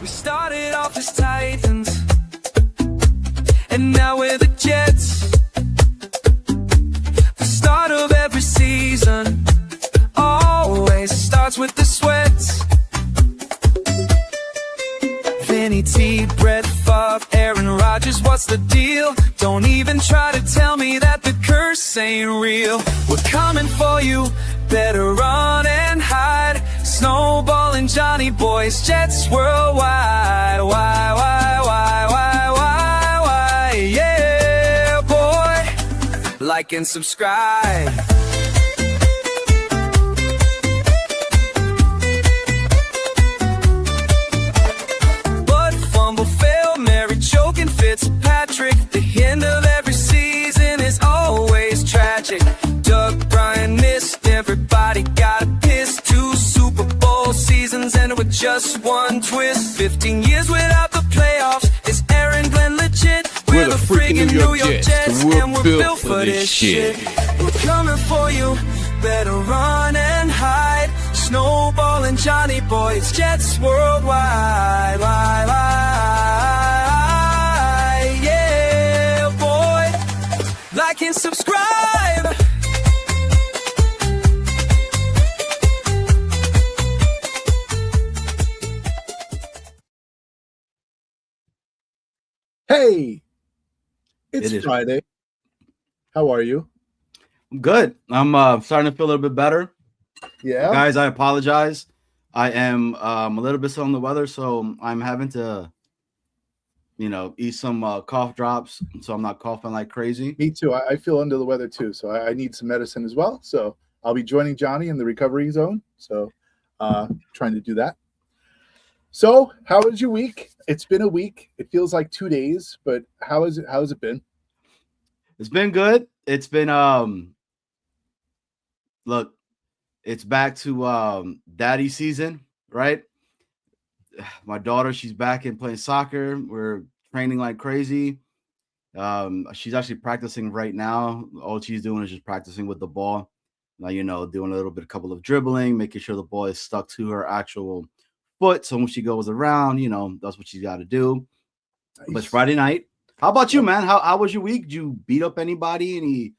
We started off as Titans, and now we're the Jets. The start of every season always starts with the sweats. Vinny T, Brett Favre, Aaron Rodgers, what's the deal? Don't even try to tell me that the curse ain't real. We're coming for you, better run and hide. Snowball and Johnny boys, Jets worldwide. Why, yeah, boy. Like and subscribe. Fitzpatrick, the end of every season is always tragic. Doug Bryan missed, everybody got pissed. 2 Super Bowl seasons ended with just one twist. 15 years without the playoffs. Is Aaron Glenn legit? We're the freaking New York Jets, and we're built for this shit. We're coming for you, better run and hide. Snowball and Johnny boys, Jets worldwide. Like and subscribe. Hey, it's Friday. How are you? I'm good. I'm starting to feel a little bit better. Yeah, guys, I apologize. I am a little bit on the weather, so I'm having to eat some cough drops so I'm not coughing like crazy. Me too. I feel under the weather too, so I need some medicine as well. So I'll be joining Johnny in the recovery zone. So trying to do that. So how was your week? It's been a week. It feels like 2 days, but how has it been? It's been good. It's been look, it's back to daddy season, right? My daughter, she's back in playing soccer. We're training like crazy. She's actually practicing right now. All she's doing is just practicing with the ball. Now, doing a couple of dribbling, making sure the ball is stuck to her actual foot. So when she goes around, that's what she's got to do. Nice. But it's Friday night. How about you, man? How was your week? Did you beat up anybody?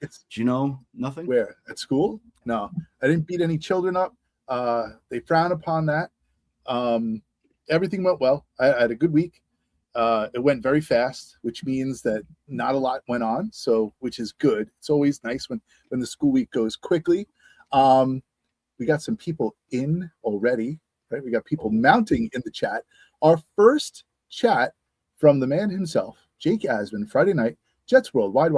Nothing? Where? At school? No, I didn't beat any children up. They frown upon that. Everything went well. I had a good week. It went very fast, which means that not a lot went on, which is good. It's always nice when the school week goes quickly. We got some people in already, right? We got people mounting in the chat. Our first chat from the man himself, Jake Asman, Friday night, Jets World, wide.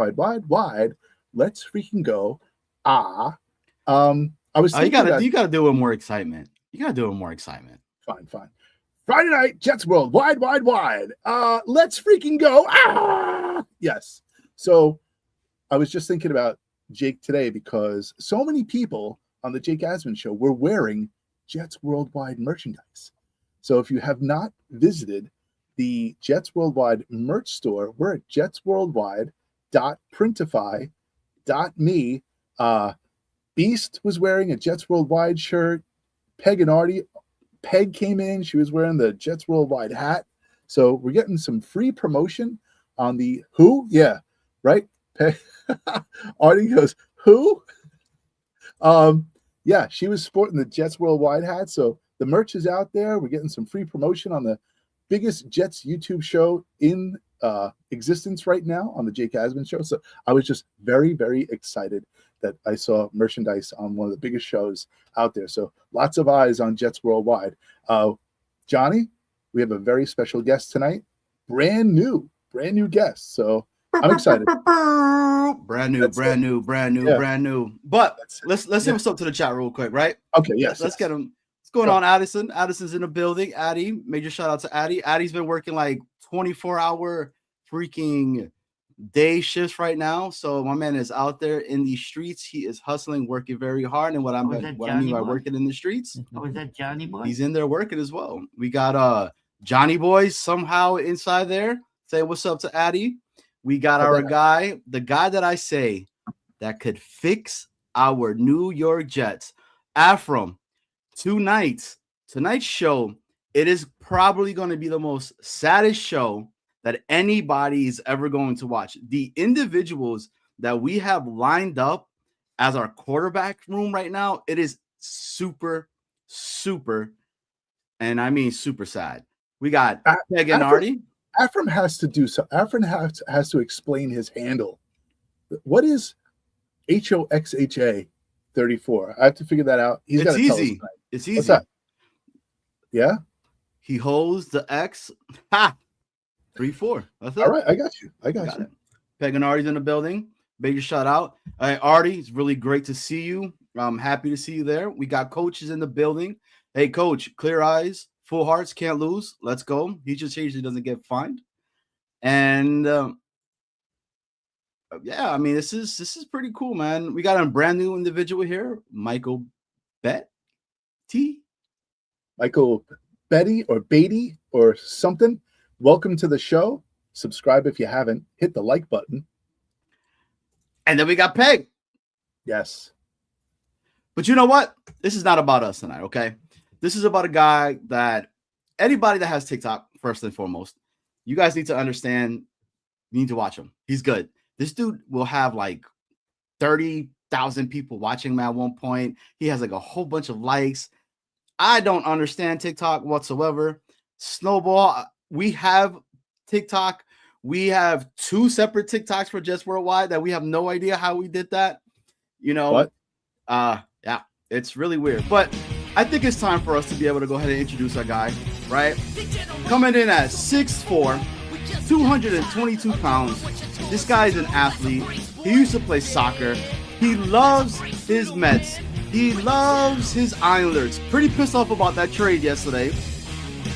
Let's freaking go. I was thinking you gotta do it with more excitement. Fine. Friday night, Jets World, wide. Let's freaking go. Yes. So I was just thinking about Jake today because so many people on the Jake Asman show were wearing Jets Worldwide merchandise. So if you have not visited the Jets Worldwide merch store, we're at jetsworldwide.printify.me. Beast was wearing a Jets Worldwide shirt. Peg came in. She was wearing the Jets Worldwide hat. So we're getting some free promotion on the who? Yeah, right? Peg. Artie goes, who? Yeah, she was sporting the Jets Worldwide hat. So the merch is out there. We're getting some free promotion on the biggest Jets YouTube show in existence right now on the Jake Asman show. So I was just very, very excited that I saw merchandise on one of the biggest shows out there. So lots of eyes on Jets Worldwide. Johnny, we have a very special guest tonight. Brand new guest. So I'm excited. Brand new. But let's say what's up to the chat real quick, right? Okay, yes. Let's get him. What's going on, Addison? Addison's in the building. Addie, major shout out to Addie. Addie's been working like 24-hour freaking day shifts right now. So my man is out there in the streets. He is hustling, working very hard. And what I mean by working in the streets, was that Johnny Boy? He's in there working as well. We got Johnny Boy somehow inside there. Say what's up to Addie. We got our guy, the guy that I say that could fix our New York Jets. Afram, tonight's show it is probably going to be the most saddest show that anybody is ever going to watch. The individuals that we have lined up as our quarterback room right now, it is super, super, and I mean super sad. We got Peg and Artie. Afram has to do so. Afram has to explain his handle. What is HOXHA 34? I have to figure that out. He's got to tell us tonight. It's easy. What's that? Yeah. He holds the X. Ha! 3-4. That's it. All right, I got you. It. Peg and Artie's in the building. Big shout out. Artie, it's really great to see you. I'm happy to see you there. We got coaches in the building. Hey, coach, clear eyes, full hearts, can't lose. Let's go. He just usually doesn't get fined. And yeah, I mean, this is pretty cool, man. We got a brand new individual here, Michael Betty. Michael Betty or Beatty or something. Welcome to the show. Subscribe if you haven't. Hit the like button. And then we got Peg. Yes. But you know what? This is not about us tonight, okay? This is about a guy that anybody that has TikTok, first and foremost, you guys need to understand. You need to watch him. He's good. This dude will have like 30,000 people watching him at one point. He has like a whole bunch of likes. I don't understand TikTok whatsoever. Snowball, we have TikTok. We have 2 separate TikToks for Jets Worldwide that we have no idea how we did that. You know, what? Yeah, it's really weird. But I think it's time for us to be able to go ahead and introduce our guy, right? Coming in at 6'4", 222 pounds. This guy's an athlete. He used to play soccer. He loves his Mets. He loves his Islanders. Pretty pissed off about that trade yesterday.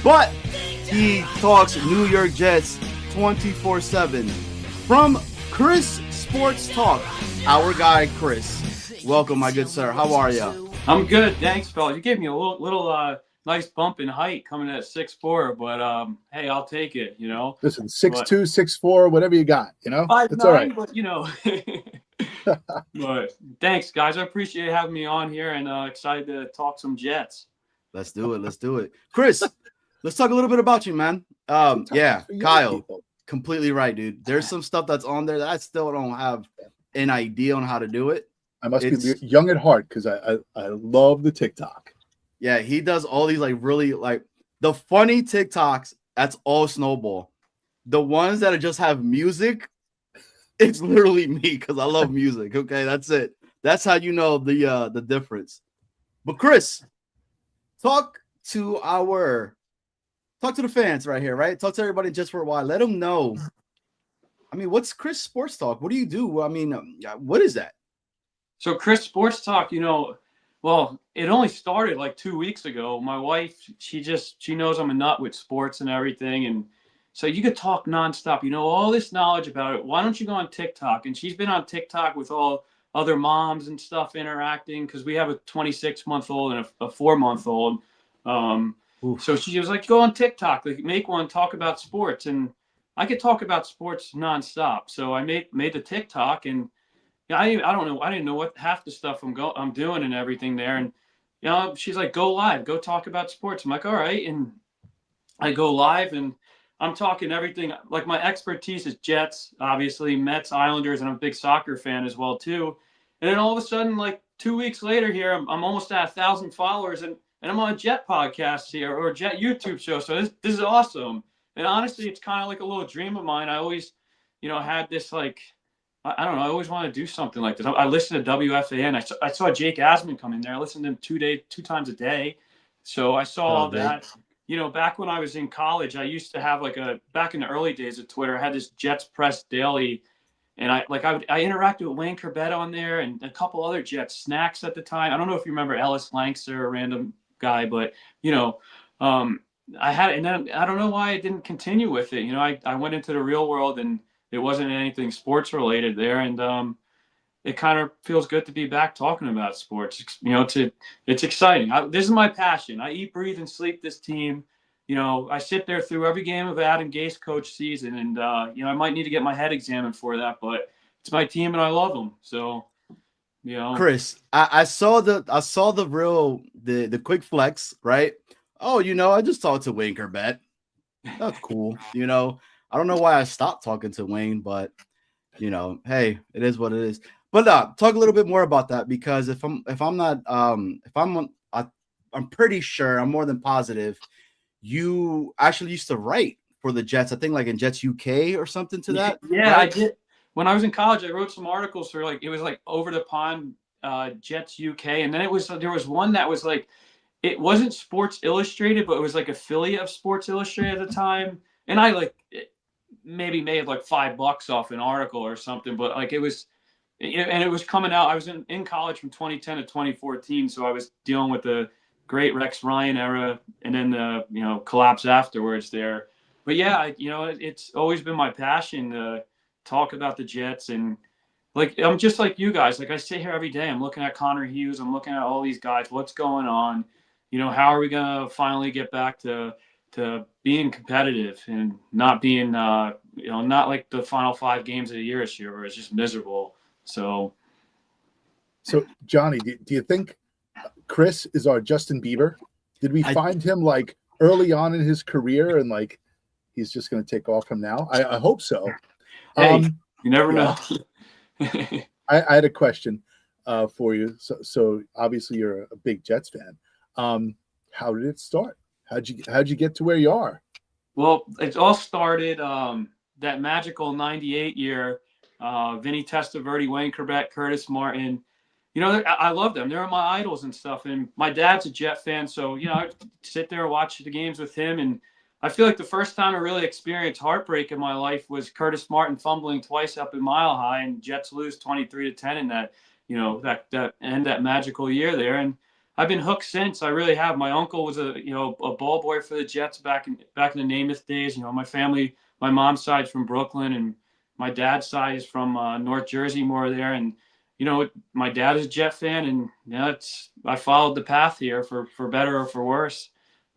But he talks New York Jets 24/7. From Chris Sports Talk, our guy Chris. Welcome, my good sir. How are you? I'm good, thanks, fellas. You gave me a little nice bump in height coming at 6'4", but hey, I'll take it. You know. Listen, 6'2", 6'4", whatever you got. You know, 5'9", it's all right. But you know. But thanks, guys. I appreciate you having me on here, and excited to talk some Jets. Let's do it. Chris, let's talk a little bit about you, man. Yeah, Kyle, completely right, dude. There's some stuff that's on there that I still don't have an idea on how to do it. I must be young at heart because I love the TikTok. Yeah, he does all these like really like the funny TikToks. That's all Snowball. The ones that just have music, it's literally me because I love music. Okay, that's it. That's how you know the difference. But Chris, talk to the fans right here, right? Talk to everybody just for a while. Let them know. I mean, what's Chris Sports Talk? What do you do? I mean, what is that? So Chris Sports Talk, you know, well, it only started like 2 weeks ago. My wife, she knows I'm a nut with sports and everything. And so you could talk nonstop, you know, all this knowledge about it. Why don't you go on TikTok? And she's been on TikTok with all other moms and stuff interacting because we have a 26-month-old and a 4-month-old. So she was like, go on TikTok, like, make one, talk about sports. And I could talk about sports nonstop. So I made the TikTok, and yeah, I don't know. I didn't know what half the stuff I'm doing and everything there. And, you know, she's like, go live, go talk about sports. I'm like, all right. And I go live and I'm talking everything. Like, my expertise is Jets, obviously, Mets, Islanders, and I'm a big soccer fan as well, too. And then all of a sudden, like 2 weeks later here, I'm almost at 1,000 followers and I'm on a Jet podcast here or a Jet YouTube show. So this is awesome. And honestly, it's kind of like a little dream of mine. I always, you know, had this like, I don't know. I always want to do something like this. I listened to WFAN. I saw Jake Asman come in there. I listened to him 2 times a day. So I saw all that. You know, back when I was in college, I used to have back in the early days of Twitter, I had this Jets Press Daily. And I interacted with Wayne Corbett on there and a couple other Jets snacks at the time. I don't know if you remember Ellis Lankster, a random guy, but, you know, I had it. And then I don't know why I didn't continue with it. You know, I went into the real world and it wasn't anything sports related there. And it kind of feels good to be back talking about sports. You know, it's exciting. This is my passion. I eat, breathe, and sleep this team. You know, I sit there through every game of Adam Gase coach season, and you know, I might need to get my head examined for that, but it's my team and I love them. So, you know, Chris, I saw the quick flex, right? Oh, I just talked to Wayne Corbett. That's cool. I don't know why I stopped talking to Wayne, but hey, it is what it is. But talk a little bit more about that, because I'm pretty sure, I'm more than positive, you actually used to write for the Jets. I think like in Jets UK or something to that. Yeah, right? I did. When I was in college, I wrote some articles for it was like Over the Pond, Jets UK, and then there was one that was like, it wasn't Sports Illustrated, but it was like affiliate of Sports Illustrated at the time, and I maybe made like $5 off an article or something, but like it was, and it was coming out. I was in college from 2010 to 2014, so I was dealing with the great Rex Ryan era, and then the collapse afterwards there. But yeah, it's always been my passion to talk about the Jets, and like I'm just like you guys. Like I sit here every day. I'm looking at Connor Hughes. I'm looking at all these guys. What's going on? How are we gonna finally get back to being competitive and not being not like the final 5 games of the year this year where it's just miserable. So Johnny, do you think Chris is our Justin Bieber? Did we find him like early on in his career and like he's just going to take off from now? I hope so. Hey, you never know. I had a question for you. So obviously you're a big Jets fan. How did it start? How'd you get to where you are? Well, it all started that magical '98 year. Vinny Testaverde, Wayne Corbett, Curtis Martin. I love them. They're my idols and stuff. And my dad's a Jet fan, so I sit there and watch the games with him. And I feel like the first time I really experienced heartbreak in my life was Curtis Martin fumbling twice up in Mile High, and Jets lose 23-10 in that that magical year there. And I've been hooked since. I really have. My uncle was a ball boy for the Jets back in the Namath days. My family, my mom's side's from Brooklyn, and my dad's side is from North Jersey, more there. And my dad is a Jet fan, and I followed the path here for better or for worse.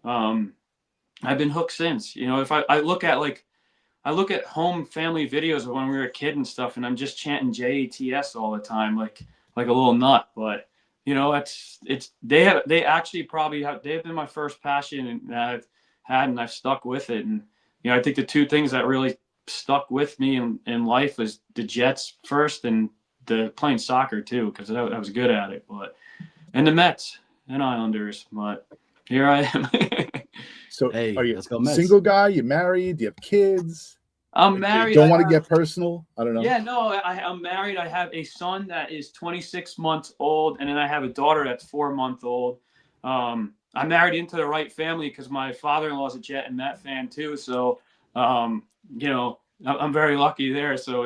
I've been hooked since. If I look at home family videos of when we were a kid and stuff, and I'm just chanting JETS all the time, like a little nut. But they actually probably they've been my first passion, and I've had, and I've stuck with it. And I think the two things that really stuck with me in life was the Jets first, and the playing soccer too, because I was good at it, and the Mets and Islanders. But here I am. So hey, are you let's go a Mets. single guy? You married? Do you have kids? I'm married. Don't want to get personal. I don't know. Yeah, no, I'm married. I have a son that is 26 months old, and then I have a daughter that's 4 months old. I'm married into the right family because my father-in-law is a Jet and Met fan too. So, I'm very lucky there. So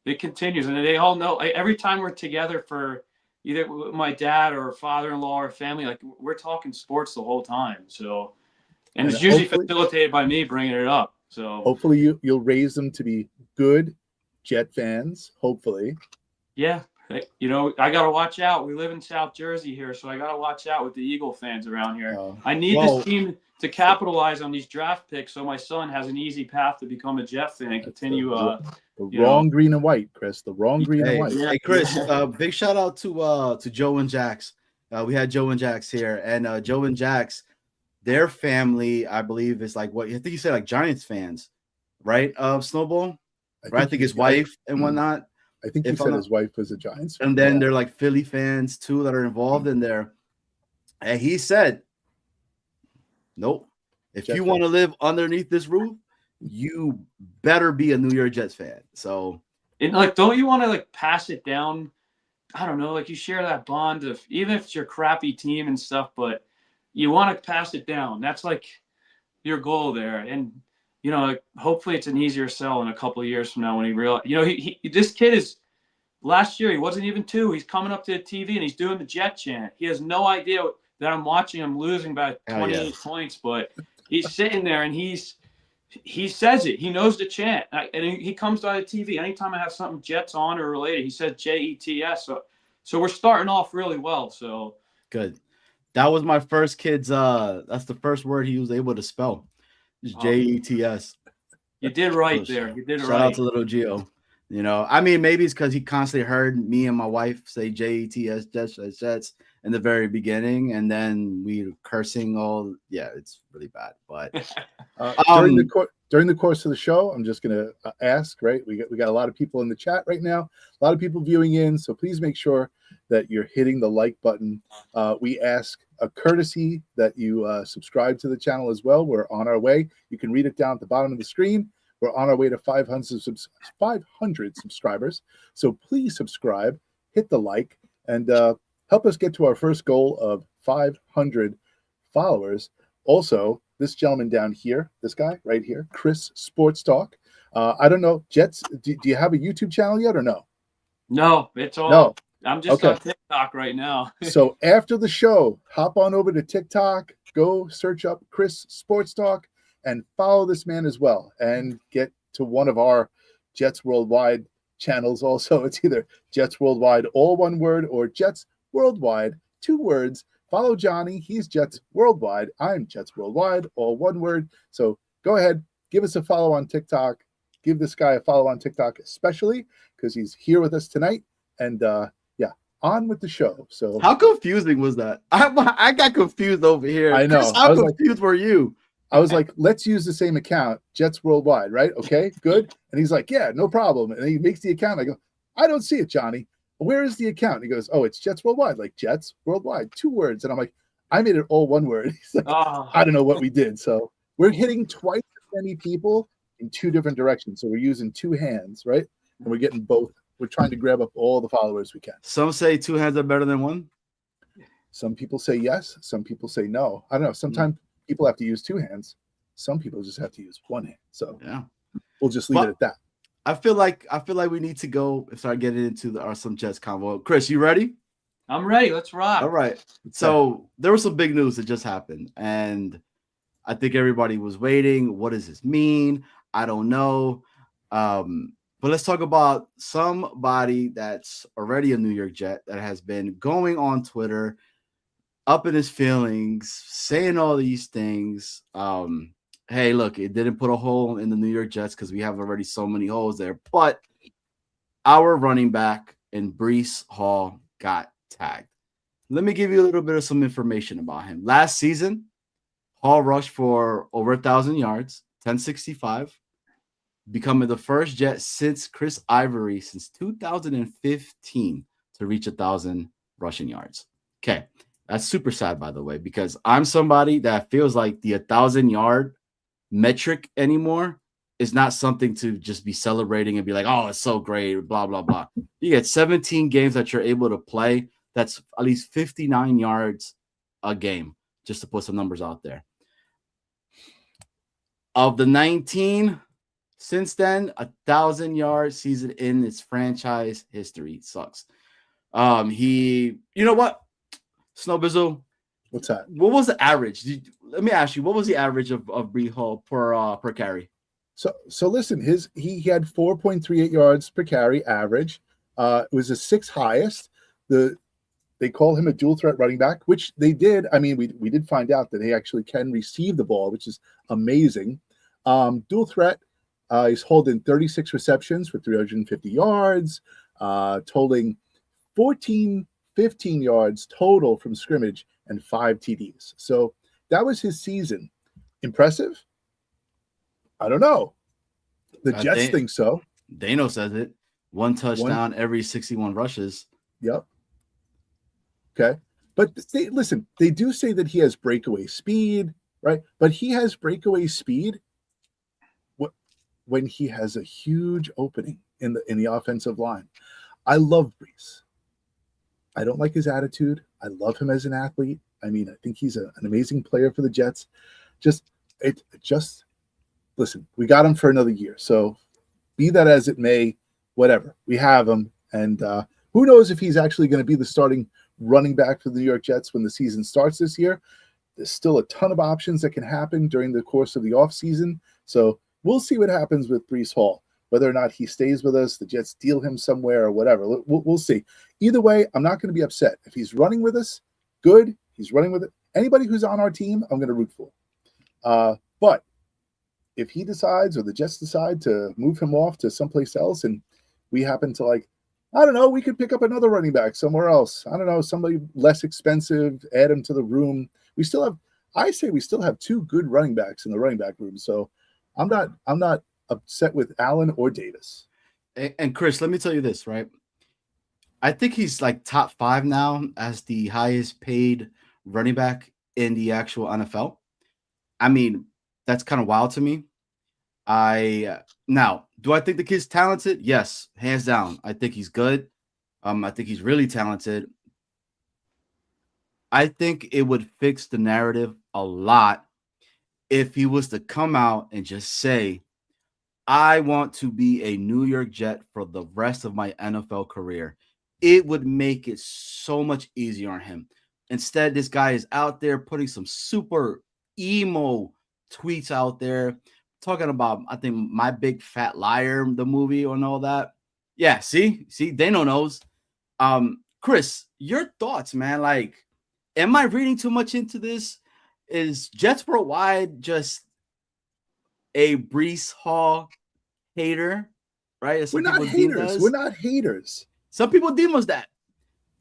it continues, and they all know. Every time we're together for either my dad or father-in-law or family, like we're talking sports the whole time. So, and it's usually facilitated by me bringing it up. So hopefully you'll raise them to be good Jet fans. Hopefully. Yeah. I got to watch out. We live in South Jersey here, so I got to watch out with the Eagle fans around here. I need this team to capitalize on these draft picks so my son has an easy path to become a Jet fan and continue. The wrong green and white, Chris. The wrong green and white. Hey, Chris, big shout out to Joe and Jax. We had Joe and Jax here, and Joe and Jax, their family, I believe, is like what I think you said, like Giants fans, right? Snowball, right? I think his wife and whatnot. I think he said his wife was a Giants fan. And then they're like Philly fans too that are involved in there. And he said, nope. If you want to live underneath this roof, you better be a New York Jets fan. So, don't you want to pass it down? I don't know. You share that bond of, even if it's your crappy team and stuff, but you want to pass it down. That's your goal there. And, hopefully it's an easier sell in a couple of years from now when he realizes, this kid is, last year he wasn't even 2. He's coming up to the TV and he's doing the Jet chant. He has no idea that I'm watching him losing by 28 points, but he's sitting there and he says it. He knows the chant. And he comes by the TV. Anytime I have something Jets on or related, he says JETS. So we're starting off really well. So good. That was my first kid's. That's the first word he was able to spell. JETS. You did right there. You did right. Shout out to little Gio. Maybe it's because he constantly heard me and my wife say JETS, Jets, and in the very beginning, and then we cursing all. Yeah, it's really bad. But during the course of the show, I'm just gonna ask. Right, we got a lot of people in the chat right now, a lot of people viewing in. So please make sure that you're hitting the like button. We ask a courtesy that you subscribe to the channel as well. We're on our way. You can read it down at the bottom of the screen. We're on our way to 500 subscribers. So please subscribe, hit the like, and help us get to our first goal of 500 followers. Also, this gentleman down here, this guy right here, Chris Sports Talk. I don't know, Jets, do you have a YouTube channel yet or no? No, it's all. No. I'm just on TikTok right now. So after the show, hop on over to TikTok, go search up Chris Sports Talk, and follow this man as well, and get to one of our Jets Worldwide channels. Also, it's either Jets Worldwide, all one word, or Jets Worldwide, 2 words. Follow Johnny. He's Jets Worldwide. I'm Jets Worldwide, all one word. So go ahead, give us a follow on TikTok. Give this guy a follow on TikTok, especially because he's here with us tonight. And on with the show. So how confusing was that? I got confused over here. I know. Chris, how confused were you? I was like, let's use the same account, Jets Worldwide, right? Okay, good. And he's like, yeah, no problem. And he makes the account. I go, I don't see it, Johnny. Where is the account? And he goes, oh, it's Jets Worldwide, like Jets Worldwide, 2 words. And I'm like, I made it all 1 word. He's like, I don't know what we did. So we're hitting twice as many people in 2 different directions. So we're using 2 hands, right? And we're getting both. We're trying to grab up all the followers we can. Some say 2 hands are better than 1. Some people say yes. Some people say no. I don't know. Sometimes people have to use 2 hands. Some people just have to use 1 hand. So yeah, we'll just leave it at that. I feel like we need to go and start getting into some Jets convo. Chris, you ready? I'm ready. Let's rock. All right. So there was some big news that just happened, and I think everybody was waiting. What does this mean? I don't know. But let's talk about somebody that's already a New York Jet that has been going on Twitter, up in his feelings, saying all these things. Hey, look, it didn't put a hole in the New York Jets because we have already so many holes there. But our running back in Breece Hall got tagged. Let me give you a little bit of some information about him. Last season, Hall rushed for over 1,000 yards, 1065. Becoming the first Jet since Chris Ivory since 2015 to reach 1,000 rushing yards. Okay, that's super sad, by the way, because I'm somebody that feels like the 1,000-yard metric anymore is not something to just be celebrating and be like, oh, it's so great, blah, blah, blah. You get 17 games that you're able to play. That's at least 59 yards a game, just to put some numbers out there. Of the 19... since then, 1,000-yard season in its franchise history. Sucks. You know what? Snowbizzle. What's that? What was the average? Let me ask you, what was the average of Breece Hall per carry? So listen, he had 4.38 yards per carry average. It was the 6th highest. They call him a dual threat running back, which they did. I mean, we did find out that he actually can receive the ball, which is amazing. Dual threat. He's holding 36 receptions for 350 yards, totaling 15 yards total from scrimmage and 5 TDs. So that was his season. Impressive? I don't know. The Jets think so. Dano says it. 1 touchdown every 61 rushes. Yep. Okay. But listen, they do say that he has breakaway speed, right? But he has breakaway speed when he has a huge opening in the offensive line. I love Breece. I don't like his attitude. I love him as an athlete. I mean, I think he's an amazing player for the Jets. Listen, we got him for another year. So be that as it may, whatever. We have him. And who knows if he's actually going to be the starting running back for the New York Jets when the season starts this year. There's still a ton of options that can happen during the course of the offseason. So we'll see what happens with Breece Hall, whether or not he stays with us, the Jets deal him somewhere or whatever. We'll see. Either way, I'm not going to be upset. If he's running with us, good. He's running with it. Anybody who's on our team, I'm going to root for. But if he decides or the Jets decide to move him off to someplace else and we happen to I don't know. We could pick up another running back somewhere else. I don't know, somebody less expensive, add him to the room. We still have, I say we still have 2 good running backs in the running back room. So I'm not upset with Allen or Davis. And Chris, let me tell you this, right? I think he's like top 5 now as the highest paid running back in the actual NFL. I mean, that's kind of wild to me. Now, do I think the kid's talented? Yes, hands down. I think he's good. I think he's really talented. I think it would fix the narrative a lot if he was to come out and just say, I want to be a New York Jet for the rest of my NFL career. It would make it so much easier on him. Instead, this guy is out there putting some super emo tweets out there talking about, I think, My Big Fat Liar, the movie, and all that. Yeah, see, Dano knows. Chris, your thoughts, man? Like, am I reading too much into this? Is Jets Worldwide just a Breece Hall hater, right? We're not haters. We're not haters. Some people deem us that.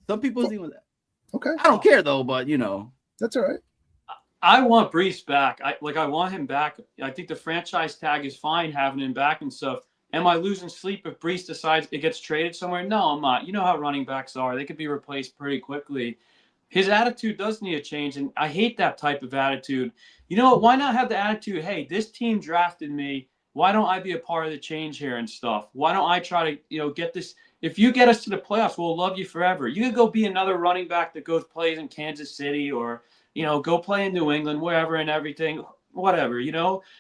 Some people deem us that. Okay. I don't care though, but you know. That's all right. I want Breece back. I want him back. I think the franchise tag is fine having him back and stuff. Am I losing sleep if Breece decides it gets traded somewhere? No, I'm not. You know how running backs are. They could be replaced pretty quickly. His attitude does need a change, and I hate that type of attitude. You know what? Why not have the attitude, hey, this team drafted me. Why don't I be a part of the change here and stuff? Why don't I try to, get this? If you get us to the playoffs, we'll love you forever. You could go be another running back that goes plays in Kansas City or, go play in New England, wherever and everything, whatever,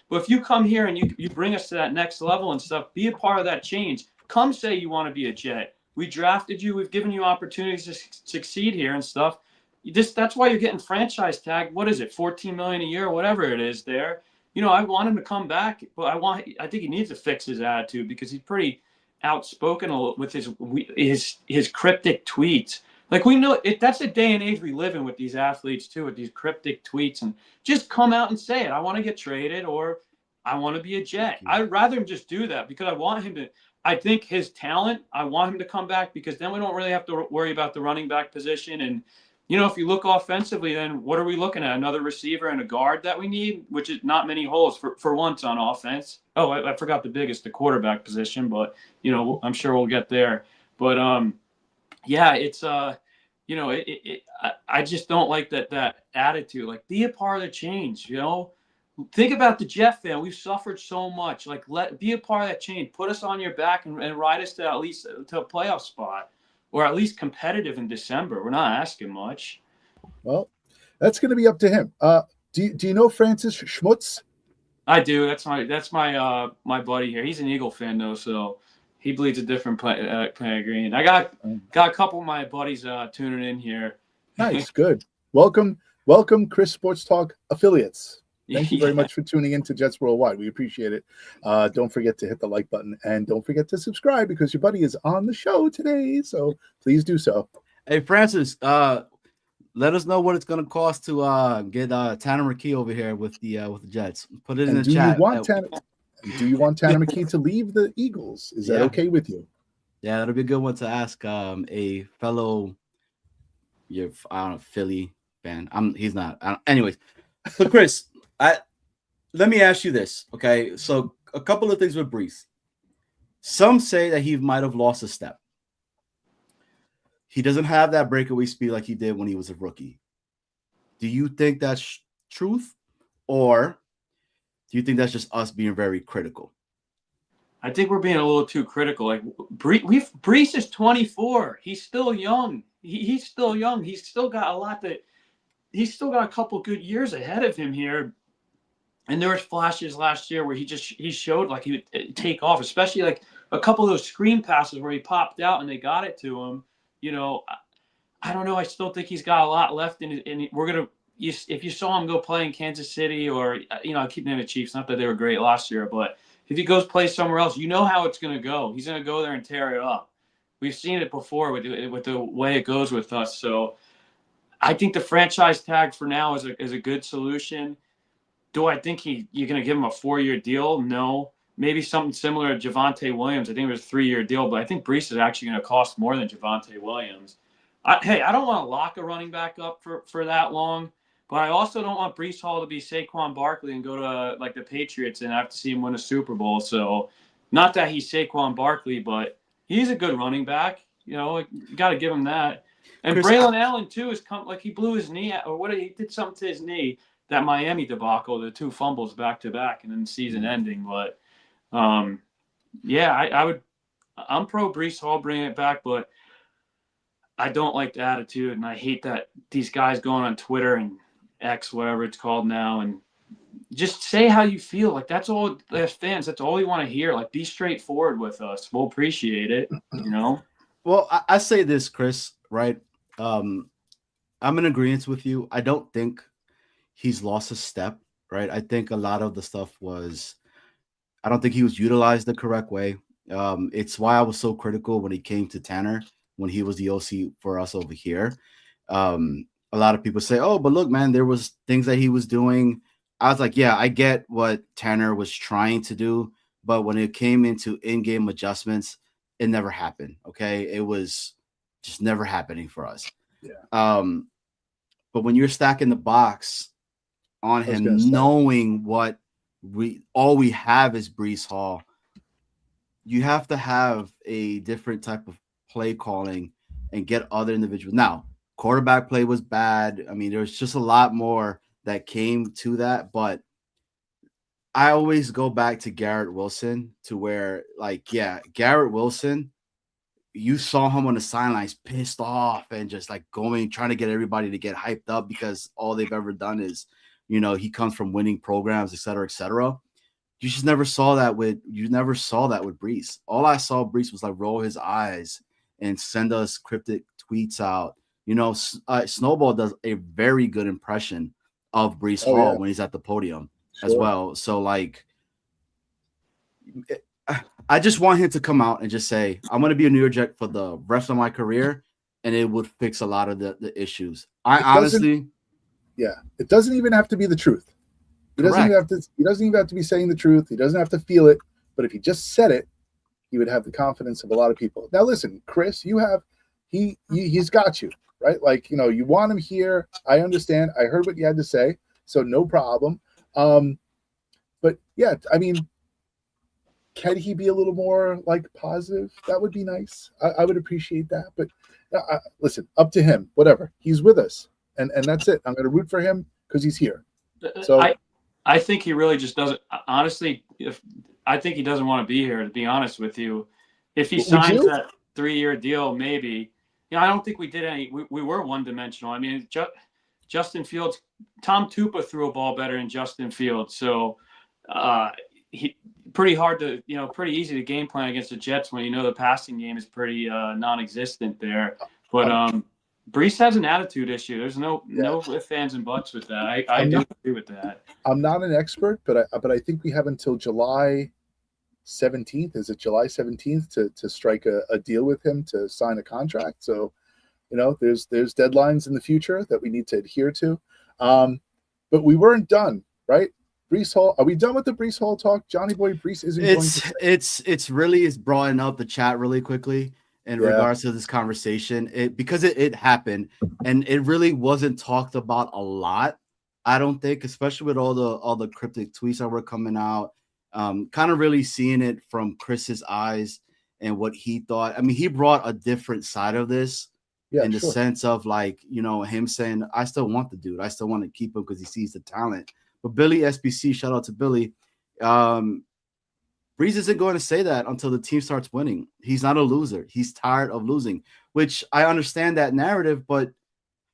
But if you come here and you bring us to that next level and stuff, be a part of that change. Come say you want to be a Jet. We drafted you. We've given you opportunities to succeed here and stuff. That's why you're getting franchise tag. What is it, $14 million a year, whatever it is there. I want him to come back, but I think he needs to fix his attitude because he's pretty outspoken with his cryptic tweets. Like we know that's the day and age we live in with these athletes too, with these cryptic tweets, and just come out and say it. I want to get traded or I want to be a Jet. I'd rather him just do that because I want him to. I think his talent. I want him to come back because then we don't really have to worry about the running back position. And if you look offensively, then what are we looking at? Another receiver and a guard that we need, which is not many holes for once on offense. Oh, I forgot the biggest, the quarterback position, but I'm sure we'll get there. But yeah, it's I just don't like that attitude. Like, be a part of the change. Think about the Jet fan. We've suffered so much. Like, be a part of that change. Put us on your back and ride us to at least to a playoff spot, or at least competitive in December. We're not asking much. Well, that's going to be up to him. Do you know Francis Schmutz? I do. That's my buddy here. He's an Eagle fan though, so he bleeds a different play green. I got a couple of my buddies tuning in here. Nice, good. Welcome, Chris Sports Talk affiliates. Thank you very much for tuning in to Jets Worldwide. We appreciate it. Don't forget to hit the like button and don't forget to subscribe because your buddy is on the show today. So please do so. Hey, Francis, let us know what it's going to cost to get Tanner McKee over here with the Jets. Put it in the chat. Do you want Tanner McKee to leave the Eagles? Is that okay with you? Yeah, that'll be a good one to ask a fellow, Philly fan. He's not. Anyways, so Chris, let me ask you this, okay? So a couple of things with Breece. Some say that he might have lost a step. He doesn't have that breakaway speed like he did when he was a rookie. Do you think that's truth, or do you think that's just us being very critical? I think we're being a little too critical. Like Breece is 24. He's still young. He's still young. He's still got he's still got a couple good years ahead of him here. And there was flashes last year where he showed like he would take off, especially like a couple of those screen passes where he popped out and they got it to him. I don't know. I still think he's got a lot left and we're going to, if you saw him go play in Kansas City or, I keep naming the Chiefs, not that they were great last year, but if he goes play somewhere else, how it's going to go. He's going to go there and tear it up. We've seen it before with the way it goes with us. So I think the franchise tag for now is a good solution. Do I think you're going to give him a 4-year deal? No. maybe something similar to Javonte Williams. I think it was a 3-year deal, but I think Breece is actually going to cost more than Javonte Williams. I don't want to lock a running back up for that long, but I also don't want Breece Hall to be Saquon Barkley and go to like the Patriots and have to see him win a Super Bowl. So, not that he's Saquon Barkley, but he's a good running back. You know, you got to give him that. And Chris, Braylon Allen too is like he blew his knee or what? He did something to his knee. That Miami debacle, the 2 fumbles back to back, and then season ending. But yeah, I'm pro Breece Hall bringing it back, but I don't like the attitude, and I hate that these guys going on Twitter and X, whatever it's called now, and just say how you feel. Like that's all as fans. That's all we want to hear. Like be straightforward with us. We'll appreciate it. You know. Well, I say this, Chris. Right? I'm in agreement with you. I don't think he's lost a step. Right? I think a lot of the stuff was. I don't think he was utilized the correct way. It's why I was so critical when he came to Tanner, when he was the OC for us over here. A lot of people say, oh, but look, man, there was things that he was doing. I was like, yeah, I get what Tanner was trying to do, but when it came into in-game adjustments, it never happened. Okay. It was just never happening for us. Yeah. But when you're stacking the box on him, knowing what all we have is Breece Hall, you have to have a different type of play calling and get other individuals. Now, quarterback play was bad. I mean, there's just a lot more that came to that, but I always go back to Garrett Wilson to where, like, yeah, Garrett Wilson, you saw him on the sidelines pissed off and just like trying to get everybody to get hyped up because all they've ever done is, you know, he comes from winning programs, et cetera, et cetera. You just never saw that with Breece. All I saw Breece was like roll his eyes and send us cryptic tweets out. You know, Snowball does a very good impression of Breece Hall when he's at the podium as well. So like, I just want him to come out and just say, I'm going to be a New York Jet for the rest of my career. And it would fix a lot of the issues. It doesn't even have to be the truth. He doesn't even have to be saying the truth. He doesn't have to feel it. But if he just said it, he would have the confidence of a lot of people. Now, listen, Chris, he's got you, right? Like, you know, you want him here. I understand. I heard what you had to say. So no problem. But yeah, I mean, can he be a little more like positive? That would be nice. I would appreciate that. But listen, up to him, whatever. He's with us. And that's it. I'm going to root for him because he's here. So I think he really just doesn't. Honestly, I think he doesn't want to be here. To be honest with you, if he signs that 3-year deal, maybe. You know, I don't think we did any. We were one-dimensional. I mean, Justin Fields, Tom Tupa threw a ball better than Justin Fields, so pretty easy to game plan against the Jets when you know the passing game is pretty non-existent there. But Breece has an attitude issue. There's no ifs, ands, and buts with that. I do agree with that. I'm not an expert, but I think we have until July 17th. Is it July 17th to strike a deal with him to sign a contract? So, you know, there's deadlines in the future that we need to adhere to. But we weren't done, right? Breece Hall. Are we done with the Breece Hall talk? Johnny Boy Breece isn't going to. It's really broadening up the chat really quickly in regards to this conversation. Because it happened and it really wasn't talked about a lot. I don't think, especially with all the cryptic tweets that were coming out, kind of really seeing it from Chris's eyes and what he thought. I mean, he brought a different side of this in the sense of like, you know, him saying, I still want the dude. I still want to keep him because he sees the talent. But Billy SBC, shout out to Billy. Breece isn't going to say that until the team starts winning. He's not a loser. He's tired of losing, which I understand that narrative, but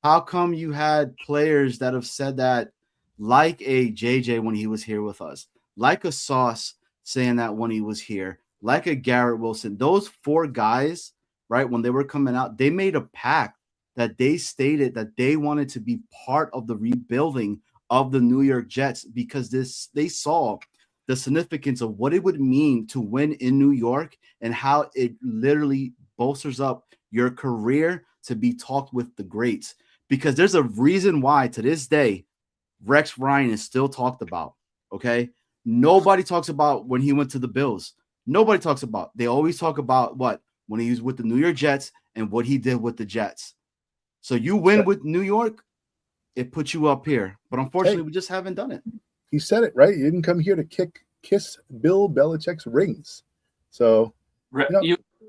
how come you had players that have said that, like a JJ when he was here with us, like a Sauce saying that when he was here, like a Garrett Wilson? Those 4 guys, right, when they were coming out, they made a pact that they stated that they wanted to be part of the rebuilding of the New York Jets because they saw the significance of what it would mean to win in New York and how it literally bolsters up your career to be talked with the greats. Because there's a reason why to this day, Rex Ryan is still talked about. Okay. Nobody talks about when he went to the Bills. Nobody talks about. They always talk about what when he was with the New York Jets and what he did with the Jets. So you win with New York, it puts you up here. But unfortunately, we just haven't done it. He said it right. You didn't come here to kiss Bill Belichick's rings. So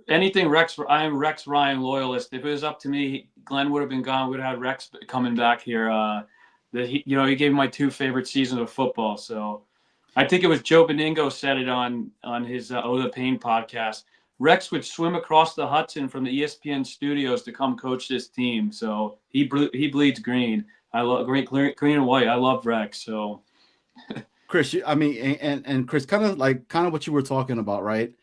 anything Rex. I am Rex Ryan loyalist. If it was up to me, Glenn would have been gone. We'd have had Rex coming back here. He gave me my 2 favorite seasons of football. So I think it was Joe Beningo said it on his Oh the Pain podcast. Rex would swim across the Hudson from the ESPN studios to come coach this team. So he bleeds green. I love green and white. I love Rex. So Chris, I mean, and Chris, kind of what you were talking about, right?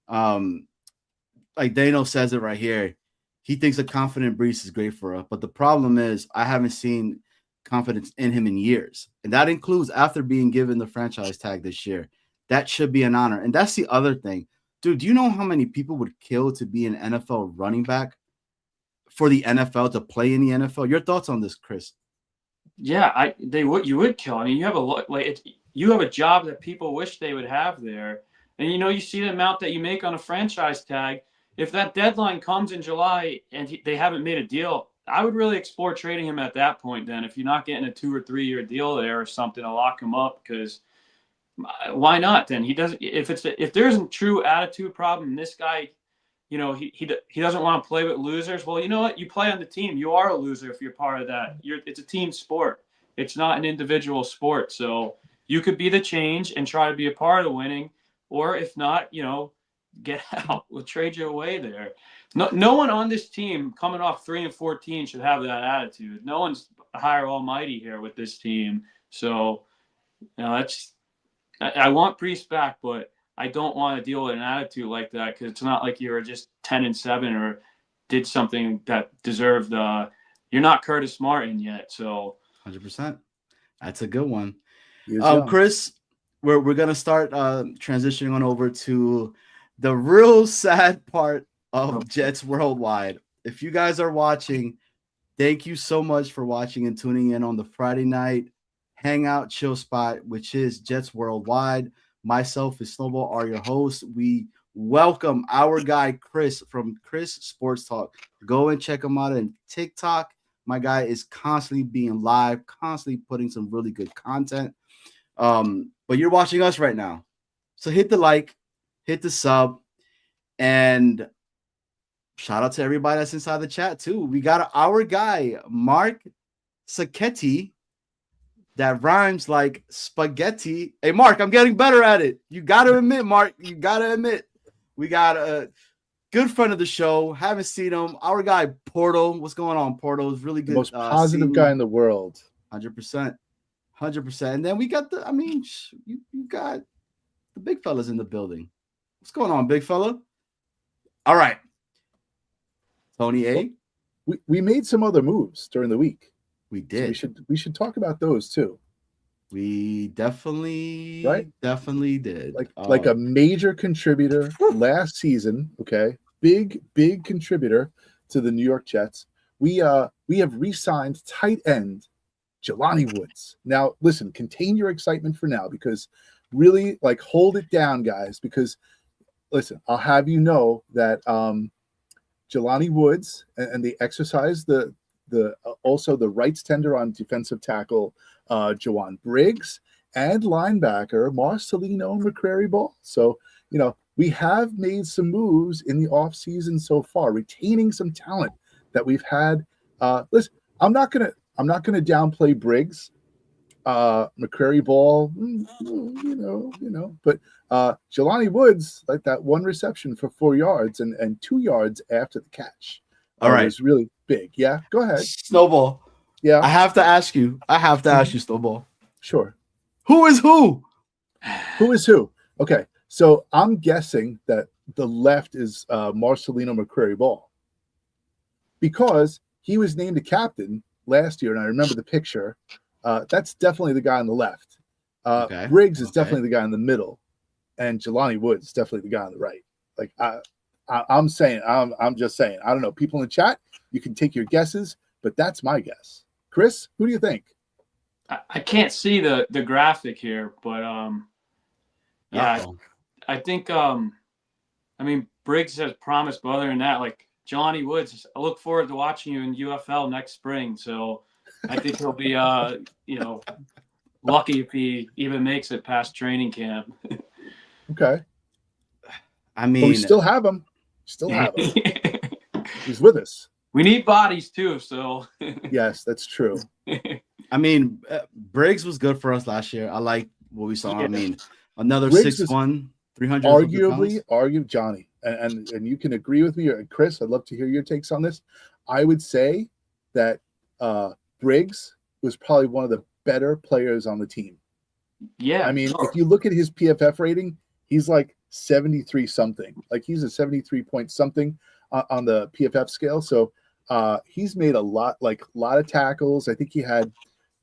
Like Dano says it right here. He thinks a confident Breece is great for us, but the problem is I haven't seen confidence in him in years, and that includes after being given the franchise tag this year. That should be an honor, and that's the other thing. Dude, do you know how many people would kill to be an NFL running back for the NFL, to play in the NFL? Your thoughts on this, Chris? Yeah, you would kill. I mean, you have you have a job that people wish they would have there. And you see the amount that you make on a franchise tag. If that deadline comes in July and they haven't made a deal, I would really explore trading him at that point. Then, if you're not getting a 2 or 3 year deal there or something to lock him up, because why not? Then he doesn't. If there's a true attitude problem, this guy, he doesn't want to play with losers. Well, you know what? You play on the team. You are a loser if you're part of that. It's a team sport. It's not an individual sport. So you could be the change and try to be a part of winning, or if not, get out. We'll trade you away there. No one on this team coming off 3-14 should have that attitude. No one's higher almighty here with this team. So, I want Breece back, but I don't want to deal with an attitude like that, because it's not like you were just 10-7 or did something that deserved. You're not Curtis Martin yet, so 100%. That's a good one. Chris, we're gonna start transitioning on over to the real sad part of Jets Worldwide. If you guys are watching, thank you so much for watching and tuning in on the Friday night hangout chill spot, which is Jets Worldwide. Myself and Snowball are your hosts. We welcome our guy Chris from Chris Sports Talk. Go and check him out on TikTok. My guy is constantly being live, constantly putting some really good content. But you're watching us right now, so hit the like, hit the sub, and shout out to everybody that's inside the chat too. We got our guy Mark Sacchetti. That rhymes like spaghetti. Hey, Mark, I'm getting better at it. You got to admit, Mark. You got to admit. We got a good friend of the show. Haven't seen him. Our guy, Porto. What's going on, Porto? Is really good. The most positive guy in the world. 100%. 100%. And then we got you got the big fellas in the building. What's going on, big fella? All right. Tony A. We made some other moves during the week. We did. So we should talk about those too. We definitely did. Like a major contributor last season. Okay, big contributor to the New York Jets. We have re-signed tight end Jelani Woods. Now, listen, contain your excitement for now, because really, hold it down, guys. Because listen, I'll have you know that Jelani Woods, and they exercised the rights tender on defensive tackle Jawan Briggs and linebacker Marcelino McCrary-Ball. So, we have made some moves in the offseason so far, retaining some talent that we've had. Listen, I'm not gonna downplay Briggs, McCrary-Ball, but Jelani Woods, like that one reception for 4 yards and 2 yards after the catch. All right, it's really big. Yeah, go ahead. Snowball. Yeah, I have to ask you, Snowball. Sure. Who is who? Who is who? Okay, so I'm guessing that the left is Marcelino McCrary-Ball, because he was named a captain last year, and I remember the picture. That's definitely the guy on the left. Briggs is definitely the guy in the middle, and Jelani Woods is definitely the guy on the right. I'm just saying. I don't know. People in the chat, you can take your guesses, but that's my guess. Chris, who do you think? I can't see the graphic here, but Yeah, Uh-oh. I think I mean Briggs has promised, but other than that, like Jelani Woods, I look forward to watching you in UFL next spring. So I think he'll be you know, lucky if he even makes it past training camp. Okay. I But we mean, still have him. Still have him. We He's with us. need bodies too, so Yes, that's true. Briggs was good for us last year. I like what we saw. Yeah. I mean, another Briggs was 6'1", 300 arguably, pounds. Johnny, and you can agree with me, or Chris, I'd love to hear your takes on this. I would say that Briggs was probably one of the better players on the team. yeah. I mean, if you look at his PFF rating, he's like 73 something. Like he's a 73 point something on the PFF scale. So he's made a lot of tackles. I think he had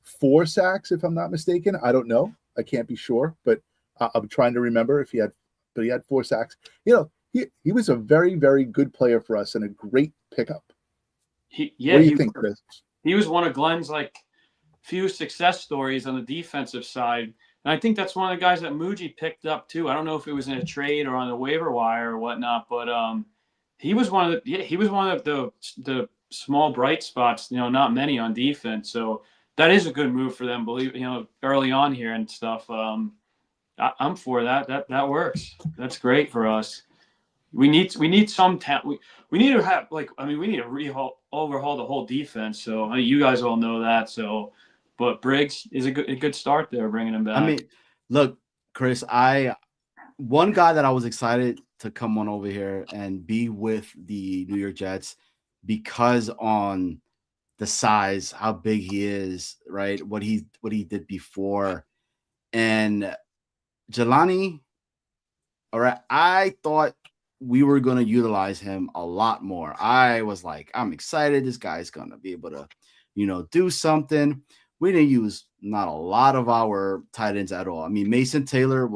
4 sacks, if I'm not mistaken. I don't know. I can't be sure, but I'm trying to remember if he had 4 sacks. You know, he was a very, very good player for us and a great pickup. What do you think, Chris? He was one of Glenn's like few success stories on the defensive side. And I think that's one of the guys that Muji picked up too. I don't know if it was in a trade or on the waiver wire or whatnot, but he was one of the small bright spots, you know, not many on defense. So that is a good move for them, early on here and stuff. I'm for that. That works. That's great for us. We need some talent. We need to have we need to overhaul the whole defense. So you guys all know that. So, but Briggs is a good start there, bringing him back. I mean, look, Chris, one guy that I was excited to come on over here and be with the New York Jets because on the size, how big he is, right? What he did before, and Jelani. All right, I thought we were going to utilize him a lot more. I was like, I'm excited. This guy's going to be able to, do something. We didn't use not a lot of our tight ends at all. I mean, Mason Taylor he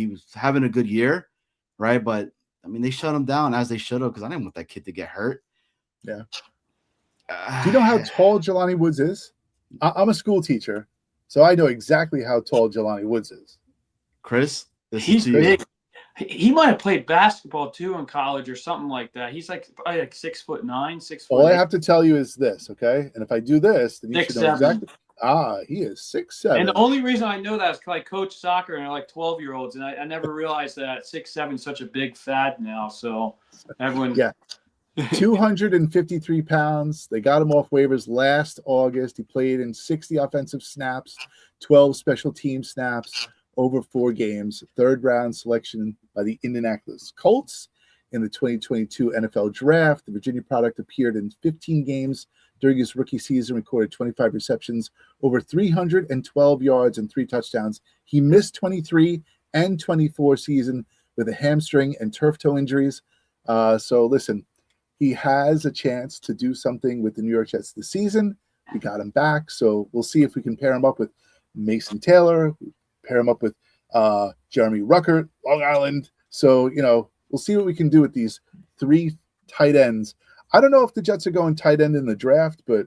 was having a good year, right? But, they shut him down as they should have because I didn't want that kid to get hurt. Yeah. Do you know how tall Jelani Woods is? I'm a school teacher, so I know exactly how tall Jelani Woods is. Chris? He's big. He might have played basketball too in college or something like that. He's probably like 6'9", 6'8". All I have to tell you is this, okay? And if I do this, then you 6'7". should know exactly. He is 6'7". And the only reason I know that is because I coach soccer and I like 12-year-olds, and I never realized that 6'7" is such a big fad now. So everyone, 253 pounds. They got him off waivers last August. He played in 60 offensive snaps, 12 special team snaps over 4 games. 3rd round selection by the Indianapolis Colts in the 2022 NFL Draft. The Virginia product appeared in 15 games during his rookie season, recorded 25 receptions, over 312 yards and 3 touchdowns. He missed 23 and 24 season with a hamstring and turf toe injuries. So listen, he has a chance to do something with the New York Jets this season. We got him back, so we'll see if we can pair him up with Mason Taylor, pair him up with Jeremy Ruckert, Long Island. So, we'll see what we can do with these 3 tight ends. I don't know if the Jets are going tight end in the draft, but,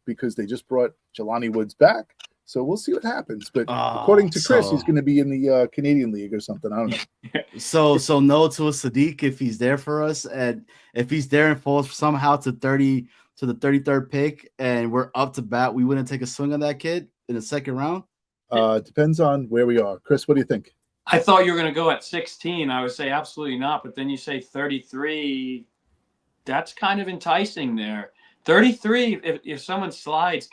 because they just brought Jelani Woods back. So we'll see what happens. But according to Chris, he's going to be in the Canadian League or something. I don't know. So no to a Sadiq if he's there for us. And if he's there and falls somehow to the 33rd pick and we're up to bat, we wouldn't take a swing on that kid in the 2nd round? Depends on where we are. Chris, what do you think? I thought you were going to go at 16. I would say absolutely not. But then you say 33. That's kind of enticing there. 33, if someone slides,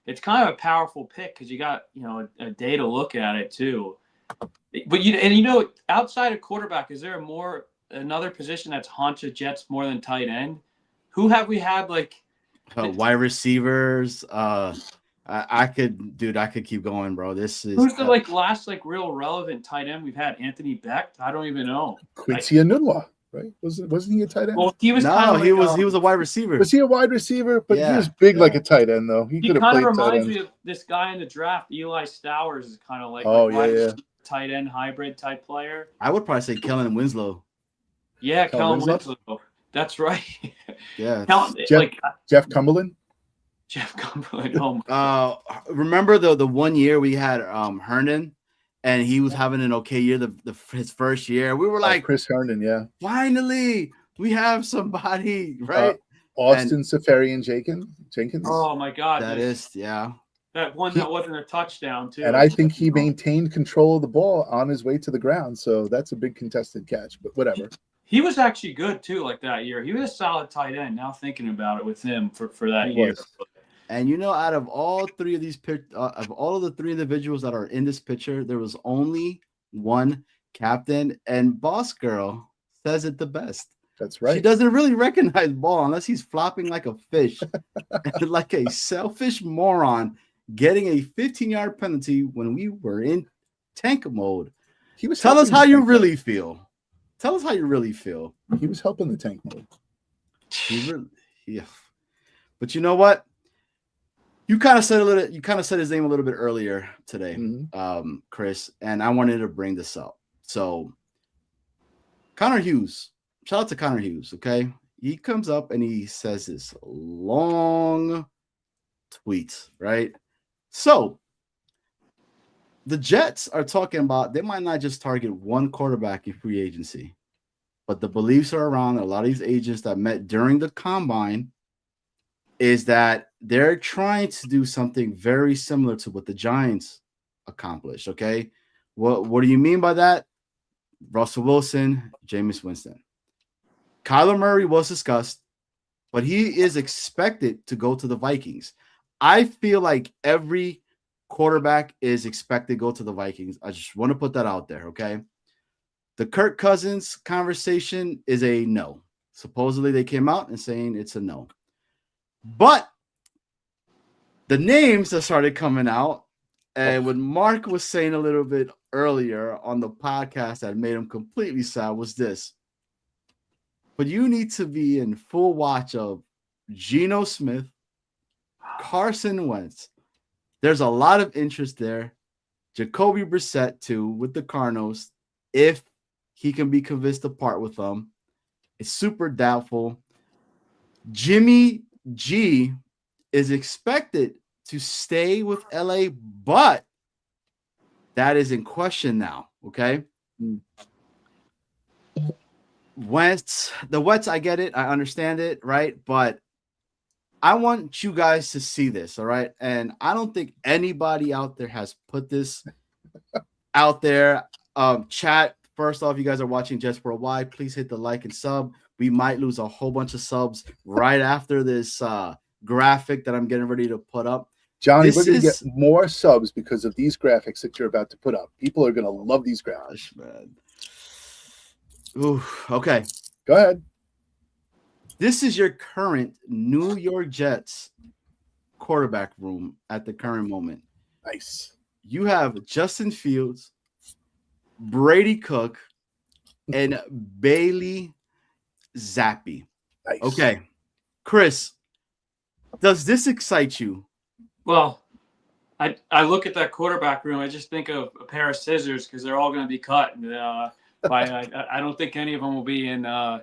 it's kind of a powerful pick because you got, a day to look at it too. But outside of quarterback, is there another position that's haunted Jets more than tight end? Who have we had wide receivers? I could keep going, bro. This is who's the last real relevant tight end we've had? Anthony Beck? I don't even know. Quincy Enunwa, right? Wasn't he a tight end? Well, he was. He was a wide receiver. Was he a wide receiver? But he was big like a tight end, though. He could have played tight end. He kind of reminds me of this guy in the draft. Eli Stowers is kind of tight end hybrid type player. I would probably say Kellen Winslow. Yeah, Kellen Winslow. That's right. Yeah. Jeff Cumberland. Jeff Cumberland. Oh my God. Remember the one year we had Herndon and he was having an okay year his first year. We were like, Chris Herndon, yeah. finally, we have somebody, right? Austin Safarian Jenkins. Oh my God, That is, yeah. that one that wasn't a touchdown too. And I think he maintained control of the ball on his way to the ground. So that's a big contested catch, but whatever. He was actually good too, like that year. He was a solid tight end. Now thinking about it with him for that year. And you know, out of all three of these of all of the three individuals that are in this picture, there was only one captain, and Boss Girl says it the best. That's right. She doesn't really recognize ball unless he's flopping like a fish, like a selfish moron, getting a 15-yard penalty when we were in tank mode. Tell us how you really feel. Tell us how you really feel. He was helping the tank mode. Yeah. But you know what? You kind of said his name a little bit earlier today, Chris, and I wanted to bring this up. So Connor Hughes, shout out to Connor Hughes, okay? He comes up and he says this long tweet, right? So the Jets are talking about they might not just target one quarterback in free agency, but the beliefs are around a lot of these agents that met during the combine is that they're trying to do something very similar to what the Giants accomplished, okay? What do you mean by that? Russell Wilson, Jameis Winston. Kyler Murray was discussed, but he is expected to go to the Vikings. I feel like every quarterback is expected to go to the Vikings. I just want to put that out there, okay? The Kirk Cousins conversation is a no. Supposedly they came out and saying it's a no. But the names that started coming out, and what Mark was saying a little bit earlier on the podcast that made him completely sad was this. But you need to be in full watch of Geno Smith, Carson Wentz. There's a lot of interest there. Jacoby Brissett, too, with the Cardinals, if he can be convinced to part with them. It's super doubtful. Jimmy G is expected to stay with LA, but that is in question now, okay? The Wentz, I get it. I understand it, right? But I want you guys to see this, all right? And I don't think anybody out there has put this out there. Chat, first off, you guys are watching Jets Worldwide. Please hit the like and sub. We might lose a whole bunch of subs right after this graphic that I'm getting ready to put up. Johnny, we're going to get more subs because of these graphics that you're about to put up. People are going to love these graphics. Man. Ooh, okay. Go ahead. This is your current New York Jets quarterback room at the current moment. Nice. You have Justin Fields, Brady Cook, and Bailey Zappi. Nice. Okay. Chris, does this excite you? Well, I look at that quarterback room. I just think of a pair of scissors because they're all going to be cut. I don't think any of them will be in. I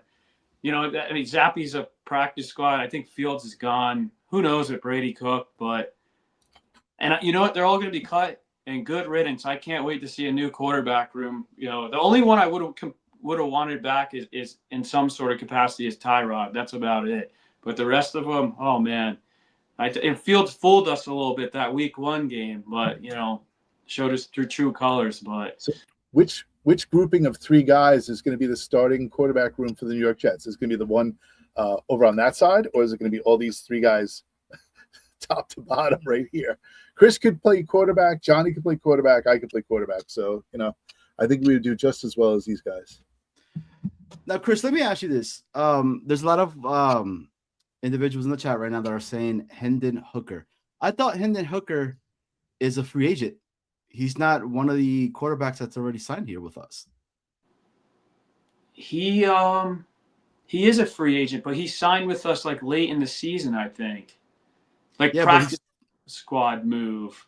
mean, Zappi's a practice squad. I think Fields is gone. Who knows with Brady Cook? And you know what? They're all going to be cut and good riddance. I can't wait to see a new quarterback room. The only one I would have wanted back is in some sort of capacity is Tyrod. That's about it. But the rest of them, oh man. And Fields fooled us a little bit that week 1 game, but showed us through true colors. But so which grouping of 3 guys is going to be the starting quarterback room for the New York Jets? Is it going to be the one over on that side, or is it going to be all these 3 guys top to bottom right here? Chris could play quarterback, Johnny could play quarterback, I could play quarterback. So I think we would do just as well as these guys. Now, Chris, let me ask you this: there's a lot of individuals in the chat right now that are saying Hendon Hooker. I thought Hendon Hooker is a free agent. He's not one of the quarterbacks that's already signed here with us. He is a free agent, but he signed with us like late in the season, I think. Practice squad move.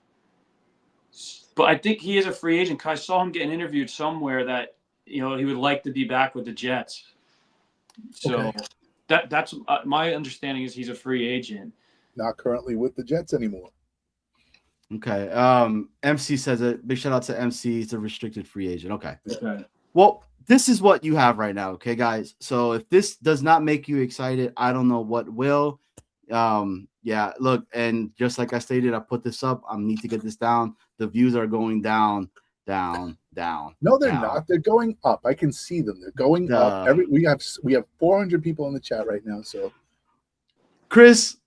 But I think he is a free agent because I saw him getting interviewed somewhere that he would like to be back with the Jets. So okay. That's my understanding is he's a free agent. Not currently with the Jets anymore. Okay. MC says it. Big shout out to MC. He's a restricted free agent. Okay. Okay. Well, this is what you have right now, okay, guys. So if this does not make you excited, I don't know what will. Yeah, look, and just like I stated, I put this up. I need to get this down. The views are going down, down, down. No, they're down. not. They're going up. I can see them. They're going up. We have 400 people in the chat right now. So, Chris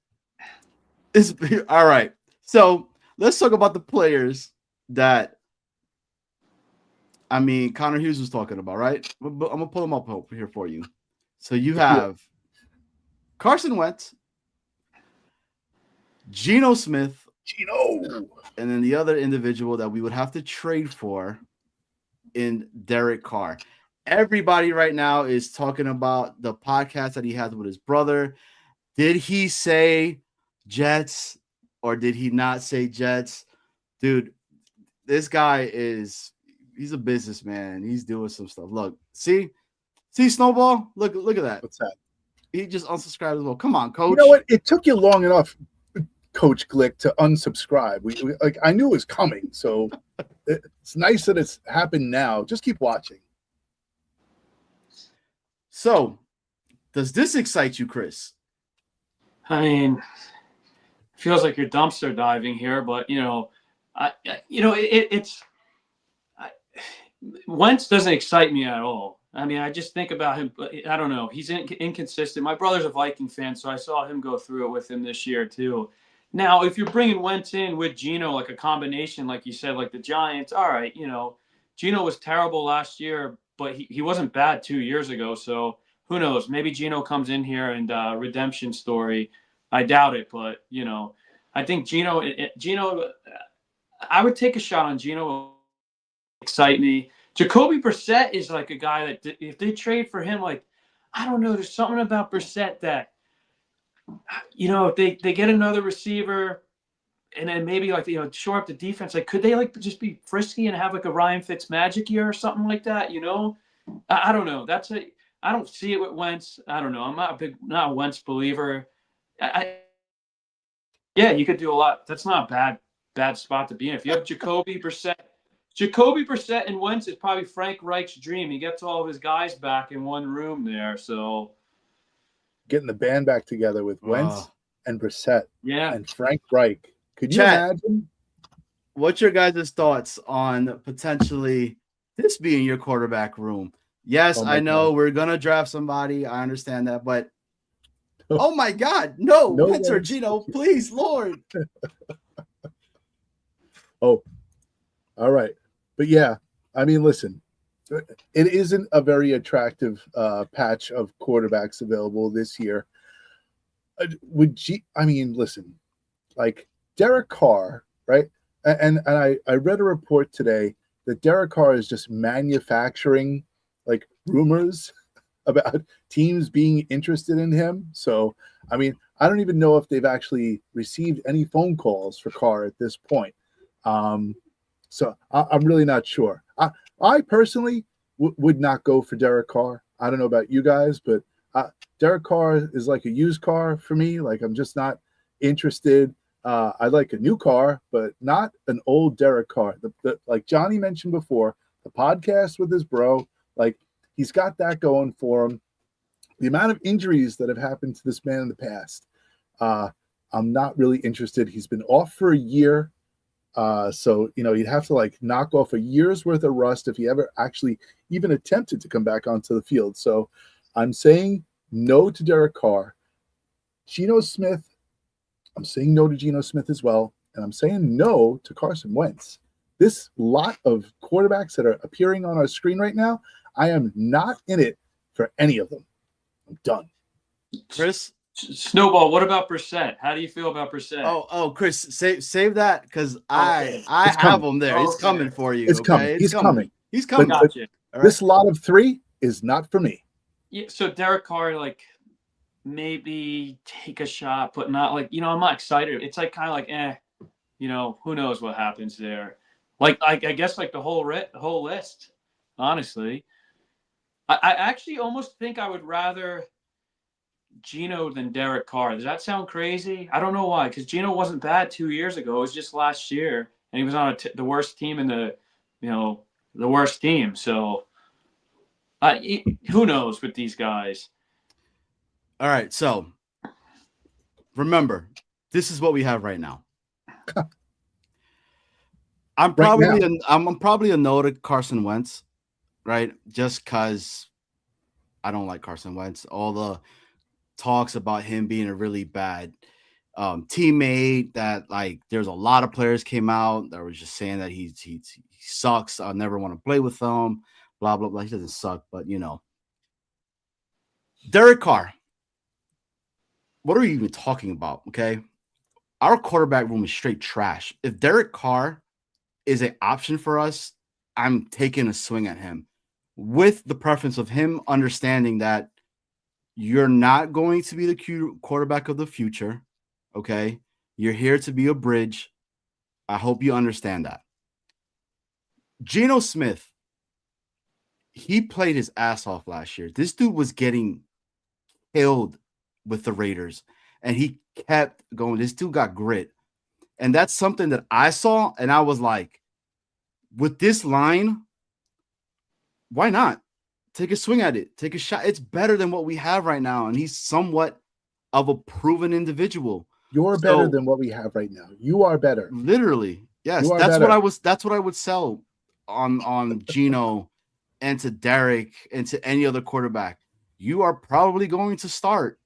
is all right. So let's talk about the players that Connor Hughes was talking about, right? I'm gonna pull them up here for you. So you have Carson Wentz, Geno Smith, and then the other individual that we would have to trade for in Derek Carr. Everybody right now is talking about the podcast that he has with his brother. Did he say Jets or did he not say Jets? Dude, this guy he's a businessman. He's doing some stuff. Look, see Snowball? Look at that. What's that? He just unsubscribed as well. Come on, coach. You know what? It took you long enough, Coach Glick, to unsubscribe. We I knew it was coming, so it's nice that it's happened now. Just keep watching. So, does this excite you, Chris? I mean, it feels like you're dumpster diving here, but Wentz doesn't excite me at all. I mean, I just think about him. I don't know. He's inconsistent. My brother's a Viking fan, so I saw him go through it with him this year too. Now, if you're bringing Wentz in with Geno, like a combination, like you said, like the Giants, all right, Geno was terrible last year, but he wasn't bad 2 years ago. So who knows? Maybe Geno comes in here and redemption story. I doubt it, but I think Geno. I would take a shot on Geno. Excite me. Jacoby Brissett is like a guy that if they trade for him, like I don't know, there's something about Brissett that if they get another receiver and then maybe shore up the defense, like could they just be frisky and have like a Ryan Fitzmagic year or something like that? I don't know. I don't see it with Wentz. I don't know. I'm not a Wentz believer. Yeah, you could do a lot. That's not a bad spot to be in. If you have Jacoby Brissett and Wentz is probably Frank Reich's dream. He gets all of his guys back in one room there. So getting the band back together with Wentz and Brissett and Frank Reich. Could you imagine? What's your guys' thoughts on potentially this being your quarterback room? Yes, I know we're going to draft somebody. I understand that. But, oh, my God. No Wentz or Geno, please, Lord. All right. But, yeah, I mean, listen, it isn't a very attractive patch of quarterbacks available this year. Listen, like Derek Carr, right? And I read a report today that Derek Carr is just manufacturing like rumors about teams being interested in him. So, I mean, I don't even know if they've actually received any phone calls for Carr at this point. So I'm really not sure. I personally would not go for Derek Carr. I don't know about you guys, but Derek Carr is like a used car for me. Like I'm just not interested. I like a new car, but not an old Derek Carr. Like Johnny mentioned before, the podcast with his bro, like he's got that going for him. The amount of injuries that have happened to this man in the past, I'm not really interested. He's been off for a year. So, you'd have to like knock off a year's worth of rust if he ever actually even attempted to come back onto the field. So I'm saying no to Derek Carr. Geno Smith, I'm saying no to Geno Smith as well. And I'm saying no to Carson Wentz. This lot of quarterbacks that are appearing on our screen right now, I am not in it for any of them. I'm done. Chris? Snowball, what about Brissett? How do you feel about Brissett? Oh, Chris, save that because I have him there. He's coming for you. It's coming. He's coming. He's coming. Gotcha. This lot of three is not for me. Yeah, so Derek Carr, like maybe take a shot, but not like I'm not excited. It's like kind of like who knows what happens there. Like I guess like the whole list. Honestly, I actually almost think I would rather Geno than Derek Carr. Does that sound crazy? I don't know why, because Geno wasn't bad 2 years ago. It was just last year, and he was on the worst team in the, the worst team. So, who knows with these guys? All right, so remember, this is what we have right now. I'm probably a no to Carson Wentz, right? Just because I don't like Carson Wentz. All the talks about him being a really bad teammate, that like there's a lot of players came out that were just saying that he sucks. I'll never want to play with him. Blah blah blah. He doesn't suck, but Derek Carr. What are we even talking about? Okay, our quarterback room is straight trash. If Derek Carr is an option for us, I'm taking a swing at him, with the preference of him understanding that you're not going to be the quarterback of the future. Okay. You're here to be a bridge. I hope you understand that. Geno Smith, he played his ass off last year. This dude was getting killed with the Raiders, and he kept going. This dude got grit. And that's something that I saw, and I was like, with this line, why not? Take a swing at it. Take a shot. It's better than what we have right now. And he's somewhat of a proven individual. You're better than what we have right now. You are better. Literally. Yes. That's what I would sell on Geno and to Derek and to any other quarterback. You are probably going to start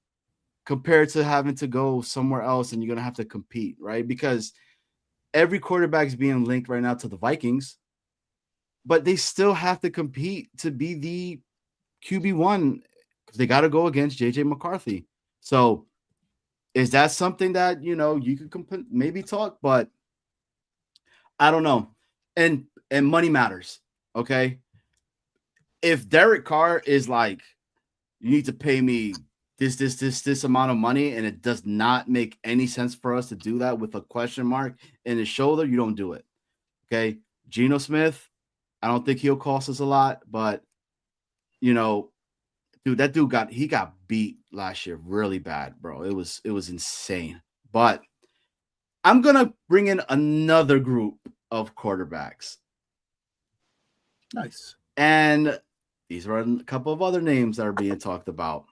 compared to having to go somewhere else, and you're going to have to compete, right? Because every quarterback is being linked right now to the Vikings, but they still have to compete to be the QB1 because they got to go against JJ McCarthy. So is that something that, you could maybe talk, but I don't know. And money matters. Okay. If Derek Carr is like, you need to pay me this amount of money, and it does not make any sense for us to do that with a question mark in his shoulder, you don't do it. Okay. Geno Smith, I don't think he'll cost us a lot, but dude, that dude got beat last year really bad, bro. It was insane. But I'm gonna bring in another group of quarterbacks. Nice. And these are a couple of other names that are being talked about.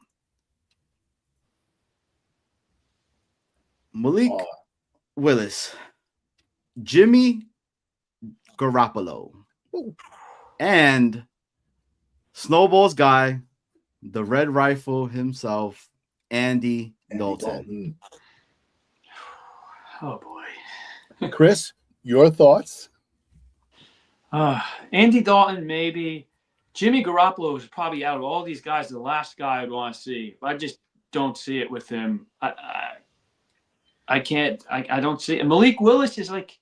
Malik Willis, Jimmy Garoppolo, and Snowball's guy, the Red Rifle himself, Andy Dalton. Oh boy. Chris, your thoughts? Andy Dalton, maybe. Jimmy Garoppolo is probably, out of all these guys, the last guy I'd want to see. But I just don't see it with him. I can't. I don't see it. And Malik Willis is like,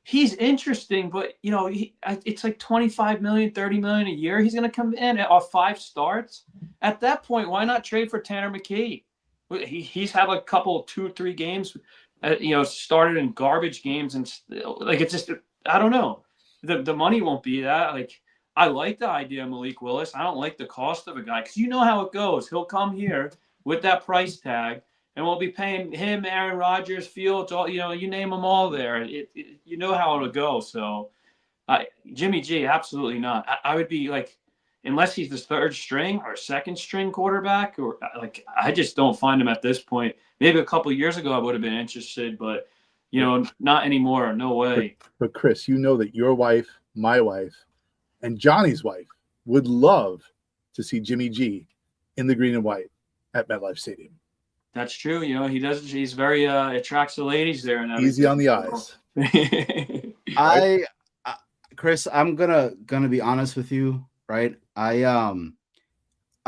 he's interesting, but it's like 25 million, 30 million a year. He's going to come in off 5 starts. At that point, why not trade for Tanner McKee? He's had a couple, 2 or 3 games, started in garbage games, and like, it's just, I don't know. The money won't be that. Like, I like the idea of Malik Willis. I don't like the cost of a guy, because you know how it goes. He'll come here with that price tag, and we'll be paying him, Aaron Rodgers, Fields, all, you name them all there. You know how it'll go. So, Jimmy G, absolutely not. I would be like, unless he's the 3rd string or 2nd string quarterback, or like, I just don't find him at this point. Maybe a couple of years ago I would have been interested, but not anymore. No way. But Chris, you know that your wife, my wife, and Johnny's wife would love to see Jimmy G in the green and white at MetLife Stadium. That's true. He does. He's very attracts the ladies there, and easy on the eyes. Chris, I'm gonna be honest with you, right? I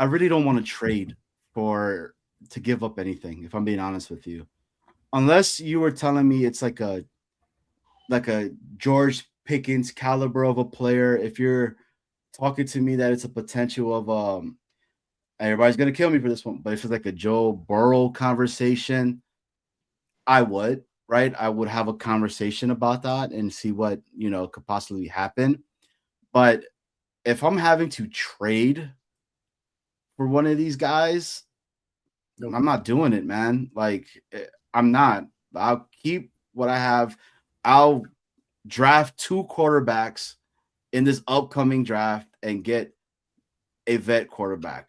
really don't want to trade to give up anything, if I'm being honest with you. Unless you were telling me it's like a George Pickens caliber of a player. If you're talking to me that it's a potential of everybody's gonna kill me for this one, but if it's like a Joe Burrow conversation, I would, right? I would have a conversation about that and see what could possibly happen. But if I'm having to trade for one of these guys, Nope. I'm not doing it, man. Like, I'm not. I'll keep what I have. I'll draft 2 quarterbacks in this upcoming draft and get a vet quarterback.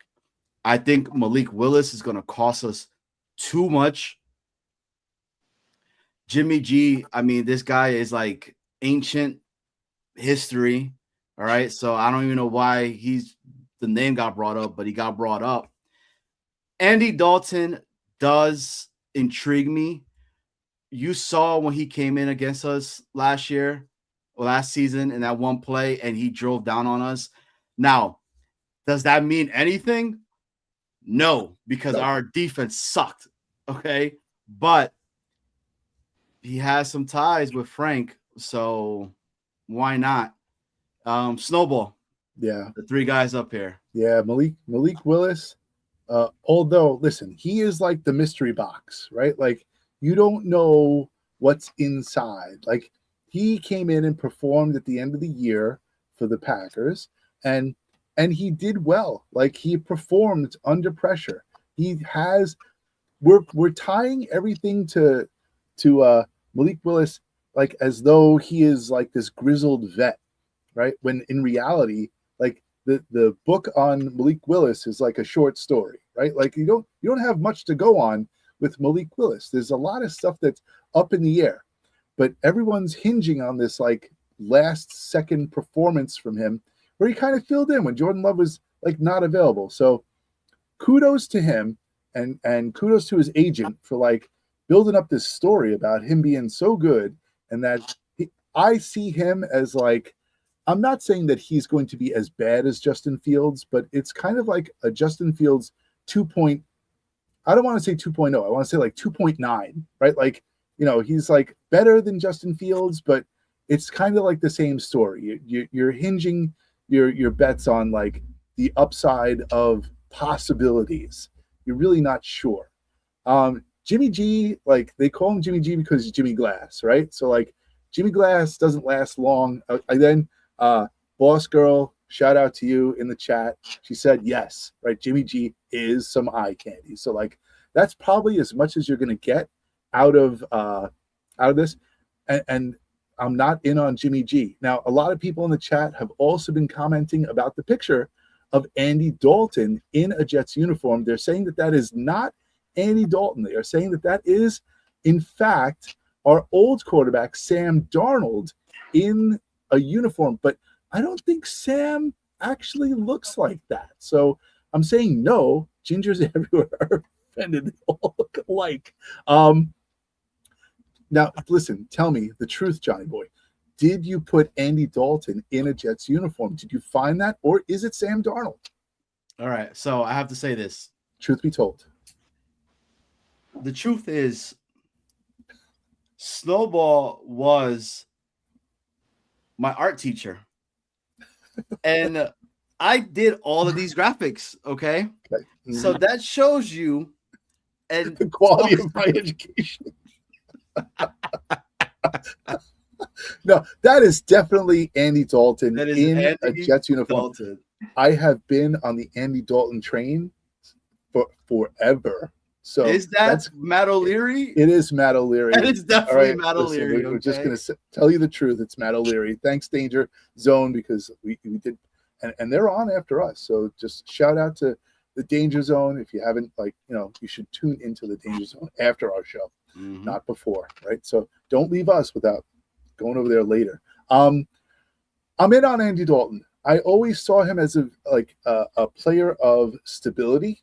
I think Malik Willis is going to cost us too much. Jimmy G, I mean, this guy is like ancient history. All right. So I don't even know why the name got brought up, but he got brought up. Andy Dalton does intrigue me. You saw when he came in against us last season in that one play, and he drove down on us. Now, does that mean anything? No, because our defense sucked. Okay. But he has some ties with Frank, so why not? Snowball. Yeah. The 3 guys up here. Yeah, Malik Willis. Although, listen, he is like the mystery box, right? Like, you don't know what's inside. Like, he came in and performed at the end of the year for the Packers, and he did well. Like, he performed under pressure. We're tying everything to Malik Willis, like, as though he is like this grizzled vet, right? When in reality, like, the book on Malik Willis is like a short story, right? Like, you don't have much to go on with Malik Willis. There's a lot of stuff that's up in the air, but everyone's hinging on this like last second performance from him where he kind of filled in when Jordan Love was like not available. So kudos to him and kudos to his agent for like building up this story about him being so good, and that I see him as like, I'm not saying that he's going to be as bad as Justin Fields, but it's kind of like a Justin Fields 2. I don't want to say 2.0. I want to say like 2.9, right? Like, he's like better than Justin Fields, but it's kind of like the same story. You're hinging your bets on like the upside of possibilities. You're really not sure. Jimmy G, like, they call him Jimmy G because he's Jimmy Glass, right? So like, Jimmy Glass doesn't last long. Boss Girl, shout out to you in the chat. She said yes, right? Jimmy G is some eye candy. So like, that's probably as much as you're going to get out of this. And I'm not in on Jimmy G. Now, a lot of people in the chat have also been commenting about the picture of Andy Dalton in a Jets uniform. They're saying that is not Andy Dalton. They are saying that is, in fact, our old quarterback, Sam Darnold, in a uniform. But I don't think Sam actually looks like that. So I'm saying no. Gingers everywhere are offended. They all look alike. Now, listen, tell me the truth, Johnny boy. Did you put Andy Dalton in a Jets uniform? Did you find that? Or is it Sam Darnold? All right. So I have to say this. Truth be told. The truth is, Snowball was my art teacher. And I did all of these graphics, okay? So that shows you and the quality of my education. No, that is definitely Andy Dalton in a Jets uniform. Dalton. I have been on the Andy Dalton train for forever. So is that Matt O'Leary? It is Matt O'Leary. That is definitely Matt O'Leary. We're just going to tell you the truth. It's Matt O'Leary. Thanks, Danger Zone, because we did, and they're on after us. So just shout out to the Danger Zone. If you haven't, you should tune into the Danger Zone after our show, not before, right? So don't leave us without going over there later. I'm in on Andy Dalton. I always saw him as a player of stability.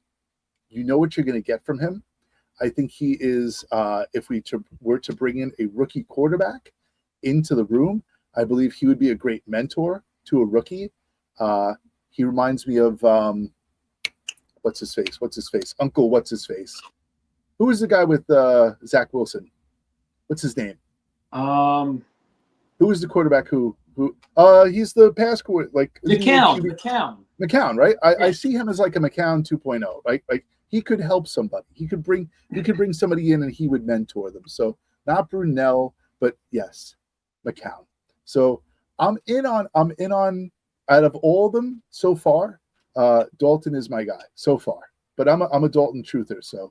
You know what you're going to get from him. I think he is, if we were to bring in a rookie quarterback into the room, I believe he would be a great mentor to a rookie. He reminds me of, what's his face? Uncle What's-His-Face. Who is the guy with Zach Wilson? What's his name? Who is the quarterback who he's the pass coordinator, McCown, right? I see him as like a McCown 2.0, right? Like, he could help somebody. You could bring somebody in and he would mentor them. So not Brunell, but yes, McCown. So I'm in on out of all of them so far, Dalton is my guy so far. But I'm a Dalton truther, so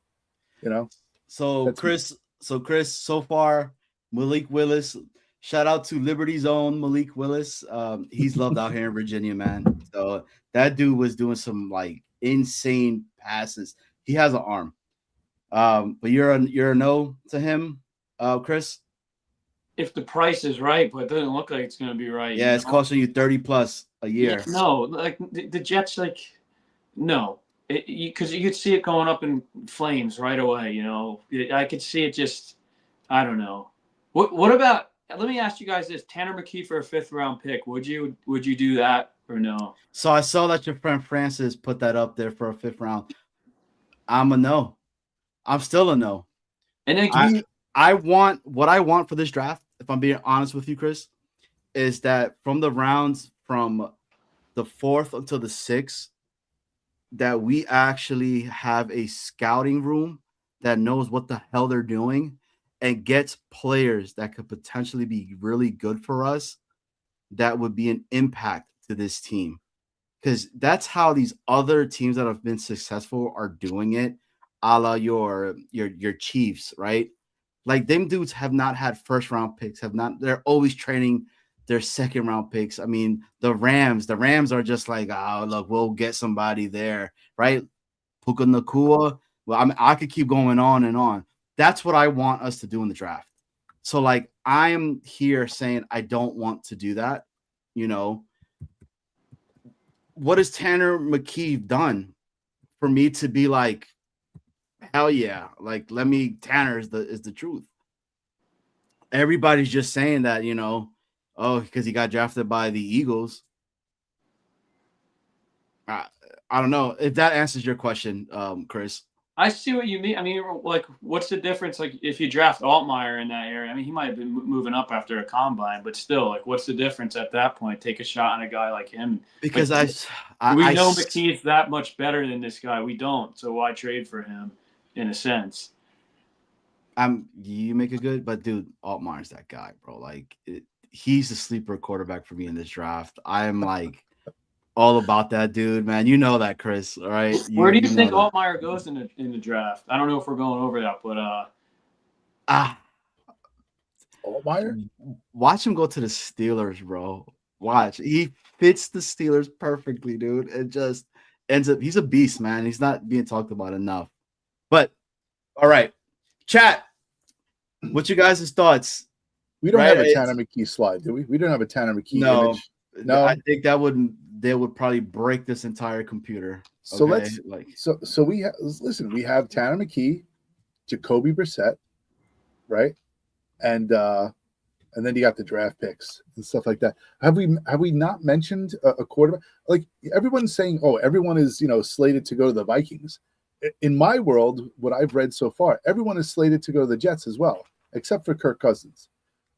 You know, So that's me. Chris, so far, Malik Willis. Shout out to Liberty's own Malik Willis. He's loved out here in Virginia, man. So that dude was doing some like insane passes. He has an arm. But you're a no to him, Chris. If the price is right, but it doesn't look like it's going to be right. Yeah, it's costing you 30 plus a Yeah, year. no, like the Jets, like no, because you could see it going up in flames right away. I could see it just. I don't know. What about? Let me ask you guys this: Tanner McKee for a 5th-round pick. Would you do that or no? So I saw that your friend Francis put that up there for a 5th round. I'm a no. I'm still a no. And then I want what I want for this draft, if I'm being honest with you, Chris, is that from the rounds from the 4th until the 6th, that we actually have a scouting room that knows what the hell they're doing and gets players that could potentially be really good for us that would be an impact to this team. Because that's how these other teams that have been successful are doing it, a la your Chiefs, right? Like them dudes have not had 1st-round picks, they're always training their 2nd-round picks. I mean, the Rams are just like, oh, look, we'll get somebody there, right? Puka Nakua. Well, I could keep going on and on. That's what I want us to do in the draft. So, like, I'm here saying I don't want to do that. What has Tanner McKee done for me to be like, hell yeah, like Tanner is the truth. Everybody's just saying that, because he got drafted by the Eagles. I don't know if that answers your question, Chris. I see what you mean. I mean, like, what's the difference? Like, if you draft Altmaier in that area, I mean, he might have been moving up after a combine, but still, like, what's the difference at that point? Take a shot on a guy like him. Because like, we know McKee's that much better than this guy. We don't, so why trade for him? In a sense, you make it good, but dude, Altmaier's that guy, bro. Like, he's the sleeper quarterback for me in this draft. I am like all about that dude, man. You know that, Chris. All right. Where do you think Altmaier goes in the draft? I don't know if we're going over that, but Altmaier? Watch him go to the Steelers, bro. Watch. He fits the Steelers perfectly, dude. It just ends up, he's a beast, man. He's not being talked about enough. But all right. Chat. What's your guys' thoughts? We don't have a Tanner McKee slide, do we? We don't have a Tanner McKee image. No, I think they would probably break this entire computer. So let's so we listen. We have Tanner McKee, Jacoby Brissett, right, and then you got the draft picks and stuff like that. Have we not mentioned a quarterback? Like, everyone's saying, oh, everyone is slated to go to the Vikings. In my world, what I've read so far, everyone is slated to go to the Jets as well, except for Kirk Cousins,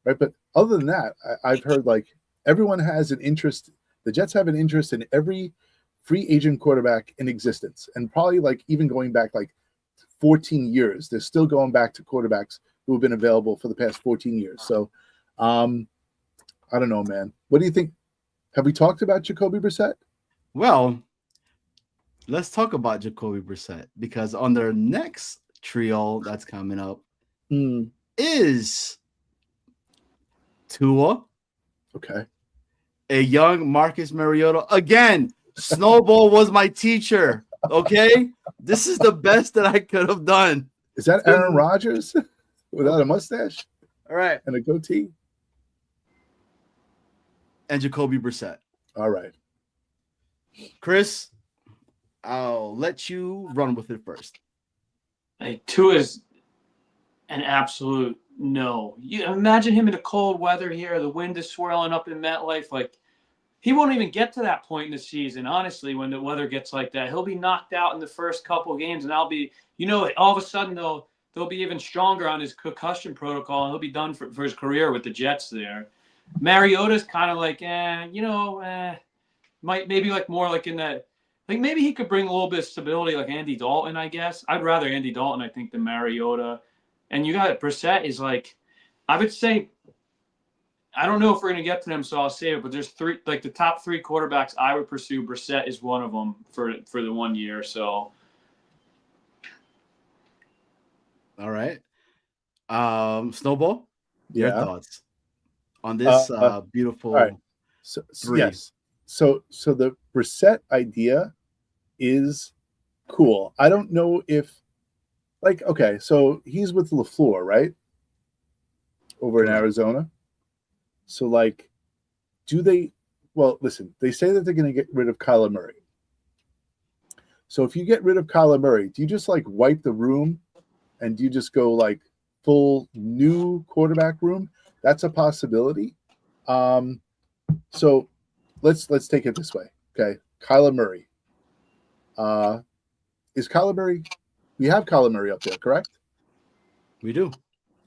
right? But other than that, I've heard like everyone has an interest. The Jets have an interest in every free agent quarterback in existence, and probably like even going back like 14 years. They're still going back to quarterbacks who have been available for the past 14 years. So I don't know, man. What do you think? Have we talked about Jacoby Brissett? Well, let's talk about Jacoby Brissett, because on their next trio that's coming up is Tua. Okay. A young Marcus Mariota. Again, Snowball was my teacher. Okay? This is the best that I could have done. Is that Aaron Rodgers without a mustache? All right. And a goatee? And Jacoby Brissett. All right. Chris, I'll let you run with it first. Tua is an absolute no. You imagine him in the cold weather here. The wind is swirling up in MetLife. Like, he won't even get to that point in the season, honestly, when the weather gets like that. He'll be knocked out in the first couple games, and I'll be, all of a sudden they'll be even stronger on his concussion protocol, and he'll be done for his career with the Jets there. Mariota's kind of like, maybe like more like in that, like maybe he could bring a little bit of stability like Andy Dalton, I guess. I'd rather Andy Dalton, I think, than Mariota. And you got Brissett is like, I would say, I don't know if we're going to get to them, so I'll save it. But there's three, like the top 3 quarterbacks I would pursue. Brissett is one of them for the 1 year. So All right. Snowball, your Yeah. thoughts on Uh, this all right. beautiful So three? yes. So the Brissett idea is cool. I don't know if like okay, so he's with LaFleur, right? Over in Correct. Arizona. So like, do they? Well, listen. They say that they're going to get rid of Kyler Murray. So if you get rid of Kyler Murray, do you just like wipe the room, and do you just go like full new quarterback room? That's a possibility. Um, so let's take it this way. Okay, Kyler Murray. Uh, is Kyler Murray? We have Kyler Murray up there, correct? We do.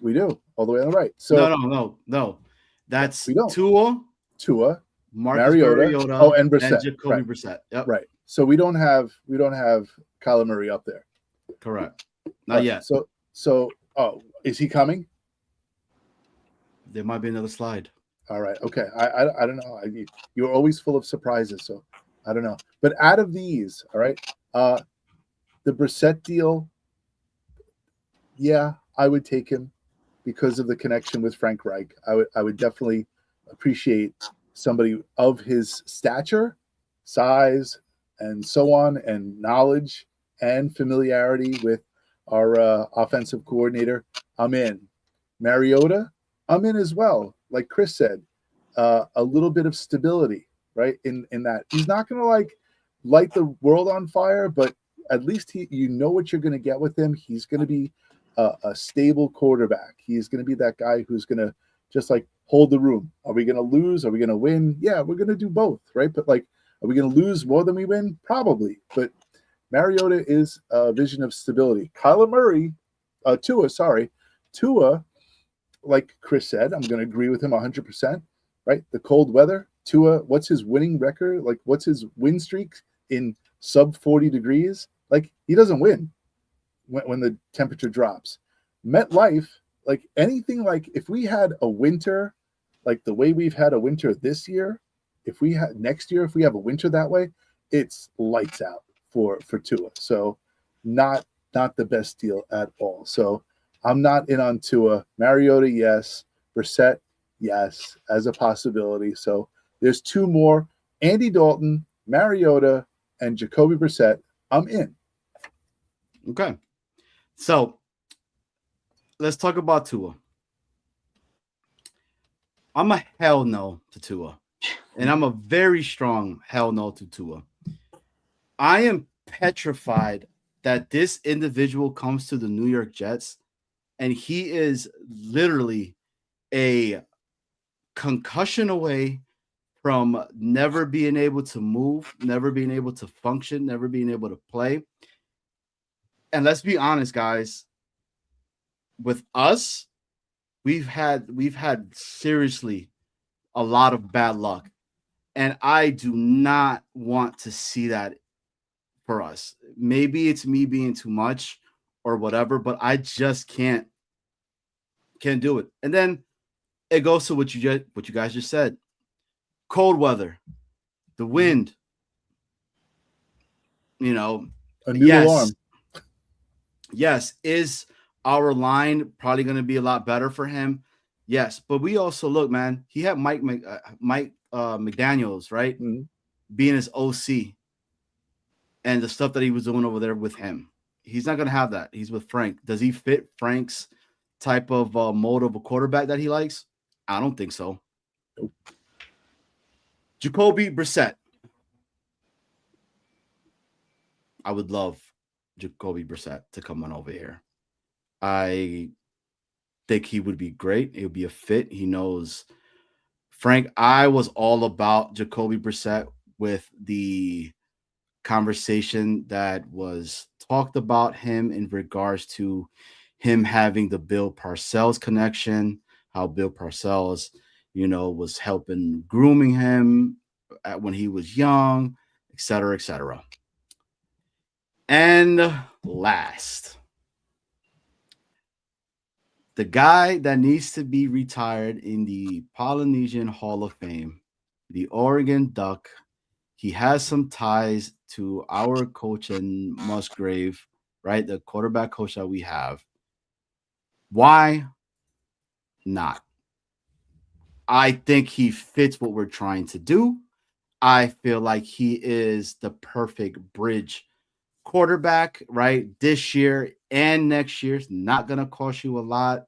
We do all the way on the right. No, So no, no, no. no, That's we don't. Tua, Tua, Marcus Mariota, oh, Mariota, and and Brissett. Jacoby Right, Brissett. Yep, right. So we don't have Kyler Murray up there. correct. All Not right. yet. So oh, is he coming? There might be another slide. All right. Okay. I don't know. You're always full of surprises, so I don't know. But out of these, all right, the Brissett deal, yeah, I would take him because of the connection with Frank Reich. I would definitely appreciate somebody of his stature, size, and so on, and knowledge and familiarity with our offensive coordinator. I'm in. Mariota, I'm in as well. Like Chris said, a little bit of stability, right? In that he's not going to like light the world on fire, but at least you know what you're going to get with him. He's going to be a stable quarterback. He's going to be that guy who's going to just like hold the room. Are we going to lose? Are we going to win? Yeah, we're going to do both, right? But like, are we going to lose more than we win? Probably. But Mariota is a vision of stability. Kyler Murray, Tua, like Chris said, I'm going to agree with him 100%, right? The cold weather, Tua, what's his winning record? Like, what's his win streak in sub 40 degrees? Like, he doesn't win when the temperature drops. MetLife, like anything, like if we had a winter, like the way we've had a winter this year, if we had next year, if we have a winter that way, it's lights out for Tua. So not the best deal at all. So I'm not in on Tua. Mariota, yes. Brissett, yes, as a possibility. So there's two more: Andy Dalton, Mariota, and Jacoby Brissett. I'm in. Okay. So let's talk about Tua. I'm a hell no to Tua. And I'm a very strong hell no to Tua. I am petrified that this individual comes to the New York Jets and he is literally a concussion away from never being able to move, never being able to function, never being able to play. And let's be honest, guys, with us, we've had seriously a lot of bad luck. And I do not want to see that for us. Maybe it's me being too much or whatever, but I just can't do it. And then it goes to what you guys just said. Cold weather, the wind, you know, A new alarm. Yes, is our line probably going to be a lot better for him? Yes, but we also look, man. He had Mike McDaniels, right, being his OC, and the stuff that he was doing over there with him. He's not going to have that. He's with Frank. Does he fit Frank's type of mode of a quarterback that he likes? I don't think so. Nope. Jacoby Brissett. I would love Jacoby Brissett to come on over here. I think he would be great. It would be a fit. He knows Frank. I was all about Jacoby Brissett with the conversation that was talked about him in regards to him having the Bill Parcells connection, how Bill Parcells, was helping grooming him when he was young, et cetera, et cetera. And last, the guy that needs to be retired in the Polynesian Hall of Fame, the Oregon Duck. He has some ties to our coach in Musgrave, right? The quarterback coach that we have. Why not? I think he fits what we're trying to do. I feel like he is the perfect bridge quarterback, right? This year and next year. It's not going to cost you a lot.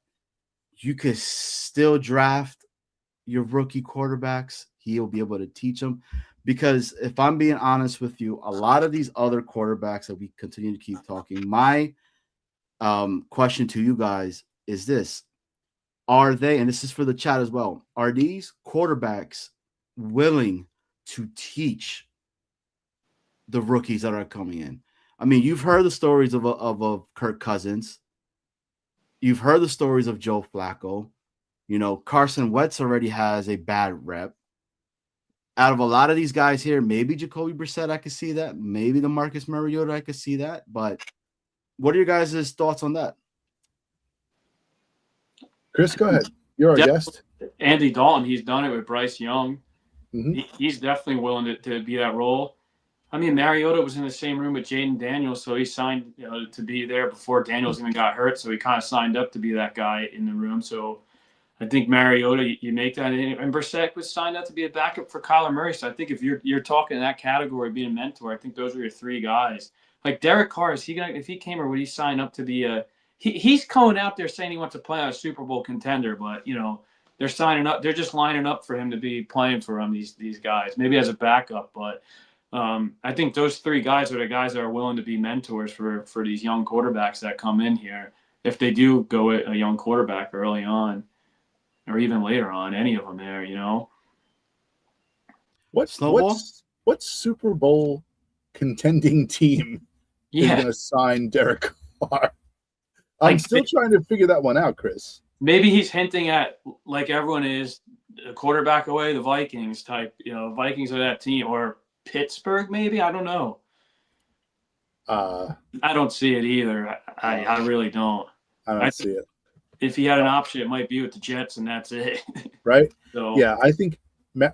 You could still draft your rookie quarterbacks. He'll be able to teach them. Because if I'm being honest with you, a lot of these other quarterbacks that we continue to keep talking, my question to you guys is this. Are they, and this is for the chat as well, are these quarterbacks willing to teach the rookies that are coming in? I mean, you've heard the stories of Kirk Cousins. You've heard the stories of Joe Flacco. You know, Carson Wentz already has a bad rep. Out of a lot of these guys here, maybe Jacoby Brissett, I could see that. Maybe the Marcus Mariota, I could see that. But what are your guys' thoughts on that? Chris, go ahead. You're our guest. Andy Dalton, he's done it with Bryce Young. Mm-hmm. He's definitely willing to be that role. I mean, Mariota was in the same room with Jaden Daniels, so he signed to be there before Daniels even got hurt. So he kind of signed up to be that guy in the room. So I think Mariota, you make that. And Brissett was signed up to be a backup for Kyler Murray. So I think if you're talking in that category, being a mentor, I think those are your three guys. Like Derek Carr, if he came, or would he sign up to be a? He's going out there saying he wants to play on a Super Bowl contender, but they're signing up. They're just lining up for him to be playing for them. These guys, maybe as a backup, but. I think those three guys are the guys that are willing to be mentors for these young quarterbacks that come in here. If they do go a young quarterback early on, or even later on, any of them there, What Super Bowl contending team is going to sign Derek Carr? I'm still trying to figure that one out, Chris. Maybe he's hinting at, like everyone is, a quarterback away, the Vikings type. Vikings are that team, or Pittsburgh, maybe. I don't know. I don't see it either. I really don't. I don't see it. If he had an option, it might be with the Jets, and that's it. Right? So yeah, I think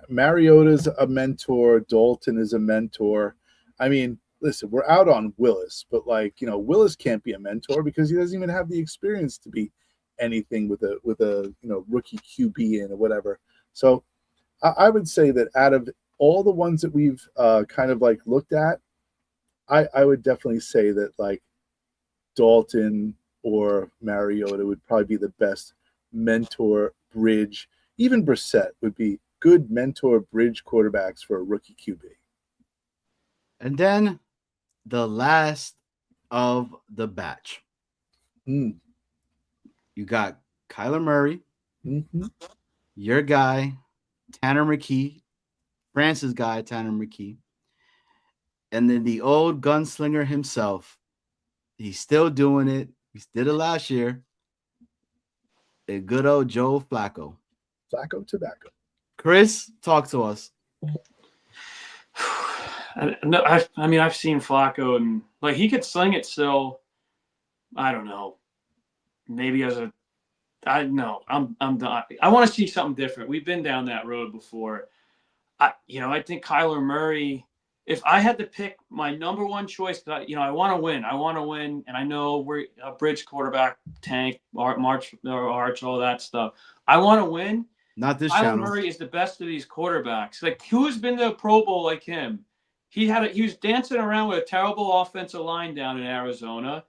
Mariota's a mentor. Dalton is a mentor. I mean, listen, we're out on Willis, but Willis can't be a mentor because he doesn't even have the experience to be anything with a rookie QB in or whatever. So I would say that out of all the ones that we've kind of looked at, I would definitely say that Dalton or Mariota would probably be the best mentor bridge. Even Brissett would be good mentor bridge quarterbacks for a rookie QB. And then the last of the batch. You got Kyler Murray, your guy, Tanner McKee, France's guy, Tanner McKee. And then the old gunslinger himself. He's still doing it. He did it last year. A good old Joe Flacco. Flacco tobacco. Chris, talk to us. No, I've seen Flacco, and he could sling it still. I don't know. Maybe I'm done. I want to see something different. We've been down that road before. I think Kyler Murray, if I had to pick my number one choice, I want to win. And I know we're a bridge quarterback, tank, Arch, all that stuff. I want to win. Not this Kyler channel. Murray is the best of these quarterbacks. Who's been to a Pro Bowl like him? He was dancing around with a terrible offensive line down in Arizona.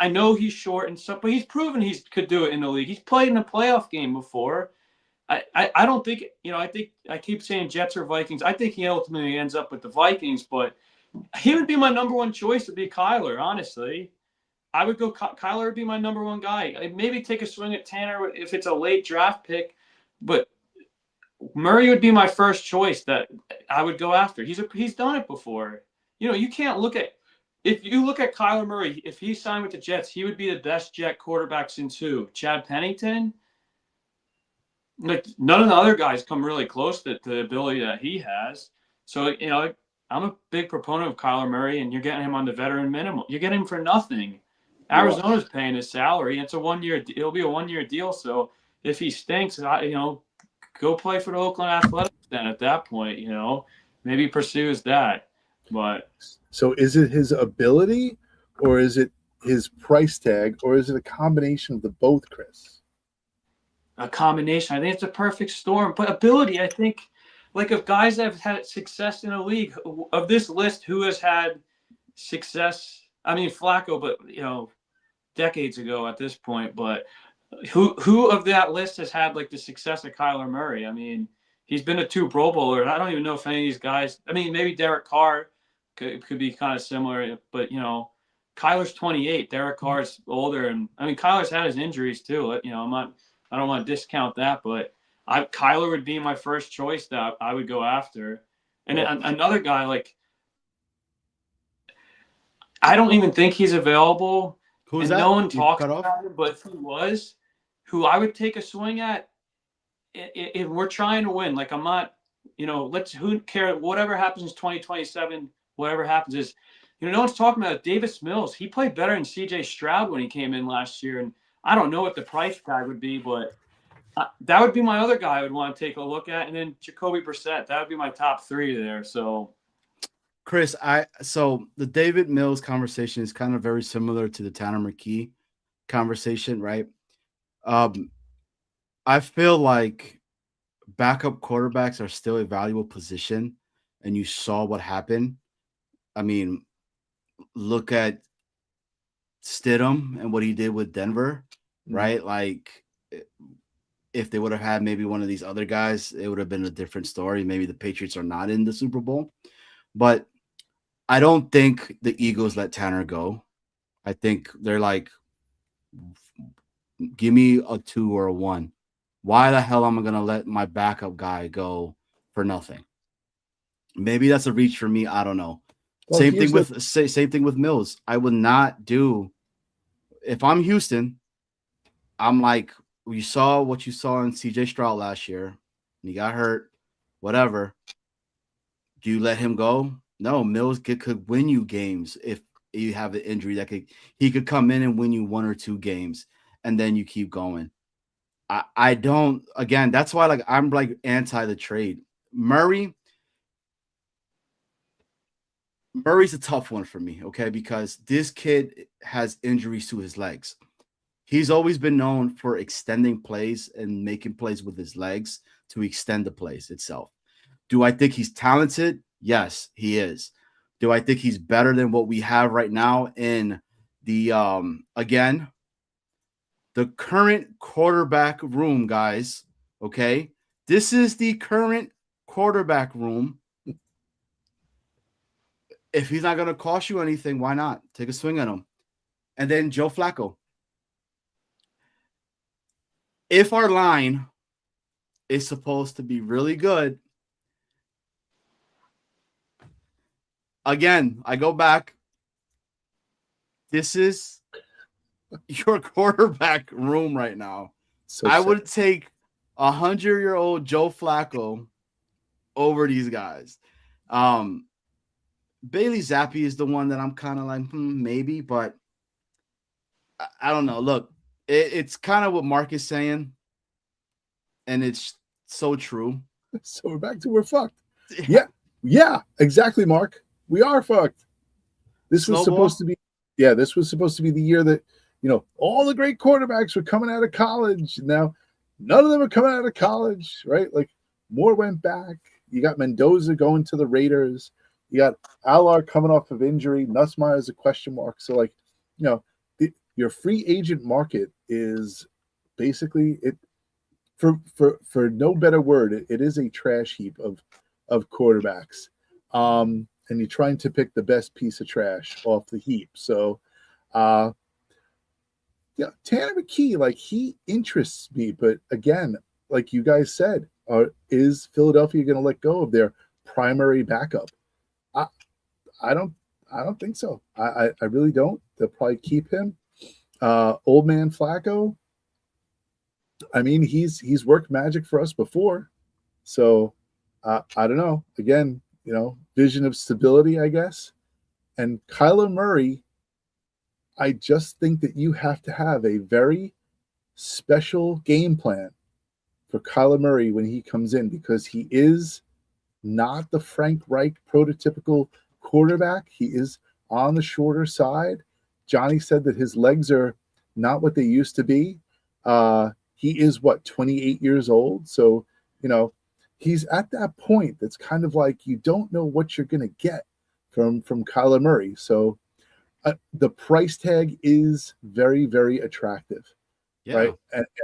I know he's short and stuff, but he's proven he could do it in the league. He's played in a playoff game before. I don't think, I keep saying Jets or Vikings. I think he ultimately ends up with the Vikings, but he would be my number one choice to be Kyler, honestly. I would go, Kyler would be my number one guy. I'd maybe take a swing at Tanner if it's a late draft pick, but Murray would be my first choice that I would go after. He's done it before. You can't if you look at Kyler Murray, if he signed with the Jets, he would be the best Jet quarterback since who? Chad Pennington? None of the other guys come really close to the ability that he has. So, I'm a big proponent of Kyler Murray, and you're getting him on the veteran minimum. You're getting him for nothing. Arizona's paying his salary. It's it'll be a 1-year deal. So if he stinks, go play for the Oakland Athletics then at that point, maybe he pursues that. But so is it his ability or is it his price tag, or is it a combination of the both, Chris? A combination. I think it's a perfect storm. But ability, I think, like if guys have had success in a league of this list, who has had success? I mean, Flacco, but decades ago at this point. But who of that list has had like the success of Kyler Murray? I mean, he's been to 2 Pro Bowlers. I don't even know if any of these guys. I mean, maybe Derek Carr could be kind of similar, but Kyler's 28. Derek Carr's older, and I mean, Kyler's had his injuries too. I don't want to discount that, but Kyler would be my first choice that I would go after. And another guy, like, I don't even think he's available. Who's and that? No one You talks cut off? about him, but if he was, who I would take a swing at, if we're trying to win, like I'm not, who cares, whatever happens in 2027, whatever happens is, no one's talking about Davis Mills. He played better than CJ Stroud when he came in last year. And I don't know what the price tag would be, but that would be my other guy I would want to take a look at. And then Jacoby Brissett, that would be my top 3 there. So, Chris, so the David Mills conversation is kind of very similar to the Tanner McKee conversation, right? I feel like backup quarterbacks are still a valuable position, and you saw what happened. I mean, look at Stidham and what he did with Denver, right? Like, if they would have had maybe one of these other guys, it would have been a different story. Maybe the Patriots are not in the Super Bowl, but I don't think the Eagles let Tanner go. I think they're like, give me a 2 or a 1. Why the hell am I going to let my backup guy go for nothing? Maybe that's a reach for me. I don't know. Well, same thing with Mills. I would not do, if I'm Houston, I'm like, you saw what you saw in CJ Stroud last year, and he got hurt, whatever. Do you let him go? No, Mills could win you games if you have an injury he could come in and win you 1 or 2 games, and then you keep going. I don't, again, that's why I'm like anti the trade. Murray's a tough one for me, okay? Because this kid has injuries to his legs. He's always been known for extending plays and making plays with his legs to extend the plays itself. Do I think he's talented? Yes, he is. Do I think he's better than what we have right now in the again, the current quarterback room, guys? Okay, this is the current quarterback room. If he's not going to cost you anything, why not take a swing at him? And then Joe Flacco. If our line is supposed to be really good, again, I go back. This is your quarterback room right now. So I sad. would take 100-year-old Joe Flacco over these guys. Bailey Zappi is the one that I'm kind of like, maybe, but I don't know. Look, it's kind of what Mark is saying, and it's so true. So we're back to we're fucked. Yeah, exactly, Mark. We are fucked. This was supposed to be the year that, all the great quarterbacks were coming out of college. Now, none of them are coming out of college, right? Like, Moore went back. You got Mendoza going to the Raiders. You got Allard coming off of injury. Nussmeier is a question mark. So, like, your free agent market is basically it. For no better word, it is a trash heap of quarterbacks. And you're trying to pick the best piece of trash off the heap. So, Tanner McKee, like, he interests me, but again, like you guys said, is Philadelphia going to let go of their primary backup? I don't think so. I really don't. They'll probably keep him. Old man Flacco, I mean, he's worked magic for us before. So I don't know. Again, vision of stability, I guess. And Kyler Murray, I just think that you have to have a very special game plan for Kyler Murray when he comes in, because he is not the Frank Reich prototypical quarterback. He is on the shorter side. Johnny said that his legs are not what they used to be. He is 28 years old, so he's at that point that's kind of like you don't know what you're going to get from Kyler Murray. So the price tag is very, very attractive, right?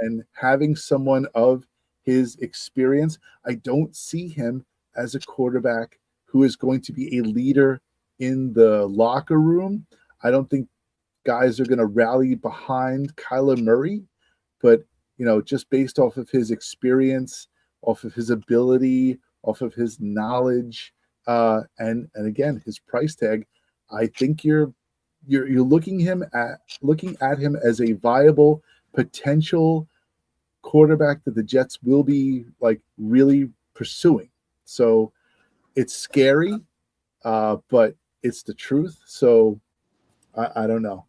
And having someone of his experience, I don't see him as a quarterback who is going to be a leader in the locker room. I don't think guys are going to rally behind Kyler Murray, but just based off of his experience, off of his ability, off of his knowledge, and again his price tag, I think you're looking at him as a viable potential quarterback that the Jets will be like really pursuing. So it's scary, but it's the truth. So I don't know.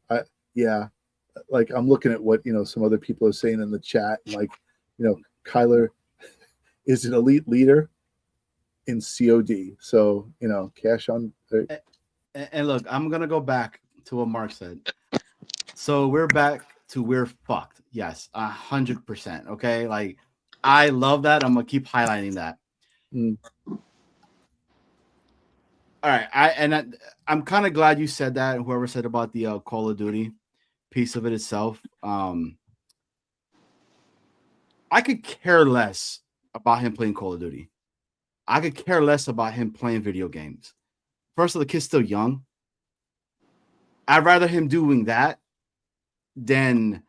Like I'm looking at what some other people are saying in the chat. Like Kyler is an elite leader in COD. So cash on. And look, I'm gonna go back to what Mark said. So we're back to we're fucked. Yes, 100%. Okay, like I love that. I'm gonna keep highlighting that. All right, I'm kind of glad you said that. And whoever said about the Call of Duty piece of it itself, I could care less about him playing Call of Duty. I could care less about him playing video games. First of all, the kid's still young. I'd rather him doing that than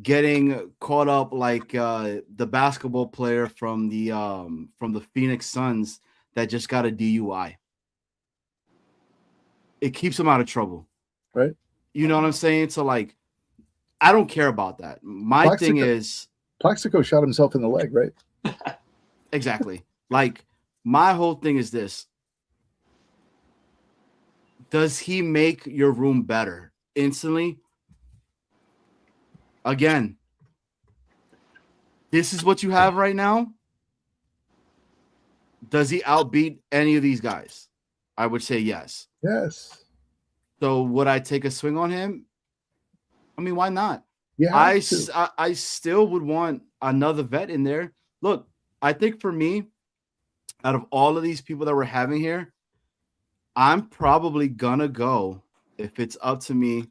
getting caught up like the basketball player from the Phoenix Suns that just got a DUI. It keeps him out of trouble. Right. You know what I'm saying? So like, I don't care about that. My thing is Plaxico shot himself in the leg, right? Exactly. Like my whole thing is this. Does he make your room better instantly? Again, this is what you have right now. Does he outbeat any of these guys? I would say yes. Yes. So would I take a swing on him? I mean, why not? Yeah. I still would want another vet in there. Look, I think for me, out of all of these people that we're having here, I'm probably gonna go, if it's up to me.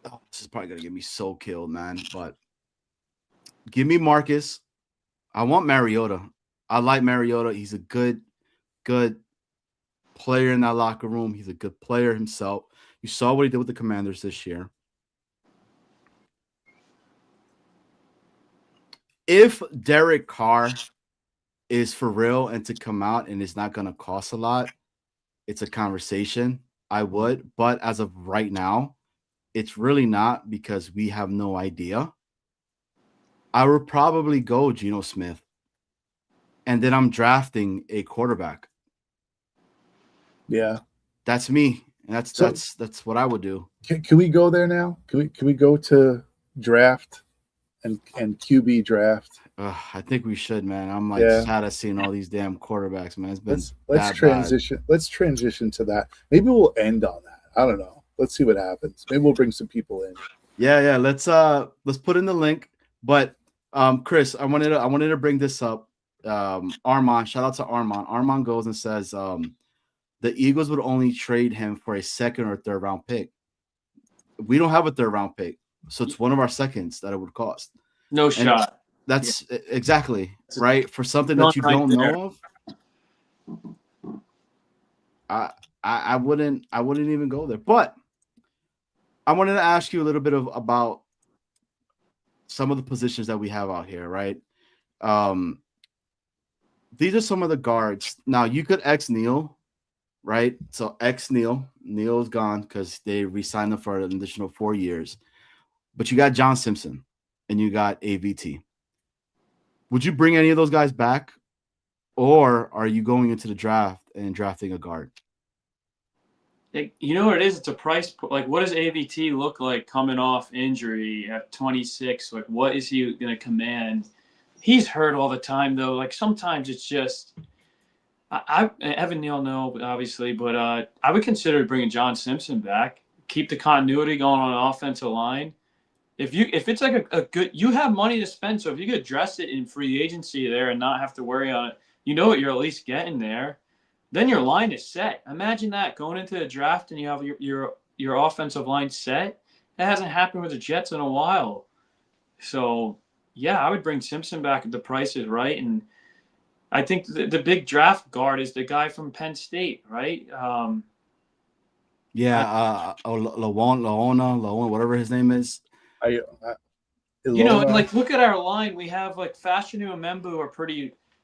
Oh, this is probably gonna get me so killed, man. But give me Marcus. I want Mariota. I like Mariota. He's a good player in that locker room. He's a good player himself. You saw what he did with the Commanders this year. If Derek Carr is for real and to come out and it's not going to cost a lot, it's a conversation. I would. But as of right now, it's really not because we have no idea. I would probably go Geno Smith. And then I'm drafting a quarterback. Yeah. That's me. That's what I would do. Can we go there now? Can we go to draft and QB draft? I think we should, man. I'm like tired of seeing all these damn quarterbacks, man. It's been let's transition. Bad. Let's transition to that. Maybe we'll end on that. I don't know. Let's see what happens. Maybe we'll bring some people in. Yeah. Let's put in the link. But Chris, I wanted to bring this up. Armand, shout out to Armand. Armand goes and says the Eagles would only trade him for a second or third round pick. We don't have a third round pick, so it's one of our seconds that it would cost. No shot. That's exactly right for something that you don't know of. I wouldn't even go there. But I wanted to ask you a little bit about some of the positions that we have out here, right? These are some of the guards. Now you could X Neil, right? So X Neil. Neil's gone because they re-signed him for an additional 4 years. But you got John Simpson and you got AVT. Would you bring any of those guys back? Or are you going into the draft and drafting a guard? You know what it is? It's a price. Like, what does AVT look like coming off injury at 26? Like, what is he going to command? He's hurt all the time, though. Like, sometimes it's just Evan Neal, no, obviously, but I would consider bringing John Simpson back keep the continuity going on offensive line. If it's like a good, you have money to spend. So if you could address it in free agency there and not have to worry on it, you know what you're at least getting there. Then your line is set. Imagine that going into the draft and you have your offensive line set. That hasn't happened with the Jets in a while. So yeah, I would bring Simpson back if the price is right. And I think the big draft guard is the guy from Penn State, right? Laona, whatever his name is. Ilona. Like look at our line. We have like Fashanu and Membu are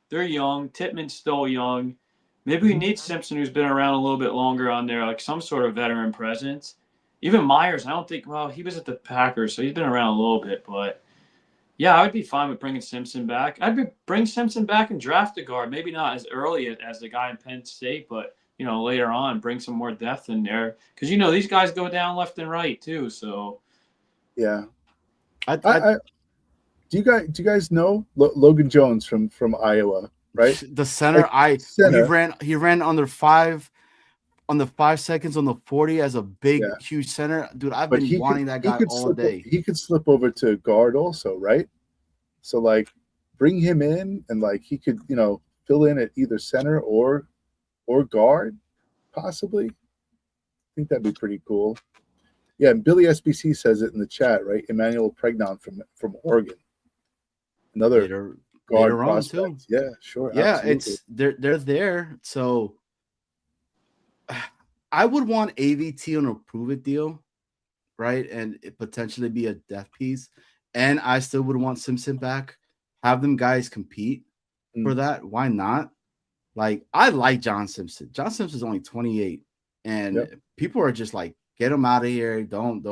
they're young. Tittman's still young. Maybe we need Simpson, who's been around a little bit longer on there, like some sort of veteran presence. Even Myers, I don't think, well, he was at the Packers, so he's been around a little bit. But, yeah, I would be fine with bringing Simpson back. Bring Simpson back and draft a guard. Maybe not as early as the guy in Penn State, but, later on, bring some more depth in there. Because, these guys go down left and right, too. So, yeah. Do you guys know Logan Jones from Iowa? Right, the center. He ran under 5 on the 5 seconds on the 40 as a big, huge center. Dude, I've been wanting that guy all day. He could slip over to guard also, right? So like, bring him in and like he could fill in at either center or guard, possibly. I think that'd be pretty cool. Yeah, and Billy SBC says it in the chat, right? Emmanuel Pregnon from Oregon, another. Guard prospects. Yeah, sure. Yeah, absolutely. they're there. So I would want AVT on a prove it deal, right? And it potentially be a death piece. And I still would want Simpson back. Have them guys compete for that. Why not? Like, I like John Simpson. John Simpson's only 28. And people are just like, get him out of here. Don't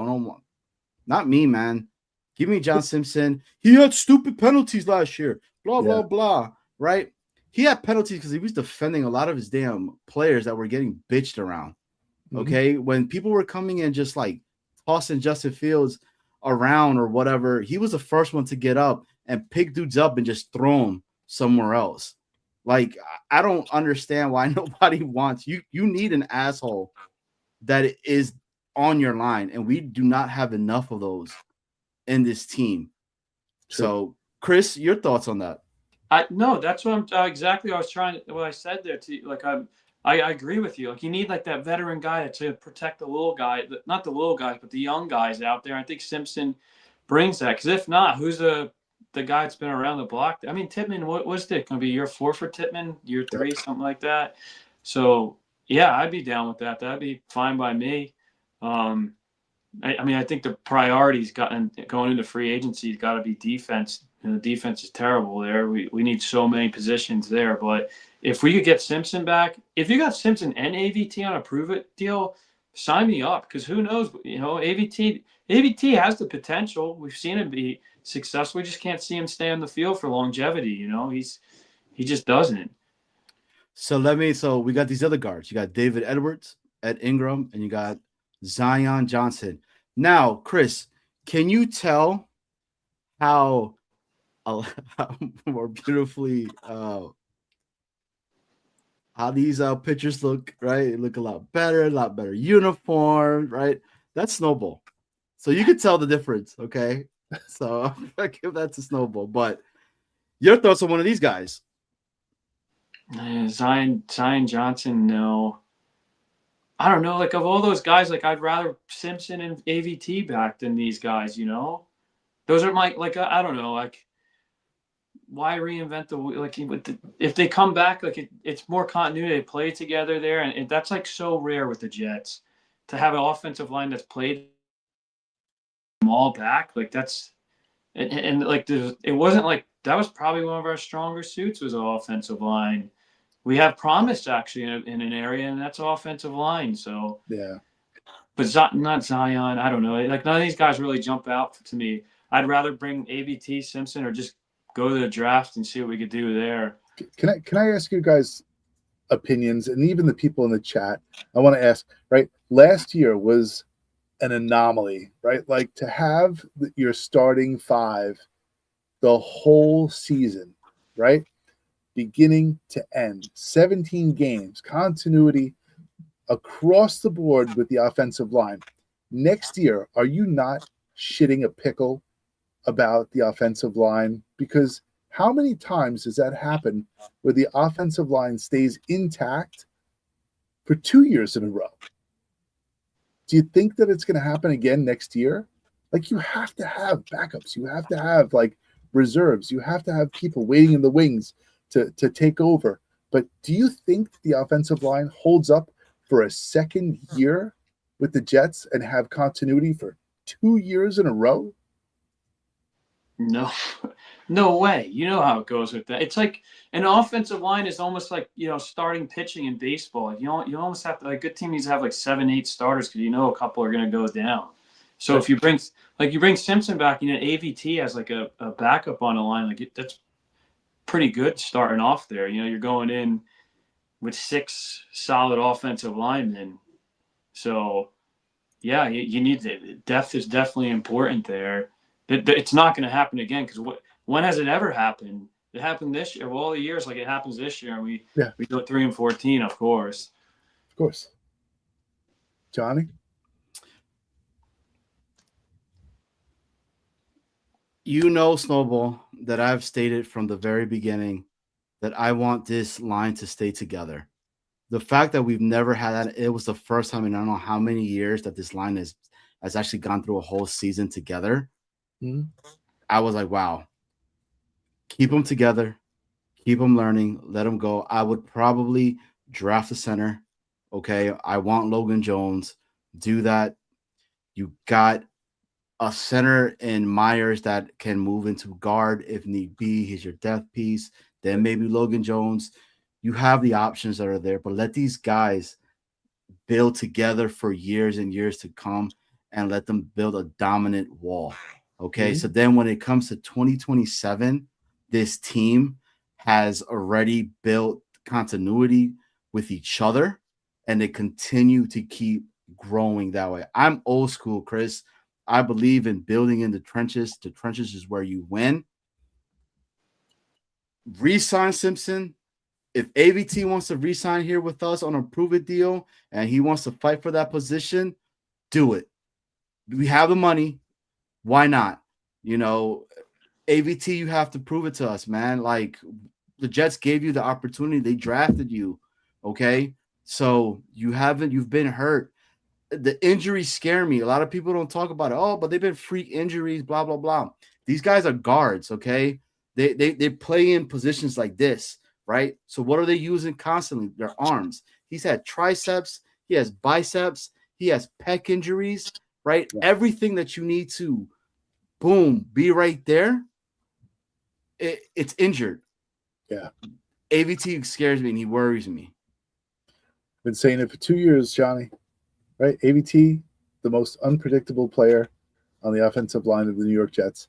not me, man. Give me John Simpson. He had stupid penalties last year. Blah, blah, blah, right? He had penalties because he was defending a lot of his damn players that were getting bitched around, okay? When people were coming in just like tossing Justin Fields around or whatever, he was the first one to get up and pick dudes up and just throw them somewhere else. Like, I don't understand why nobody wants you. You need an asshole that is on your line, and we do not have enough of those in this team. True. So, Chris, your thoughts on that? No, that's what I'm exactly what I said there to you. Like, I agree with you. Like, you need like that veteran guy to protect the little guy, not the little guys, but the young guys out there. I think Simpson brings that, because if not, who's the guy that's been around the block? I mean, Tittman, what was it going to be, year 4 for Tittman, year 3, something like that? So yeah, I'd be down with that. That'd be fine by me. I think the priorities going into free agency has got to be defense. And the defense is terrible there. We need so many positions there. But if we could get Simpson back, if you got Simpson and AVT on a prove it deal, sign me up, because who knows? AVT has the potential. We've seen him be successful. We just can't see him stay on the field for longevity. He just doesn't. So we got these other guards. You got David Edwards, Ed Ingram, and you got Zion Johnson. Now, Chris, can you tell how more beautifully how these pictures look, right? They look a lot better uniform, right? That's Snowball. So you can tell the difference, okay? So I give that to Snowball. But your thoughts on one of these guys? Zion Johnson, no. I don't know. Like, of all those guys, like, I'd rather Simpson and AVT back than these guys, Those are my, like, I don't know, like, why reinvent the wheel? Like, if they come back, like, it's more continuity. They play together there, and that's, like, so rare with the Jets to have an offensive line that's played them all back. Like, that's and like, it wasn't like that was probably one of our stronger suits was an offensive line. We have promise actually in an area, and that's offensive line. So yeah, but not Zion. I don't know. Like, none of these guys really jump out to me. I'd rather bring AVT, Simpson, or just go to the draft and see what we could do there. Can I ask you guys opinions, and even the people in the chat? I want to ask. Right, last year was an anomaly, right? Like, to have your starting 5 the whole season, right? Beginning to end, 17 games, continuity across the board with the offensive line. next year, are you not shitting a pickle about the offensive line? Because how many times does that happen where the offensive line stays intact for 2 years in a row? Do you think that it's going to happen again next year? Like, you have to have backups. You have to have like reserves. You have to have people waiting in the wings to take over. But do you think the offensive line holds up for a second year with the Jets and have continuity for 2 years in a row? No, no way. You know how it goes with that. It's like an offensive line is almost like, starting pitching in baseball. You almost have to, like, good team needs to have like 7, 8 starters because a couple are going to go down. So if you bring Simpson back, AVT has like a backup on the line, like that's pretty good starting off there. You're going in with 6 solid offensive linemen. So yeah, you need to, depth is definitely important there. It's not going to happen again because when has it ever happened? It happened this year. Well, all the years like it happens this year, and we go 3-14, of course. Of course. Johnny? Snowball, that I've stated from the very beginning that I want this line to stay together. The fact that we've never had that, it was the first time in I don't know how many years that this line has actually gone through a whole season together. Mm-hmm. I was like, wow, keep them together, keep them learning, let them go. I would probably draft a center. Okay, I want Logan Jones. Do that. You got a center in Myers that can move into guard if need be. He's your depth piece. Then maybe Logan Jones. You have the options that are there, but let these guys build together for years and years to come and let them build a dominant wall. Okay, so then when it comes to 2027, this team has already built continuity with each other and they continue to keep growing that way. I'm old school, Chris. I believe in building in the trenches. The trenches is where you win. Re-sign Simpson. If AVT wants to re-sign here with us on a prove-it deal and he wants to fight for that position, do it. We have the money. Why not? AVT, you have to prove it to us, man. Like, the Jets gave you the opportunity. They drafted you, okay? So you've been hurt. The injuries scare me. A lot of people don't talk about it. Oh, but they've been freak injuries, blah, blah, blah. These guys are guards, okay? They play in positions like this, right? So what are they using constantly? Their arms. He's had triceps. He has biceps. He has pec injuries, right? Yeah. Everything that you need to, boom, be right there, it's injured. Yeah. AVT scares me and he worries me. Been saying it for 2 years, Johnny. Right? AVT, the most unpredictable player on the offensive line of the New York Jets.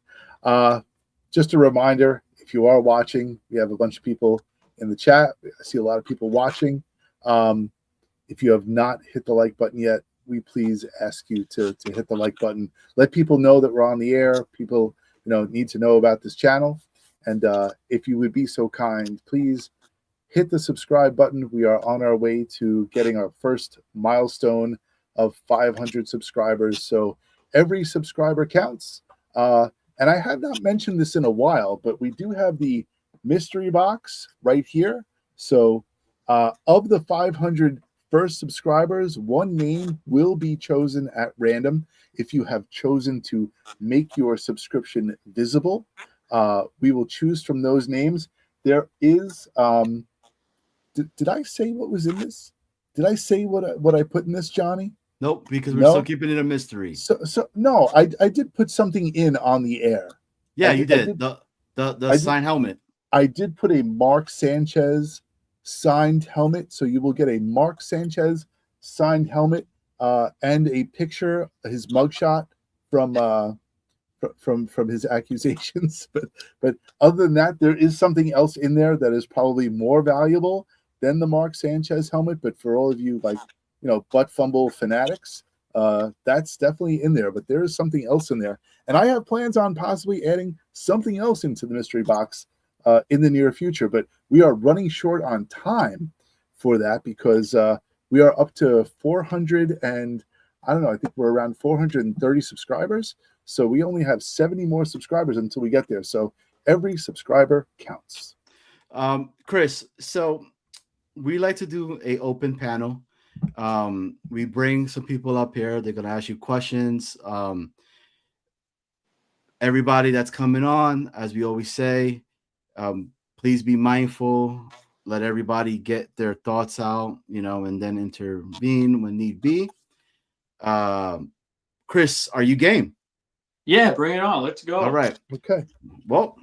Just a reminder, if you are watching, we have a bunch of people in the chat. I see a lot of people watching. If you have not hit the like button yet, we please ask you to hit the like button. Let people know that we're on the air. People, need to know about this channel. And if you would be so kind, please hit the subscribe button. We are on our way to getting our first milestone of 500 subscribers. So every subscriber counts. And I have not mentioned this in a while, but we do have the mystery box right here. So of the 500 first subscribers, one name will be chosen at random. If you have chosen to make your subscription visible, we will choose from those names. There is, did I say what was in this? Did I say what I put in this, Johnny? Nope, because we're still keeping it a mystery. So no, I did put something in on the air. Yeah, you did. The signed helmet. I did put a Mark Sanchez signed helmet, so you will get a Mark Sanchez signed helmet and a picture, his mugshot from his accusations. But other than that, there is something else in there that is probably more valuable than the Mark Sanchez helmet. But for all of you butt fumble fanatics, that's definitely in there. But there is something else in there, and I have plans on possibly adding something else into the mystery box in the near future. But we are running short on time for that because we are up to 400 and I don't know. I think we're around 430 subscribers. So we only have 70 more subscribers until we get there. So every subscriber counts. Chris, so we like to do a open panel. We bring some people up here. They're going to ask you questions. Everybody that's coming on, as we always say, please be mindful. Let everybody get their thoughts out, and then intervene when need be. Chris, are you game? Yeah, bring it on. Let's go. All right. Okay. Well,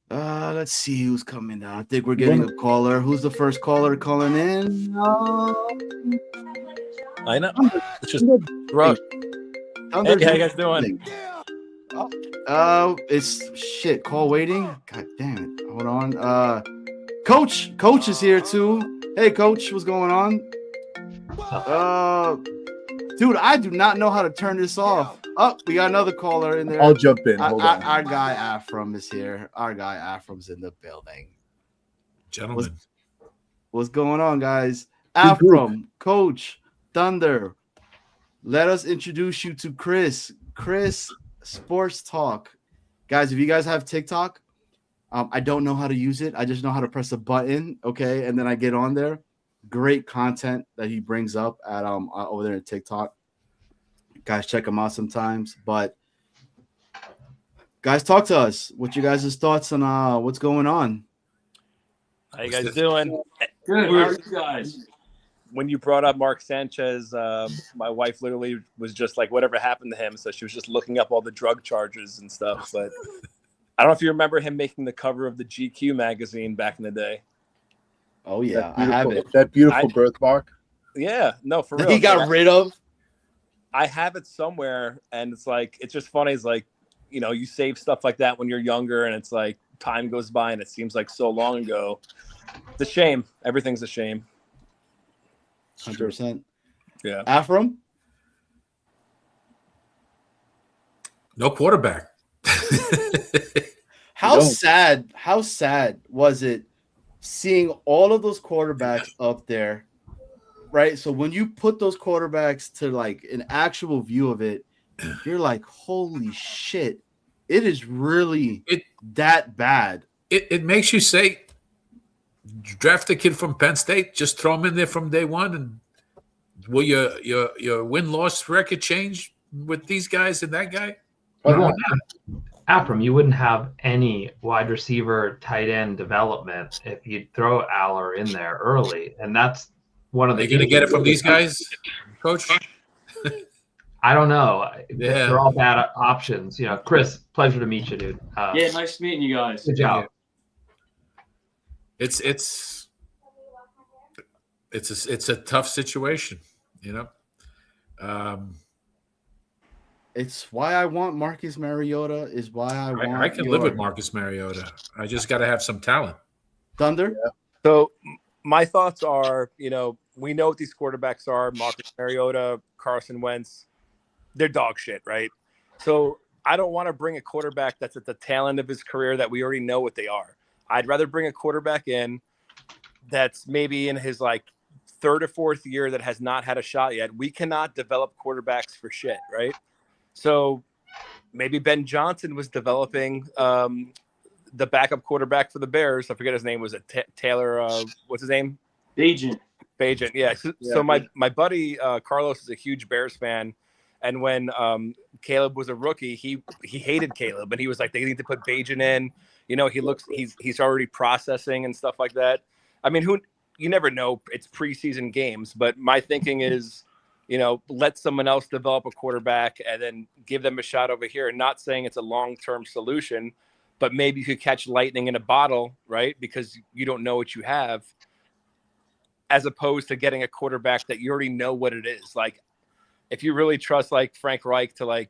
let's see who's coming down. I think we're getting a caller. Who's the first caller calling in? I know. It's just rough. Hey, how you guys doing? It's shit. Call waiting. God damn it. Hold on. Coach is here too. Hey, Coach, what's going on? Dude, I do not know how to turn this off. Oh, we got another caller in there. I'll jump in. Hold on. Our guy Afram is here. Our guy Afram's in the building. Gentlemen, what's going on, guys? Afram, Coach, Thunder. Let us introduce you to Chris. Chris, Sports Talk. Guys, if you guys have TikTok, I don't know how to use it. I just know how to press a button, okay? And then I get on there. Great content that he brings up at over there at TikTok. Guys, check him out sometimes. But guys, talk to us. What you guys' thoughts on what's going on? How you guys doing? Good. How are you guys? When you brought up Mark Sanchez, my wife literally was just like, whatever happened to him? So she was just looking up all the drug charges and stuff. But I don't know if you remember him making the cover of the GQ magazine back in the day. Oh, yeah, I have it. That beautiful birthmark. Yeah, no, for real. He got rid of. I have it somewhere, and it's like, it's just funny. It's like, you save stuff like that when you're younger, and it's like time goes by, and it seems like so long ago. It's a shame. Everything's a shame. 100%. Yeah. Afram? no quarterback. How sad was it seeing all of those quarterbacks up there, right? So when you put those quarterbacks to like an actual view of it, you're like, holy shit, it is really that bad. It makes you say, draft a kid from Penn State, just throw him in there from day one, and will your win-loss record change with these guys and that guy? Afram, you wouldn't have any wide receiver, tight end development if you throw Aller in there early, and that's one of the. Are you going to get it from these guys, Coach? I don't know. Yeah. They're all bad options. Chris, pleasure to meet you, dude. Yeah, nice meeting you guys. Good job. It's a tough situation, It's why I want Marcus Mariota. Is why I can live with Marcus Mariota. I just got to have some talent. Thunder. Yeah. So my thoughts are, we know what these quarterbacks are. Marcus Mariota, Carson Wentz, they're dog shit, right? So I don't want to bring a quarterback that's at the tail end of his career that we already know what they are. I'd rather bring a quarterback in that's maybe in his like third or fourth year that has not had a shot yet. We cannot develop quarterbacks for shit, right? So maybe Ben Johnson was developing the backup quarterback for the Bears. I forget his name. Was it Taylor? What's his name? Bagent. Yeah. So my buddy Carlos is a huge Bears fan. And when Caleb was a rookie, he hated Caleb. And he was like, they need to put Bagent in. He's already processing and stuff like that. I mean, you never know. It's preseason games. But my thinking is, let someone else develop a quarterback and then give them a shot over here. And not saying it's a long-term solution, but maybe you could catch lightning in a bottle, right? Because you don't know what you have, as opposed to getting a quarterback that you already know what it is. Like, if you really trust like Frank Reich to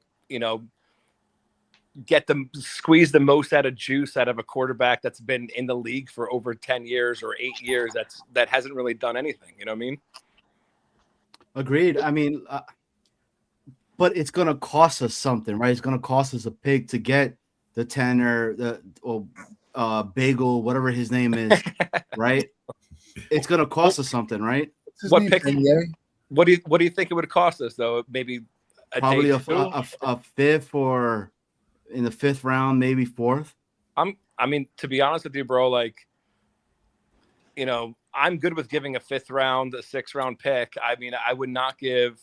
squeeze the most out of juice out of a quarterback that's been in the league for over 10 years or 8 years, that hasn't really done anything. You know what I mean? Agreed. I mean, but it's going to cost us something, right? It's going to cost us a pig to get the Tanner, Bagel, whatever his name is, right? It's going to cost us something, right? What pick? What do you think it would cost us though? Maybe Probably day two? a fifth or in the fifth round, maybe fourth. I mean, to be honest with you, bro, like, you know, I'm good with giving a fifth round, a sixth round pick. I mean, I would not give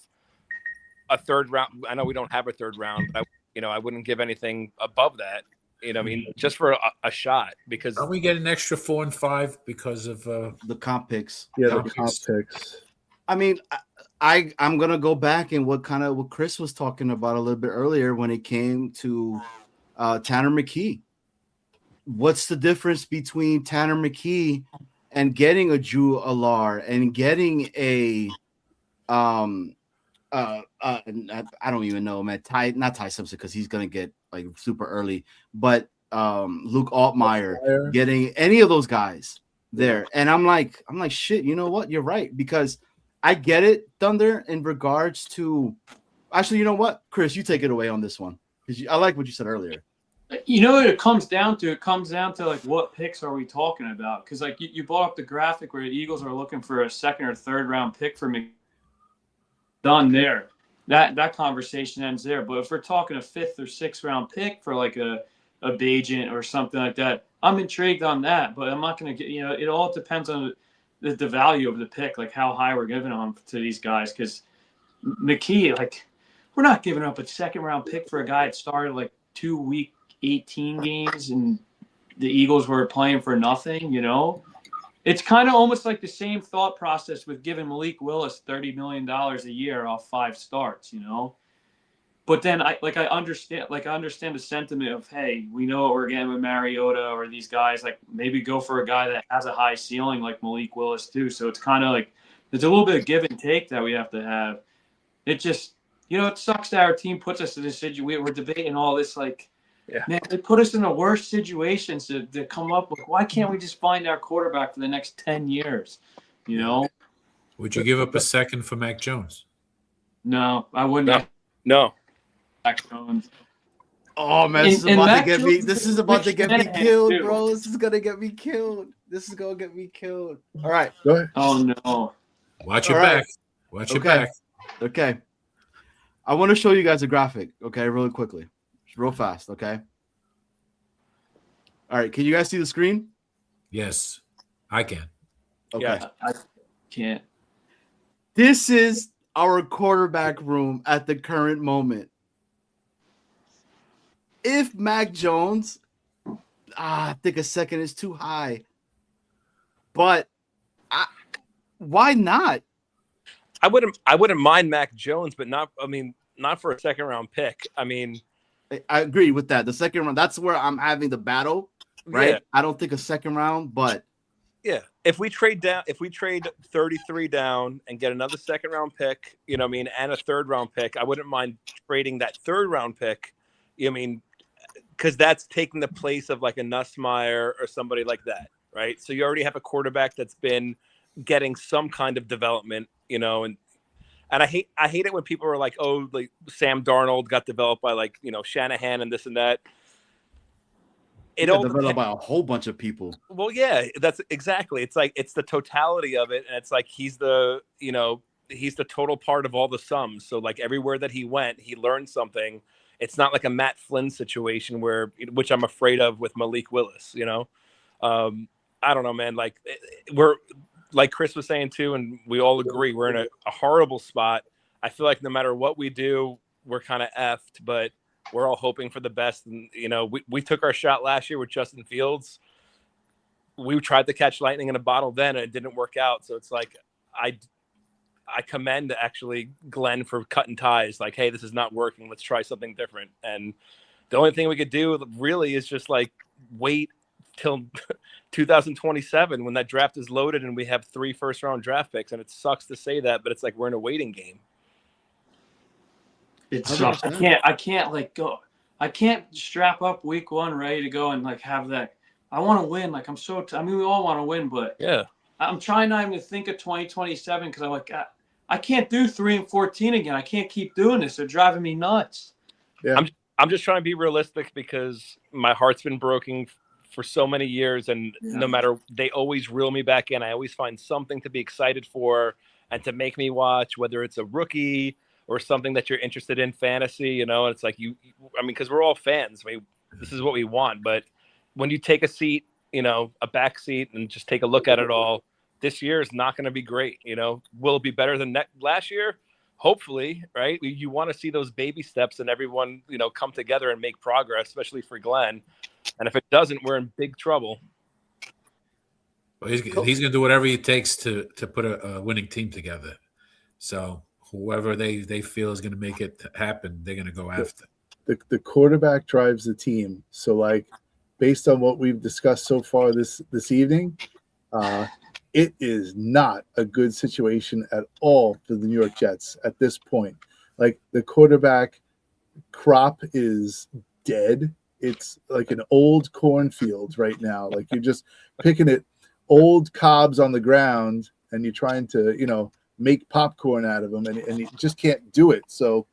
a third round. I know we don't have a third round, but I wouldn't give anything above that. You know, I mean, just for a shot, because Don't we get an extra 4 and 5 because of The comp picks. Yeah, Comp the comp picks. picks. I mean, I'm gonna go back and what Chris was talking about a little bit earlier when it came to Tanner McKee. What's the difference between Tanner McKee and getting a Drew Alar and getting a I don't even know, man. Not Ty Simpson because he's gonna get like super early, but Luke Altmaier, getting any of those guys there. And I'm like, shit, you know what? You're right, because I get it, Thunder, in regards to actually, you know what, Chris, you take it away on this one. Because I like what you said earlier. You know what it comes down to? It comes down to like what picks are we talking about? Because like you brought up the graphic where the Eagles are looking for a second or third round pick for McDonald. Done there. That conversation ends there. But if we're talking a fifth or sixth round pick for like a Bajent or something like that, I'm intrigued on that. But I'm not going to get, it all depends on the value of the pick, like how high we're giving them to these guys. Because McKee, like, we're not giving up a second round pick for a guy that started like 2 week 18 games and the Eagles were playing for nothing, It's kind of almost like the same thought process with giving Malik Willis $30 million a year off 5 starts, But then I understand the sentiment of, hey, we know what we're getting with Mariota or these guys, like maybe go for a guy that has a high ceiling like Malik Willis too. So it's kind of like there's a little bit of give and take that we have to have. It just, it sucks that our team puts us in this situation. We're debating all this like, man, they put us in the worst situations to come up with. Why can't we just find our quarterback for the next 10 years? Would you give up a second for Mac Jones? No, I wouldn't. No. Mac Jones. Oh man, this is about to get me killed, too. bro. This is gonna get me killed. All right. Go ahead. Oh no. Watch your back. Watch your back. Okay. I want to show you guys a graphic, okay, really quickly. Real fast, okay? All right, can you guys see the screen? Yes, I can. Okay. Yeah. I can't. This is our quarterback room at the current moment. If Mac Jones, I think a second is too high. But why not? I wouldn't mind Mac Jones, but not for a second round pick. I mean, I agree with that. The second round, that's where I'm having the battle, right? Yeah. I don't think a second round, but yeah, if we trade 33 down and get another second round pick, and a third round pick, I wouldn't mind trading that third round pick. Because that's taking the place of like a Nussmeier or somebody like that, right? So you already have a quarterback that's been getting some kind of development, and I hate it when people are like, oh, like Sam Darnold got developed by like, Shanahan and this and that. It all developed by a whole bunch of people. Well, yeah, that's exactly. It's like it's the totality of it, and it's like he's the total part of all the sums. So like everywhere that he went, he learned something. It's not like a Matt Flynn situation which I'm afraid of with Malik Willis. I don't know, man. Like we're. Like Chris was saying too, and we all agree, we're in a horrible spot. I feel like no matter what we do, we're kind of effed, but we're all hoping for the best. And, we took our shot last year with Justin Fields. We tried to catch lightning in a bottle then, and it didn't work out. So it's like, I commend actually Glenn for cutting ties. Like, hey, this is not working. Let's try something different. And the only thing we could do really is just like wait till 2027 when that draft is loaded and we have 3 first-round draft picks. And it sucks to say that, but it's like we're in a waiting game. It sucks. I can't like go. I can't strap up week 1 ready to go and like have that. I want to win. Like we all want to win, but yeah, I'm trying not even to think of 2027 because I'm like I can't do 3-14 again. I can't keep doing this. They're driving me nuts. Yeah. I'm just trying to be realistic because my heart's been broken for so many years, and no matter, they always reel me back in. I always find something to be excited for, and to make me watch, whether it's a rookie or something that you're interested in fantasy, you know, it's like I mean, because we're all fans. I mean, this is what we want. But when you take a seat, you know, a back seat and just take a look at it all, this year is not going to be great. You know, will it be better than last year? Hopefully, right? You want to see those baby steps and everyone, you know, come together and make progress, especially for Glenn. And if it doesn't, we're in big trouble. Well, he's going to do whatever it takes to put a winning team together. So whoever they feel is going to make it happen, they're going to go after. The quarterback drives the team. So, like, based on what we've discussed so far this evening, it is not a good situation at all for the New York Jets at this point. Like, the quarterback crop is dead. It's like an old cornfield right now. Like, you're just picking at old cobs on the ground and you're trying to, you know, make popcorn out of them, and you just can't do it. So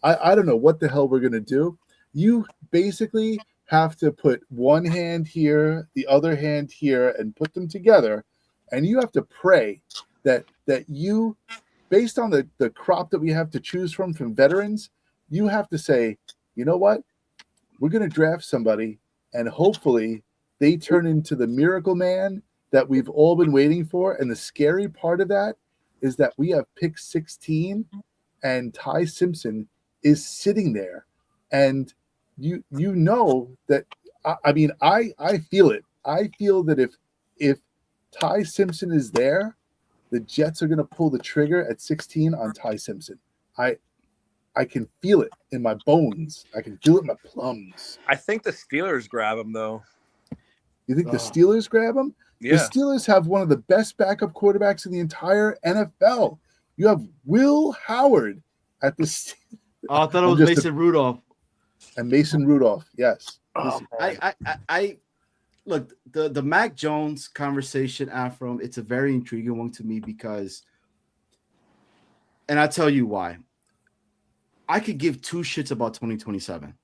I don't know what the hell we're going to do. You basically have to put one hand here, the other hand here, and put them together. And you have to pray that you, based on the crop that we have to choose from veterans, you have to say, you know what? We're going to draft somebody, and hopefully they turn into the miracle man that we've all been waiting for. And the scary part of that is that we have pick 16, and Ty Simpson is sitting there. And you know that, I mean, I feel it. I feel that if Ty Simpson is there, the Jets are going to pull the trigger at 16 on Ty Simpson. I can feel it in my bones. I can feel it in my plums. I think the Steelers grab him, though. You think the Steelers grab him? Yeah. The Steelers have one of the best backup quarterbacks in the entire NFL. You have Will Howard at the. Oh, I thought it was Mason Rudolph. And Mason Rudolph, yes. I look, the Mac Jones conversation, Afro, it's a very intriguing one to me because, and I'll tell you why. I could give two shits about 2027.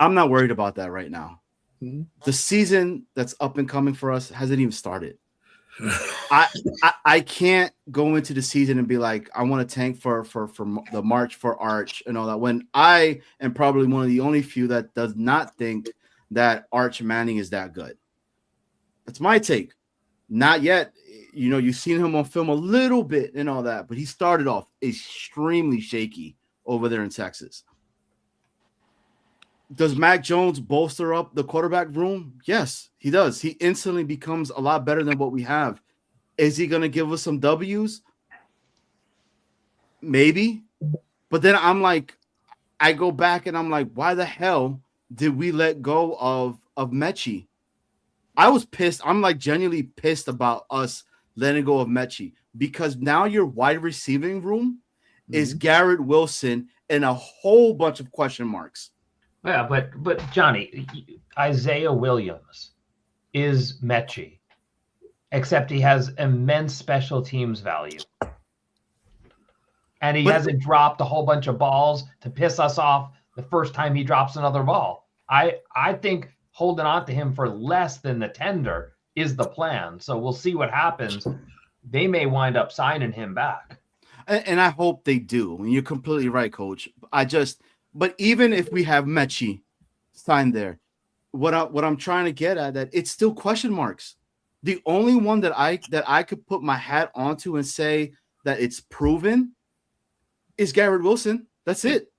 I'm not worried about that right now. Mm-hmm. The season that's up and coming for us hasn't even started. I can't go into the season and be like, I want to tank for the March for Arch and all that, when I am probably one of the only few that does not think that Arch Manning is that good. That's my take. Not yet. You know, you've seen him on film a little bit and all that, but he started off extremely shaky over there in Texas. Does Mac Jones bolster up the quarterback room? Yes, he does. He instantly becomes a lot better than what we have. Is he going to give us some W's? Maybe. But then I'm like, I go back and I'm like, why the hell did we let go of Mechie? I was pissed. I'm like genuinely pissed about us letting go of Mechie, because now your wide receiving room is Garrett Wilson and a whole bunch of question marks. Yeah, but Johnny, Isaiah Williams is Mechie, except he has immense special teams value. And he hasn't dropped a whole bunch of balls to piss us off the first time he drops another ball. I think holding on to him for less than the tender is the plan. So we'll see what happens. They may wind up signing him back. And I hope they do. And you're completely right, Coach. But even if we have Mechie signed there, what I'm trying to get at, that it's still question marks. The only one that I could put my hat onto and say that it's proven is Garrett Wilson. That's it.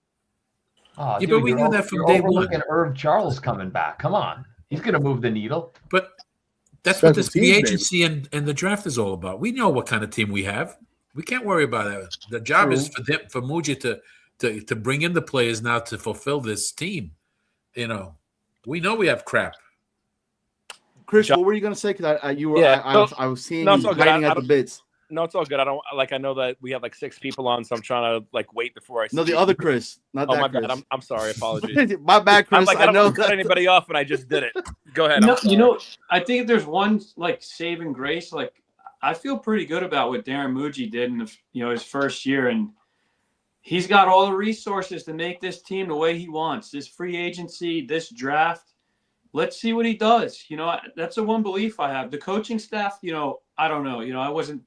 Oh, Yeah, dude, but we knew that from day one. Irv Charles coming back. Come on. He's going to move the needle. But that's what this free agency and the draft is all about. We know what kind of team we have. We can't worry about that. The job is for Muji to bring in the players now to fulfill this team. You know, we know we have crap. Chris, what were you going to say? Because I was seeing you biting at the bits. No, it's all good. I know that we have like 6 people on, so I'm trying to like wait before I speak. No, the other Chris, not that my Chris. bad. I'm sorry. Apologies. My bad, Chris. I'm like, I don't want to cut anybody off, and I just did it. Go ahead. I think there's one like saving grace. Like, I feel pretty good about what Darren Muji did in his first year, and he's got all the resources to make this team the way he wants. This free agency, this draft. Let's see what he does. That's the one belief I have. The coaching staff, I don't know. I wasn't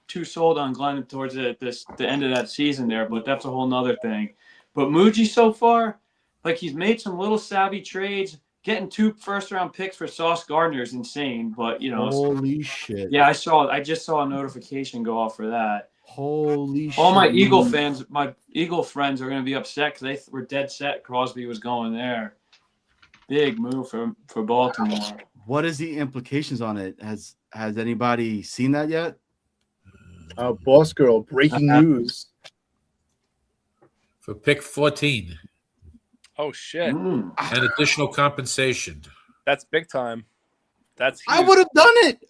too sold on Glenn towards the end of that season there, but that's a whole nother thing. But Muji so far, like he's made some little savvy trades. Getting 2 first-round picks for Sauce Gardner is insane, but Holy shit. Yeah, I just saw a notification go off for that. Holy shit. All my Eagle fans, my Eagle friends are going to be upset because they were dead set Crosby was going there. Big move for Baltimore. What is the implications on it? Has anybody seen that yet? Boss girl, breaking news. For pick 14. Oh shit! And additional compensation. That's big time. That's huge. I would have done it.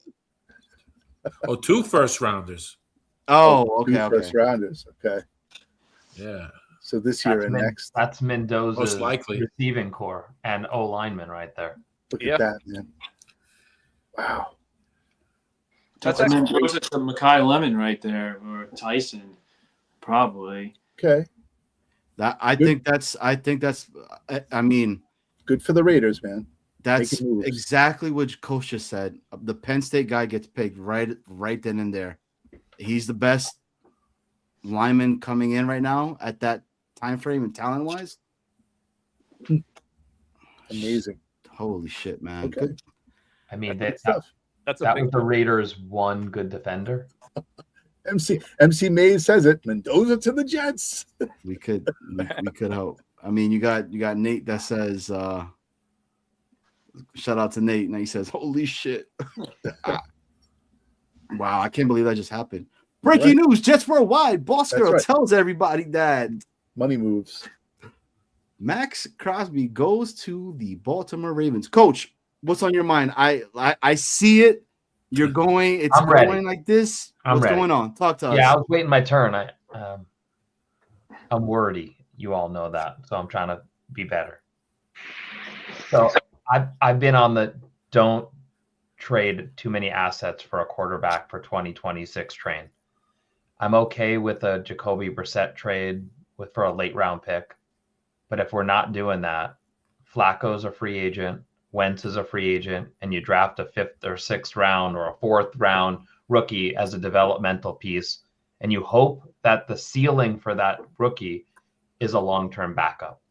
Oh, 2 first rounders. Oh, okay. 2 first rounders. Okay. Yeah. So this year and next. That's Mendoza's Most likely. receiving core and O lineman right there. Look at that, man. Wow. That's Mendoza to Mekhi Lemon right there, or Tyson, probably. Okay. I think that's. I mean, good for the Raiders, man. That's exactly what Coach just said. The Penn State guy gets picked right then and there. He's the best lineman coming in right now at that time frame and talent wise. Amazing. Holy shit, man. Okay. Good. I mean, that's that big was the Raiders' one good defender. MC Mays says it. Mendoza to the Jets. We could hope. I mean, you got Nate that says shout out to Nate. And he says, holy shit. Wow, I can't believe that just happened. Breaking news, Jets Worldwide. Boss girl tells everybody that money moves. Max Crosby goes to the Baltimore Ravens. Coach, what's on your mind? I see it. You're going. It's going like this. What's going on? Talk to us. Yeah, I was waiting my turn. I'm wordy. You all know that, so I'm trying to be better. So I've been on the don't trade too many assets for a quarterback for 2026 train. I'm okay with a Jacoby Brissett trade for a late round pick, but if we're not doing that, Flacco's a free agent. Wentz is a free agent, and you draft a 5th or 6th round or a 4th round rookie as a developmental piece, and you hope that the ceiling for that rookie is a long-term backup.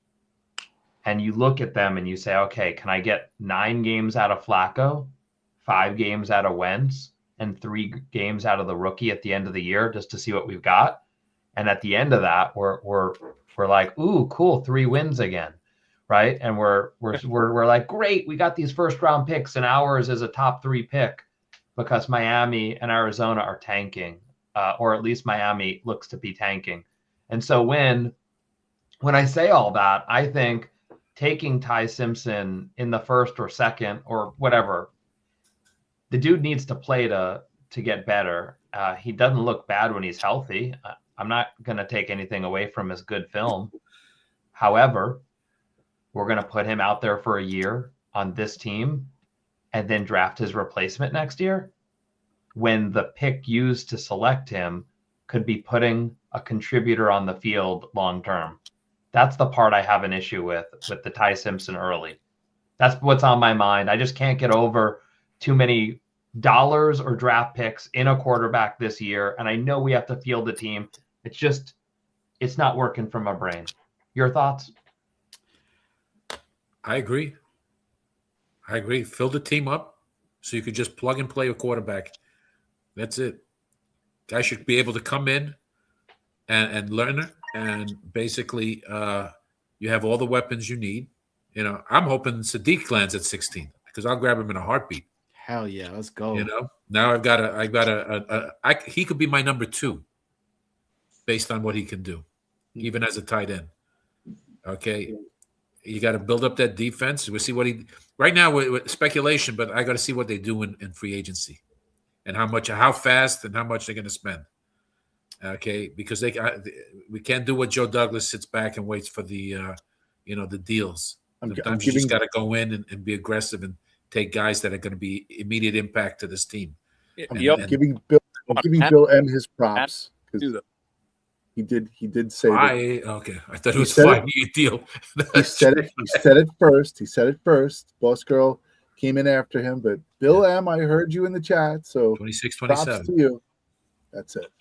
And you look at them and you say, okay, can I get 9 games out of Flacco, 5 games out of Wentz, and 3 games out of the rookie at the end of the year just to see what we've got? And at the end of that, we're like, ooh, cool, 3 wins again. Right. And we're like, great, we got these 1st round picks, and ours is a top 3 pick because Miami and Arizona are tanking, or at least Miami looks to be tanking. And so when I say all that, I think taking Ty Simpson in the 1st or 2nd or whatever, the dude needs to play to get better. He doesn't look bad when he's healthy. I'm not going to take anything away from his good film. However, we're going to put him out there for a year on this team and then draft his replacement next year, when the pick used to select him could be putting a contributor on the field long term. That's the part I have an issue with the Ty Simpson early. That's what's on my mind. I just can't get over too many dollars or draft picks in a quarterback this year. And I know we have to field the team. It's not working for my brain. Your thoughts? I agree. Fill the team up so you could just plug and play a quarterback. That's it. Guy should be able to come in and learn, and basically you have all the weapons you need. You know, I'm hoping Sadiq lands at 16 because I'll grab him in a heartbeat. Hell yeah, let's go. You know, now he could be my number 2 based on what he can do, even as a tight end. Okay. You got to build up that defense. We'll see what right now with speculation, but I got to see what they do in free agency and how fast and how much they're going to spend. Okay. Because we can't do what Joe Douglas sits back and waits for the deals. Sometimes you just got to go in and be aggressive and take guys that are going to be immediate impact to this team. I'm giving Bill M his props. He did say that. Okay. I thought it was a 5-year deal. He said it first. Boss girl came in after him, but Bill M, I heard you in the chat. So 26, props 27. to you. That's it.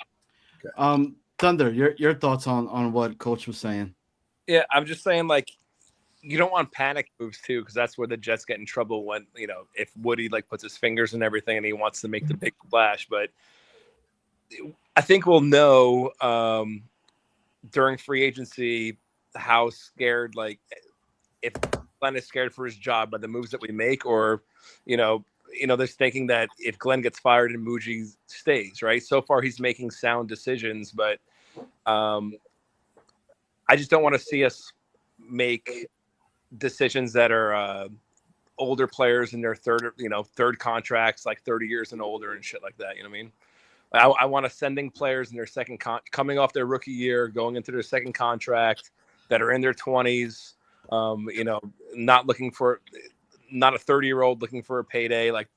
Thunder, your thoughts on what Coach was saying? Yeah, I'm just saying, like, you don't want panic moves too, because that's where the Jets get in trouble when, if Woody like puts his fingers and everything and he wants to make the big splash. But I think we'll know during free agency how scared, like, if Glenn is scared for his job by the moves that we make, or there's thinking that if Glenn gets fired and Muji stays, right? So far he's making sound decisions, but I just don't want to see us make decisions that are older players in their third contracts, like 30 years and older and shit like that. You know what I mean? I want to sending players in their coming off their rookie year, going into their second contract, that are in their 20s, not a 30-year-old looking for a payday like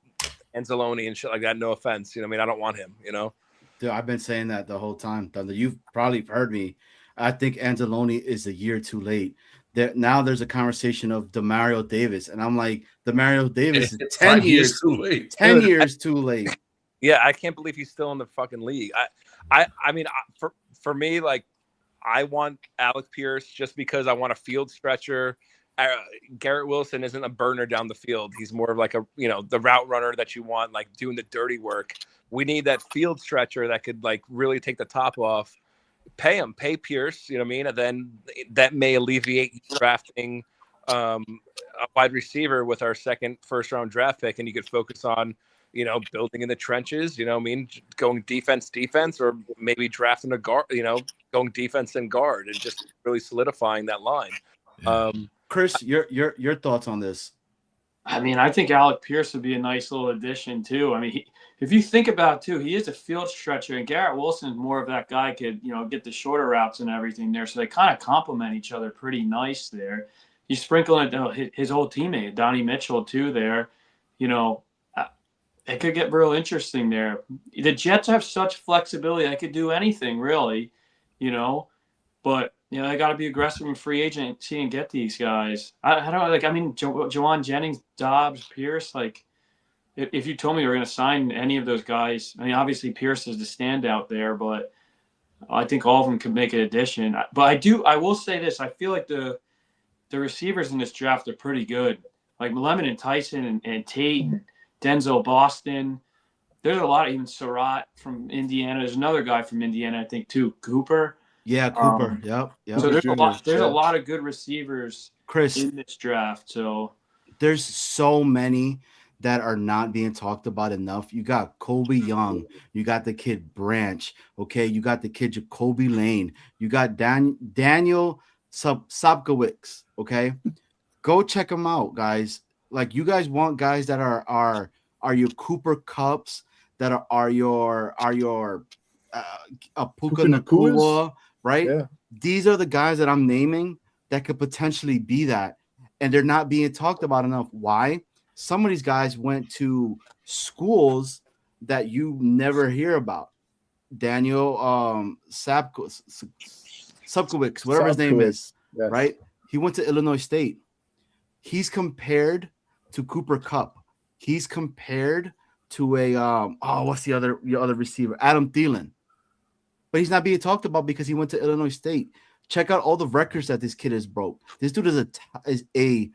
Anzalone and shit like that. No offense. I mean, I don't want him, Dude, I've been saying that the whole time, Thunder. You've probably heard me. I think Anzalone is a year too late. Now there's a conversation of Demario Davis, and I'm like, Demario Davis is 10 years too late. 10 years too late. Yeah, I can't believe he's still in the fucking league. I mean, for me, like, I want Alec Pierce just because I want a field stretcher. Garrett Wilson isn't a burner down the field. He's more of like the route runner that you want, like doing the dirty work. We need that field stretcher that could like really take the top off. Pay Pierce, you know what I mean? And then that may alleviate drafting a wide receiver with our second first-round draft pick, and you could focus on, building in the trenches, you know what I mean? Going defense, or maybe drafting a guard, going defense and guard and just really solidifying that line. Chris, your thoughts on this? I mean, I think Alec Pierce would be a nice little addition too. I mean, if you think about it too, he is a field stretcher, and Garrett Wilson is more of that guy could, get the shorter routes and everything there. So they kind of complement each other pretty nice there. You sprinkle in his old teammate Donnie Mitchell too there. It could get real interesting there. The Jets have such flexibility; they could do anything really, but. They got to be aggressive in free agency and get these guys. I don't like. I mean, Jawan Jennings, Dobbs, Pierce. Like, if you told me we were going to sign any of those guys, I mean, obviously Pierce is the standout there, but I think all of them could make an addition. But I will say this: I feel like the receivers in this draft are pretty good. Like Lemon and Tyson and Tate and Denzel Boston. There's a lot of even Surratt from Indiana. There's another guy from Indiana, I think, too, Cooper. Yeah, Cooper. Yep. So there's a lot of good receivers, Chris, in this draft. So there's so many that are not being talked about enough. You got Kobe Young, you got the kid Branch, okay, you got the kid Jacoby Lane, you got Daniel Sobkowicz, okay. Go check them out, guys. Like, you guys want guys that are your Cooper Cups, that are your Puka Nacua. Right? Yeah. These are the guys that I'm naming that could potentially be that. And they're not being talked about enough. Why? Some of these guys went to schools that you never hear about. Daniel Sobkowicz, whatever his name is, yes. Right? He went to Illinois State. He's compared to Cooper Kupp. He's compared to a what's your other receiver? Adam Thielen. But he's not being talked about because he went to Illinois State. Check out all the records that this kid has broke. This dude is a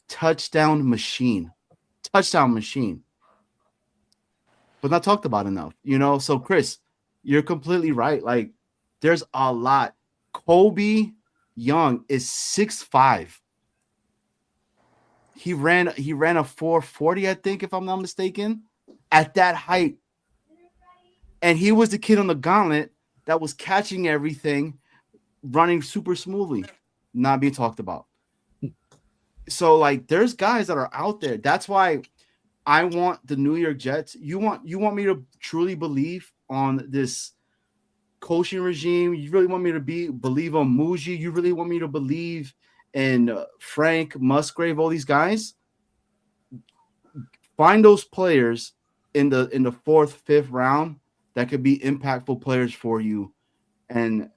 touchdown machine. Touchdown machine. But not talked about enough, So Chris, you're completely right. Like, there's a lot. Kobe Young is 6'5". He ran a 4.40, I think, if I'm not mistaken, at that height. And he was the kid on the gauntlet that was catching everything, running super smoothly, not being talked about. So, like, there's guys that are out there. That's why I want the New York Jets. You want me to truly believe on this coaching regime? You really want me to believe on Muji? You really want me to believe in Frank Musgrave? All these guys. Find those players in the fourth, fifth round that could be impactful players for you. And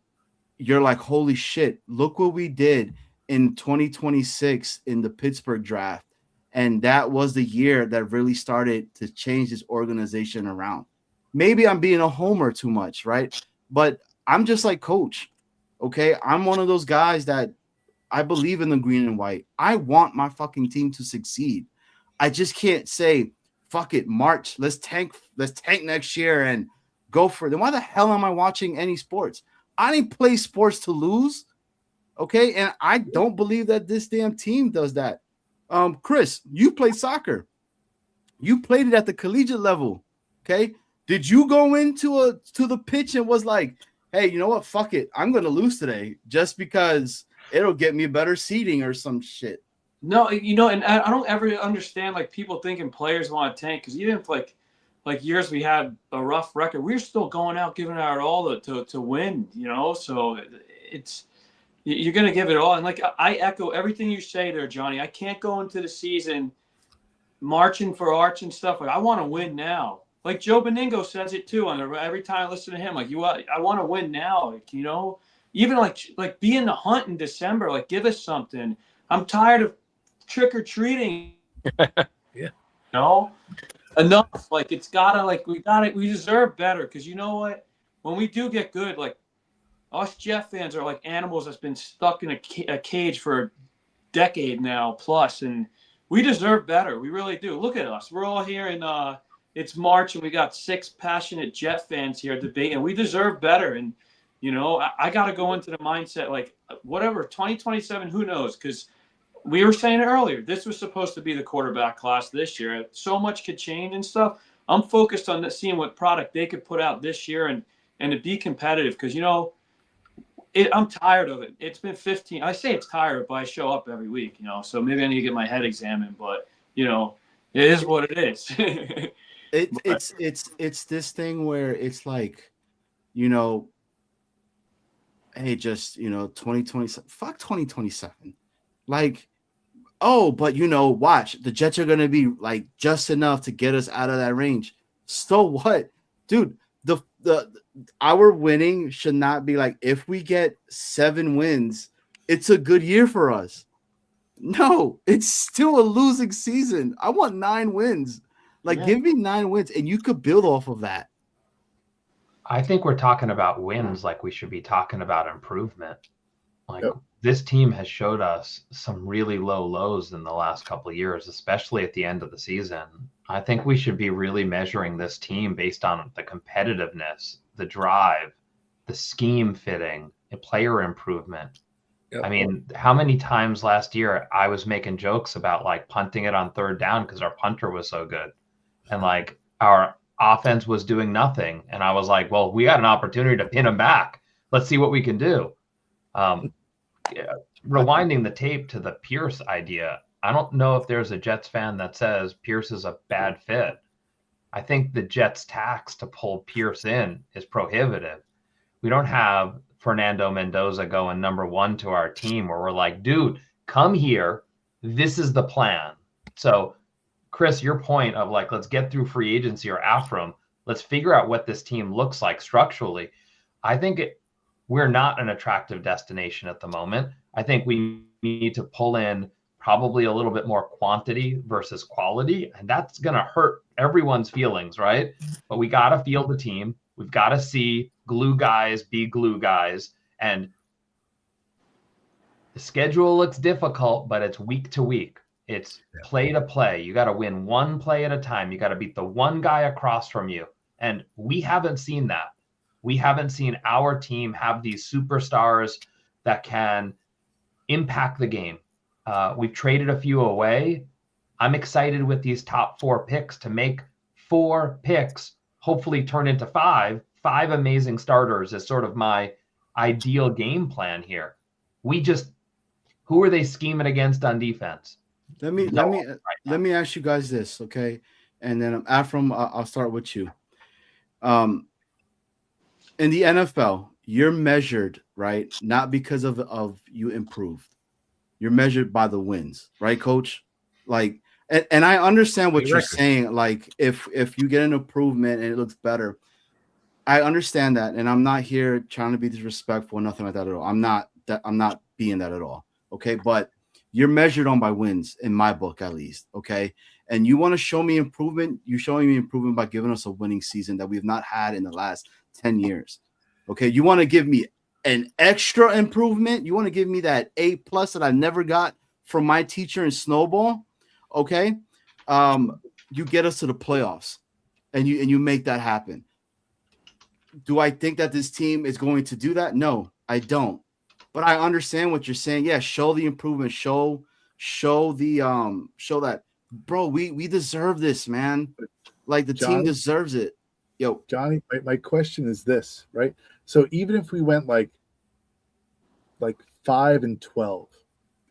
you're like, holy shit, look what we did in 2026 in the Pittsburgh draft. And that was the year that really started to change this organization around. maybe I'm being a homer too much, right? But I'm just like Coach. Okay, I'm one of those guys that I believe in the green and white. I want my fucking team to succeed. I just can't say, fuck it, March. Let's tank next year and go for it. Then why the hell am I watching any sports? I didn't play sports to lose. Okay. And I don't believe that this damn team does that. Chris, you played soccer. You played it at the collegiate level. Okay. Did you go into the pitch and was like, hey, you know what? Fuck it. I'm going to lose today just because it'll get me better seating or some shit. No, and I don't ever understand like people thinking players want to tank, because even if like years we had a rough record, we were still going out giving our all to win, So it's you're gonna give it all, and like I echo everything you say there, Johnny. I can't go into the season marching for Arch and stuff. Like I want to win now. Like Joe Beningo says it too. Every time I listen to him, like I want to win now. Like, even like be in the hunt in December. Like give us something. I'm tired of trick or treating. Yeah. Enough. Like it's gotta we deserve better, because you know what? When we do get good, like us Jet fans are like animals that's been stuck in a cage for a decade now plus, and we deserve better. We really do. Look at us. We're all here in it's March, and we got 6 passionate Jet fans here debating. We deserve better, and I got to go into the mindset like whatever 2027. Who knows? Because we were saying it earlier. This was supposed to be the quarterback class this year. So much could change and stuff. I'm focused on seeing what product they could put out this year and to be competitive, because I'm tired of it. It's been 15. I say it's tired, but I show up every week, So maybe I need to get my head examined, but it is what it is. It's this thing where it's like, hey, just 2027. Fuck 2027. Like, oh, but watch, the Jets are gonna be like just enough to get us out of that range. So what, dude? Our winning should not be like, if we get 7 wins, it's a good year for us. No, it's still a losing season. I want 9 wins. Like, give me 9 wins, and you could build off of that. I think we're talking about wins like we should be talking about improvement. Like, this team has showed us some really low lows in the last couple of years, especially at the end of the season. I think we should be really measuring this team based on the competitiveness, the drive, the scheme fitting, and player improvement. Yep. I mean, how many times last year I was making jokes about like punting it on 3rd down because our punter was so good, and like our offense was doing nothing. And I was like, well, we got an opportunity to pin them back. Let's see what we can do. Rewinding the tape to the Pierce idea, I don't know if there's a Jets fan that says Pierce is a bad fit. I think the Jets' tax to pull Pierce in is prohibitive. We don't have Fernando Mendoza going number 1 to our team where we're like, dude, come here. This is the plan. So, Chris, your point of like, let's get through free agency or Afram. Let's figure out what this team looks like structurally. I think we're not an attractive destination at the moment. I think we need to pull in probably a little bit more quantity versus quality, and that's going to hurt everyone's feelings, right? But we got to field the team. We've got to see glue guys be glue guys, and the schedule looks difficult, but it's week to week. It's play to play. You got to win 1 play at a time. You got to beat the one guy across from you, and we haven't seen that. We haven't seen our team have these superstars that can impact the game. We've traded a few away. I'm excited with these top 4 picks to make 4 picks, hopefully turn into 5 amazing starters is sort of my ideal game plan here. Who are they scheming against on defense? Let me ask you guys this, okay? And then Afram, I'll start with you. In the NFL, you're measured, right? Not because of you improved. You're measured by the wins, right, Coach? Like, and I understand what you're saying. Like, if you get an improvement and it looks better, I understand that, and I'm not here trying to be disrespectful, nothing like that at all. I'm not being that at all. Okay, but you're measured on by wins in my book, at least. Okay, And you want to show me improvement, you're showing me improvement by giving us a winning season that we've not had in the last 10 years. Okay, you want to give me an extra improvement? You want to give me that A+ that I never got from my teacher in Snowball? Okay, you get us to the playoffs, and you make that happen. Do I think that this team is going to do that? No, I don't. But I understand what you're saying. Yeah, show the improvement. Show that, bro. We deserve this, man. Like the team deserves it. Yo, Johnny, my question is this, right? So even if we went like 5-12,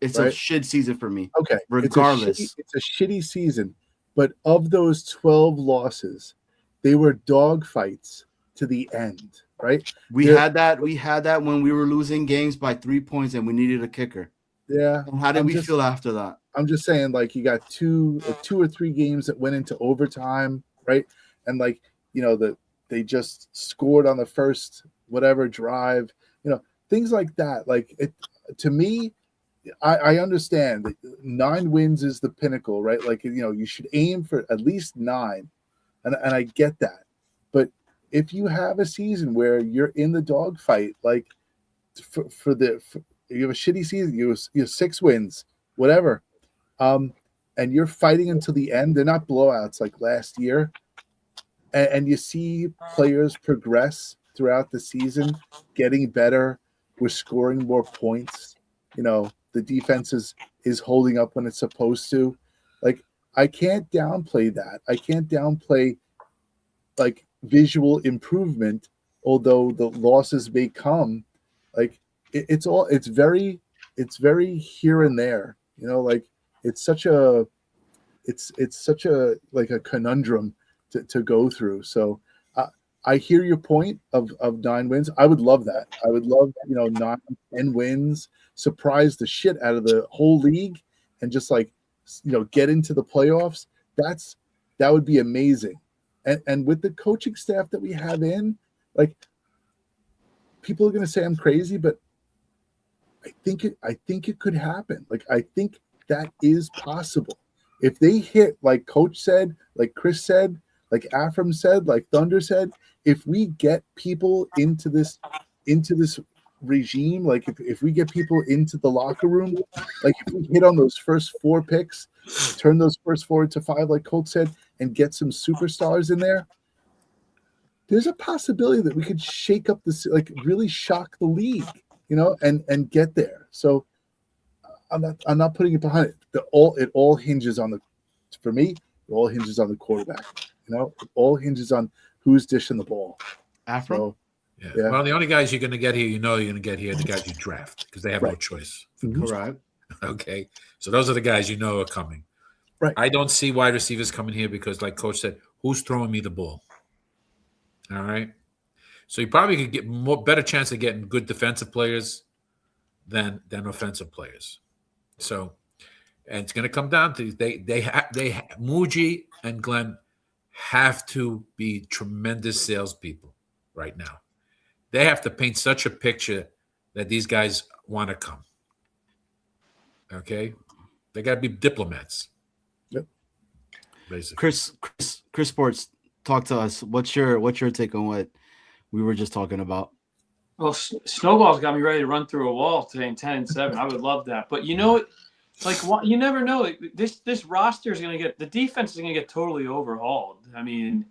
it's right? a shit season for me. Okay, regardless, it's a shitty season. But of those 12 losses, they were dog fights to the end, right? We had that when we were losing games by 3 points and we needed a kicker. Yeah. And how did we feel after that? I'm just saying, like, you got two or three games that went into overtime, right? And like, you know, they just scored on the first whatever drive, you know, things like that. Like, it to me, I understand that 9 wins is the pinnacle, right? Like, you know, you should aim for at least 9, and I get that. But if you have a season where you're in the dogfight, like you have a shitty season, you have 6 wins, whatever, and you're fighting until the end. They're not blowouts like last year, and you see players progress throughout the season, getting better. We're scoring more points. You know, the defense is holding up when it's supposed to. Like, I can't downplay that. I can't downplay like visual improvement, although the losses may come. Like, it's very here and there. You know, like it's such a like a conundrum to go through. So I hear your point of 9 wins. I would love that. I would love, you know, 9, 10 wins, surprise the shit out of the whole league, and just like, you know, get into the playoffs. That would be amazing. And with the coaching staff that we have in, like, people are going to say I'm crazy, but I think it could happen. Like, I think that is possible. If they hit, like Coach said, like Chris said, like Afram said, like Thunder said, if we get people into this regime, like if we get people into the locker room, like if we hit on those first 4 picks, turn those first 4 into 5, like Coach said, and get some superstars in there, there's a possibility that we could shake up this, like really shock the league, you know, and get there. So I'm not putting it behind it. It all hinges on it all hinges on the quarterback. You know, it all hinges on who's dishing the ball. Afro? So, yeah. Well, the only guys you're going to get here, you're going to get here, the guys you draft, because they have no choice. Correct. Okay. So those are the guys you know are coming. Right. I don't see wide receivers coming here because, like Coach said, who's throwing me the ball? All right. So you probably could get better chance of getting good defensive players than offensive players. So, and it's going to come down to Muji and Glenn have to be tremendous salespeople right now. They have to paint such a picture that these guys want to come. Okay, they got to be diplomats. Yep. Basically, Chris Sports, talk to us. What's your take on what we were just talking about? Well, Snowball's got me ready to run through a wall today in 10-7. I would love that, but you know, like, you never know. Like, this roster is going to the defense is going to get totally overhauled. I mean,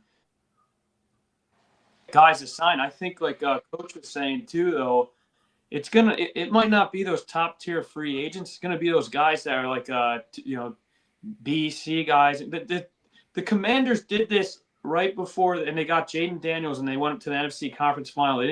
guys assigned. I think, like Coach was saying too, though, it might not be those top tier free agents. It's going to be those guys that are like you know, B, C guys. The Commanders did this right before, and they got Jaden Daniels, and they went up to the NFC Conference Final. They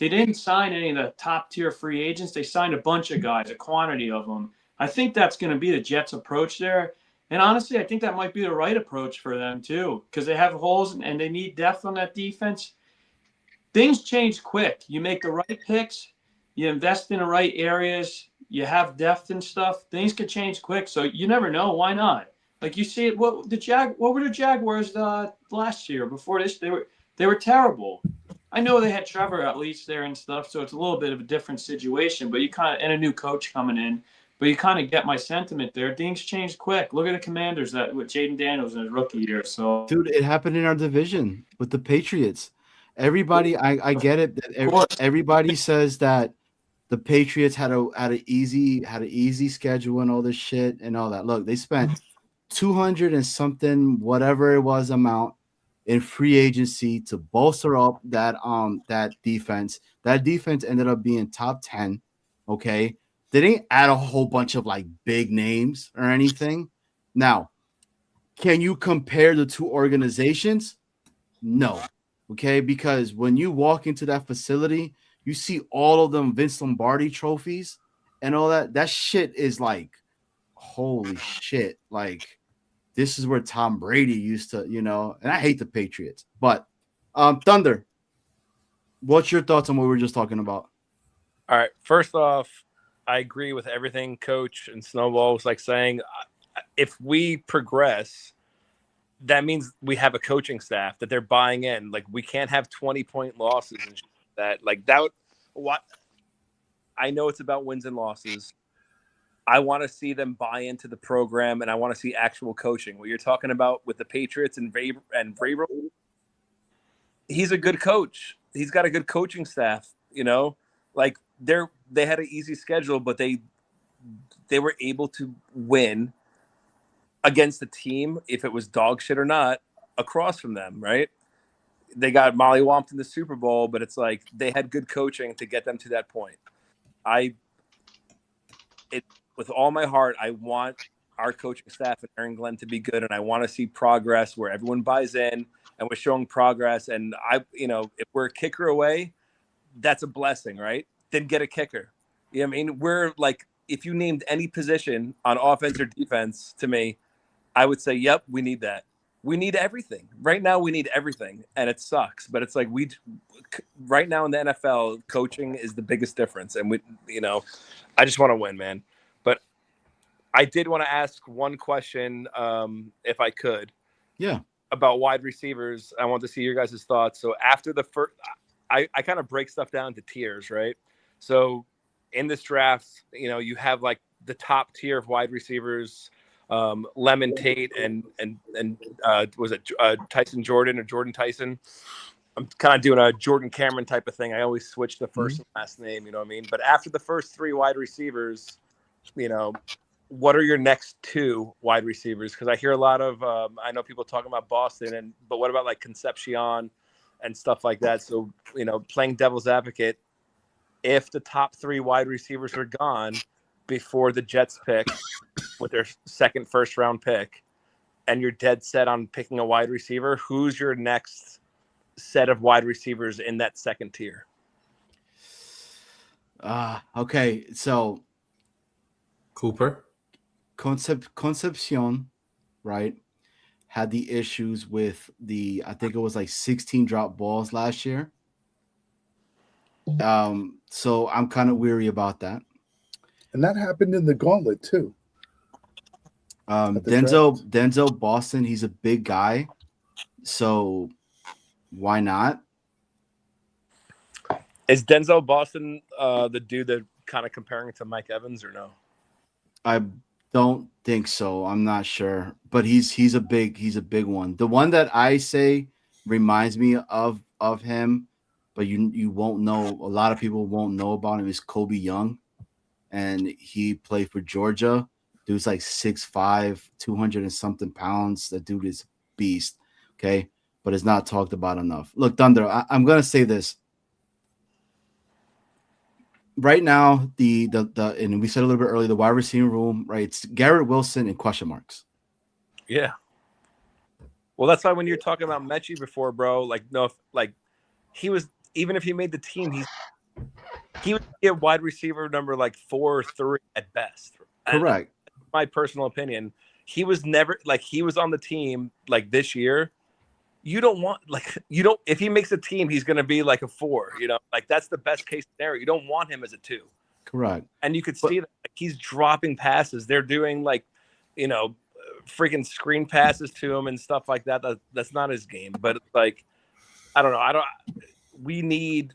didn't sign any of the top tier free agents. They signed a bunch of guys, a quantity of them. I think that's going to be the Jets' approach there. And honestly, I think that might be the right approach for them too, because they have holes and they need depth on that defense. Things change quick. You make the right picks, you invest in the right areas, you have depth and stuff. Things can change quick, so you never know. Why not? Like, you see it. What were the Jaguars last year? Before this, they were terrible. I know they had Trevor at least there and stuff, so it's a little bit of a different situation. But and a new coach coming in. But you kind of get my sentiment there. Things change quick. Look at the Commanders that with Jaden Daniels in his rookie year. So, Dude, it happened in our division with the Patriots. Everybody, I get it. Everybody says that the Patriots had an easy schedule and all this shit and all that. Look, they spent 200 and something, whatever it was, amount in free agency to bolster up that defense. That defense ended up being top 10. Okay. They didn't add a whole bunch of like big names or anything. Now, can you compare the two organizations? No. Okay, because when you walk into that facility, you see all of them Vince Lombardi trophies and all that. That shit is like, holy shit. Like, this is where Tom Brady used to, and I hate the Patriots. But Thunder, what's your thoughts on what we were just talking about? All right. First off, I agree with everything Coach and Snowball was like saying. If we progress, that means we have a coaching staff that they're buying in. Like, we can't have 20-point losses and shit like that. Like, that. What? I know it's about wins and losses. I want to see them buy into the program, and I want to see actual coaching. What you're talking about with the Patriots and Vrabel, he's a good coach. He's got a good coaching staff. Like they had an easy schedule, but they were able to win against the team, if it was dog shit or not, across from them, right? They got mollywomped in the Super Bowl, but it's like they had good coaching to get them to that point. With all my heart, I want our coaching staff and Aaron Glenn to be good, and I want to see progress where everyone buys in and we're showing progress. And if we're a kicker away, that's a blessing, right? Then get a kicker. You know what I mean? We're like, if you named any position on offense or defense to me, I would say, yep, we need that. We need everything. Right now, we need everything, and it sucks. But it's like right now in the NFL, coaching is the biggest difference. And I just want to win, man. But I did want to ask one question, if I could. Yeah. About wide receivers. I want to see your guys' thoughts. So after the first, I kind of break stuff down to tiers, right? So in this draft, you have like the top tier of wide receivers. Lemon Tate and was it Tyson Jordan or Jordan Tyson? I'm kind of doing a Jordan Cameron type of thing. I always switch the first and last name, you know what I mean? But after the first three wide receivers, what are your next two wide receivers? Because I hear a lot of I know people talking about Boston, but what about like Concepcion and stuff like that? So playing devil's advocate, if the top three wide receivers are gone before the Jets pick with their second first round pick, and you're dead set on picking a wide receiver, who's your next set of wide receivers in that second tier? Okay, so Cooper Concepcion, right, had the issues with I think it was like 16 drop balls last year. So I'm kind of weary about that. And that happened in the gauntlet too. Denzel Boston, he's a big guy, so why not? Is Denzel Boston the dude that kind of comparing it to Mike Evans or no? I don't think so. I'm not sure, but he's a big one. The one that I say reminds me of him, but you won't know. A lot of people won't know about him. Is Kobe Young, and he played for Georgia. Dude's like 6'5", 200 and something pounds. That dude is a beast. Okay, but it's not talked about enough. Look, Thunder, I'm gonna say this. Right now, the and we said a little bit earlier, the wide receiver room, right? It's Garrett Wilson and question marks. Yeah. Well, that's why when you're talking about Mechie before, bro, he was, even if he made the team, he would be a wide receiver number like 4 or 3 at best. Correct. My personal opinion, he was never he was on the team like this year. If he makes a team, he's going to be like a 4, that's the best case scenario. You don't want him as a 2. Correct. And you could see that he's dropping passes. They're doing freaking screen passes to him and stuff like that. That's not his game, but I don't know. We need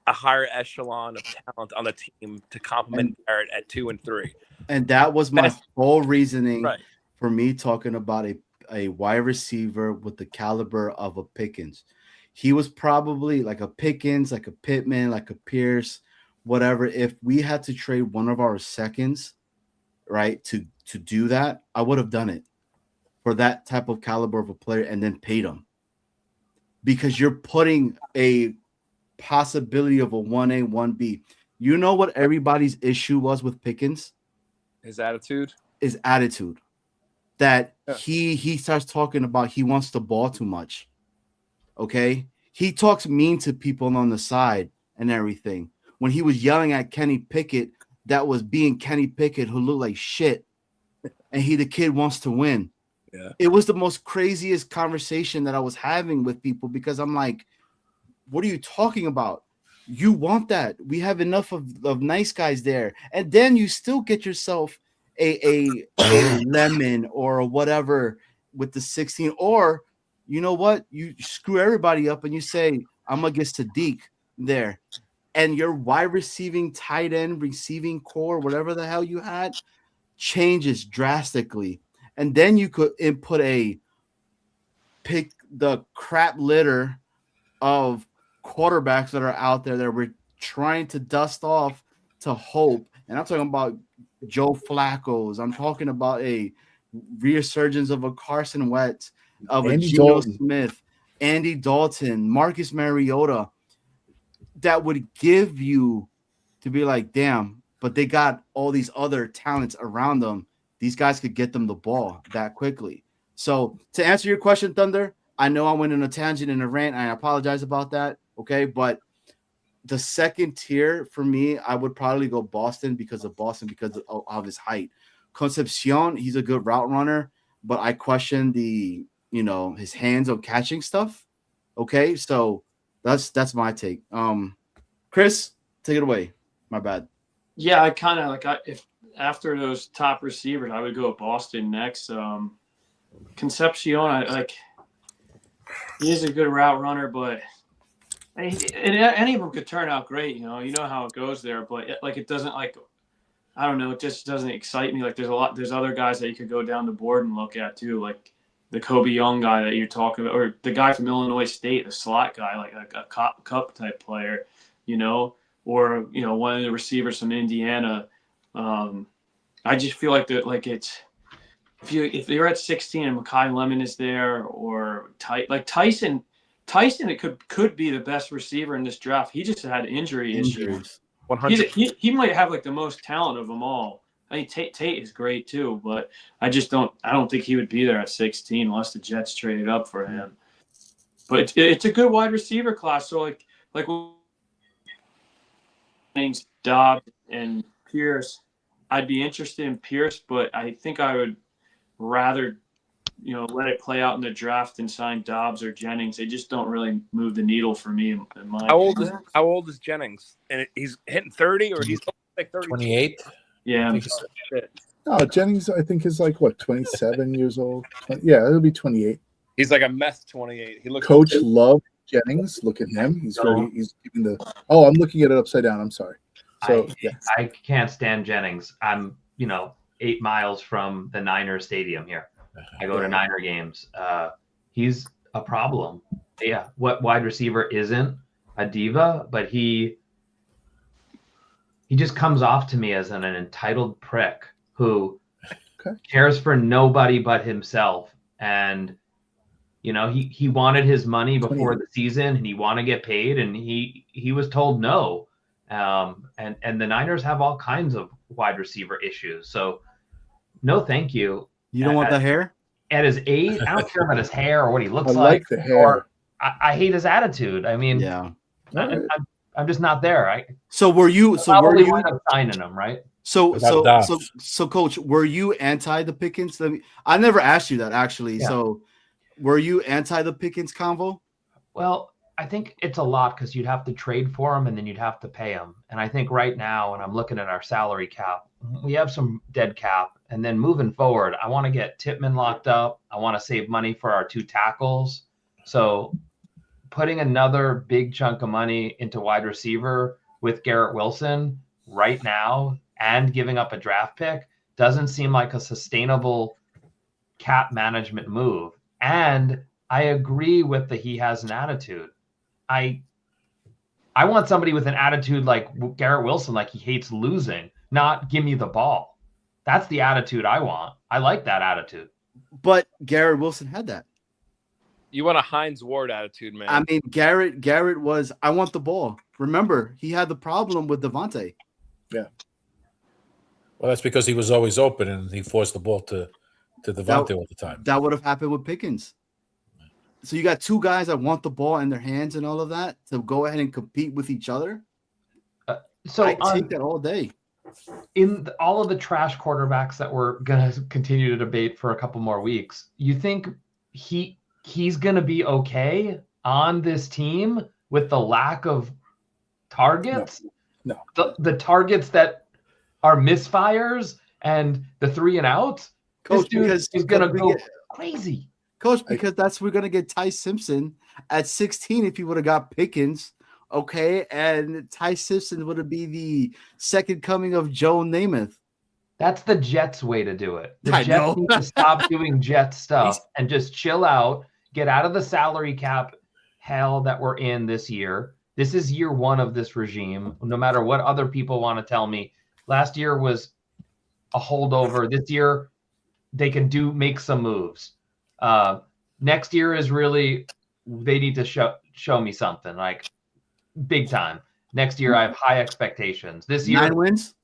a higher echelon of talent on the team to complement Garrett at 2 and 3. And that was my Best. whole reasoning Right. for me talking about a wide receiver with the caliber of a Pickens. He was probably like a Pickens, like a Pittman, like a Pierce, whatever. If we had to trade one of our seconds, right, to do that, I would have done it for that type of caliber of a player and then paid him. Because you're putting a possibility of a 1A, 1B. You know what everybody's issue was with Pickens? His attitude. His attitude. That Yeah. he starts talking about he wants the ball too much. Okay? He talks mean to people on the side and everything. When he was yelling at Kenny Pickett, that was being Kenny Pickett who looked like shit. And the kid wants to win. Yeah. It was the most craziest conversation that I was having with people because I'm like, what are you talking about? You want that. We have enough of nice guys there. And then you still get yourself a lemon or whatever with the 16. Or you know what? You screw everybody up and you say, I'm going to get Sadiq there. And your wide receiving, tight end, receiving core, whatever the hell you had, changes drastically. And then you could input pick the crap litter of quarterbacks that are out there that we're trying to dust off to hope. And I'm talking about Joe Flacco's. I'm talking about a resurgence of a Carson Wentz, of Andy a Geno Dalton. Smith, Andy Dalton, Marcus Mariota, that would give you to be like, damn, but they got all these other talents around them. These guys could get them the ball that quickly. So to answer your question, Thunder, I know I went in a tangent and a rant, and I apologize about that. Okay, but the second tier for me, I would probably go Boston because of his height. Concepcion, he's a good route runner, but I question his hands on catching stuff. Okay, so that's my take. Chris, take it away. My bad. Yeah, I kind of if after those top receivers, I would go with Boston next. Concepcion, he is a good route runner, but any of them could turn out great. You know how it goes there, but it doesn't I don't know, it just doesn't excite me. There's other guys that you could go down the board and look at too, like the Kobe Young guy that you're talking about, or the guy from Illinois State, the slot guy, like a cup type player, or one of the receivers from Indiana. I just feel like it's if you're at 16 and Mekhi Lemon is there, or Tyson, it could be the best receiver in this draft. He just had injury issues. 100. He might have the most talent of them all. I mean, Tate is great too, but I don't think he would be there at 16 unless the Jets traded up for him. But it's a good wide receiver class. So things Dobbs and Pierce, I'd be interested in Pierce, but I think I would rather let it play out in the draft and sign Dobbs or Jennings. They just don't really move the needle for me in my opinion. How old is Jennings? And he's hitting 30, or he's like 30. 28. Yeah. Oh, Jennings, I think, is 27 years old. Yeah, it'll be 28. He's like a mess 28. He looks. Coach Love Jennings. Look at him. He's giving the. Oh, I'm looking at it upside down. I'm sorry. So I can't stand Jennings. I'm 8 miles from the Niner Stadium here. I go to Niner games. He's a problem. Yeah, what wide receiver isn't a diva, but he just comes off to me as an entitled prick who cares for nobody but himself. And he wanted his money before the season, and he wanted to get paid, and he was told no. And the Niners have all kinds of wide receiver issues. So no, thank you. You don't want the hair? At his age, I don't care about his hair or what he looks I like the hair. Or I hate his attitude. I mean, Yeah. I'm just not there. So were you? So were you wind up signing him, right? So Coach, were you anti the Pickens? I never asked you that actually. Yeah. So were you anti the Pickens convo? Well, I think it's a lot because you'd have to trade for him and then you'd have to pay him. And I think right now, when I'm looking at our salary cap, we have some dead cap. And then moving forward, I want to get Tippmann locked up. I want to save money for our 2 tackles. So putting another big chunk of money into wide receiver with Garrett Wilson right now and giving up a draft pick doesn't seem like a sustainable cap management move. And I agree with the he has an attitude. I want somebody with an attitude like Garrett Wilson, like he hates losing, not give me the ball. That's the attitude I want. I like that attitude. But Garrett Wilson had that. You want a Hines Ward attitude, man. I mean, Garrett was, I want the ball. Remember, he had the problem with Devontae. Yeah. Well, that's because he was always open and he forced the ball to Devontae all the time. That would have happened with Pickens. So you got two guys that want the ball in their hands and all of that to go ahead and compete with each other. So I take that all day. In all of the trash quarterbacks that we're going to continue to debate for a couple more weeks, you think he's going to be okay on this team with the lack of targets? No. The targets that are misfires and the 3 and outs? Coach, this dude because is going to go crazy. Coach, because we're going to get Ty Simpson at 16 if he would have got Pickens. Okay, and Ty Simpson would be the second coming of Joe Namath. That's the Jets' way to do it. The Jets need to stop doing Jet stuff and just chill out, get out of the salary cap hell that we're in this year. This is year 1 of this regime, no matter what other people want to tell me. Last year was a holdover. This year, they can make some moves. Next year is really, they need to show me something, like big time. Next year, I have high expectations. This year, 9 wins.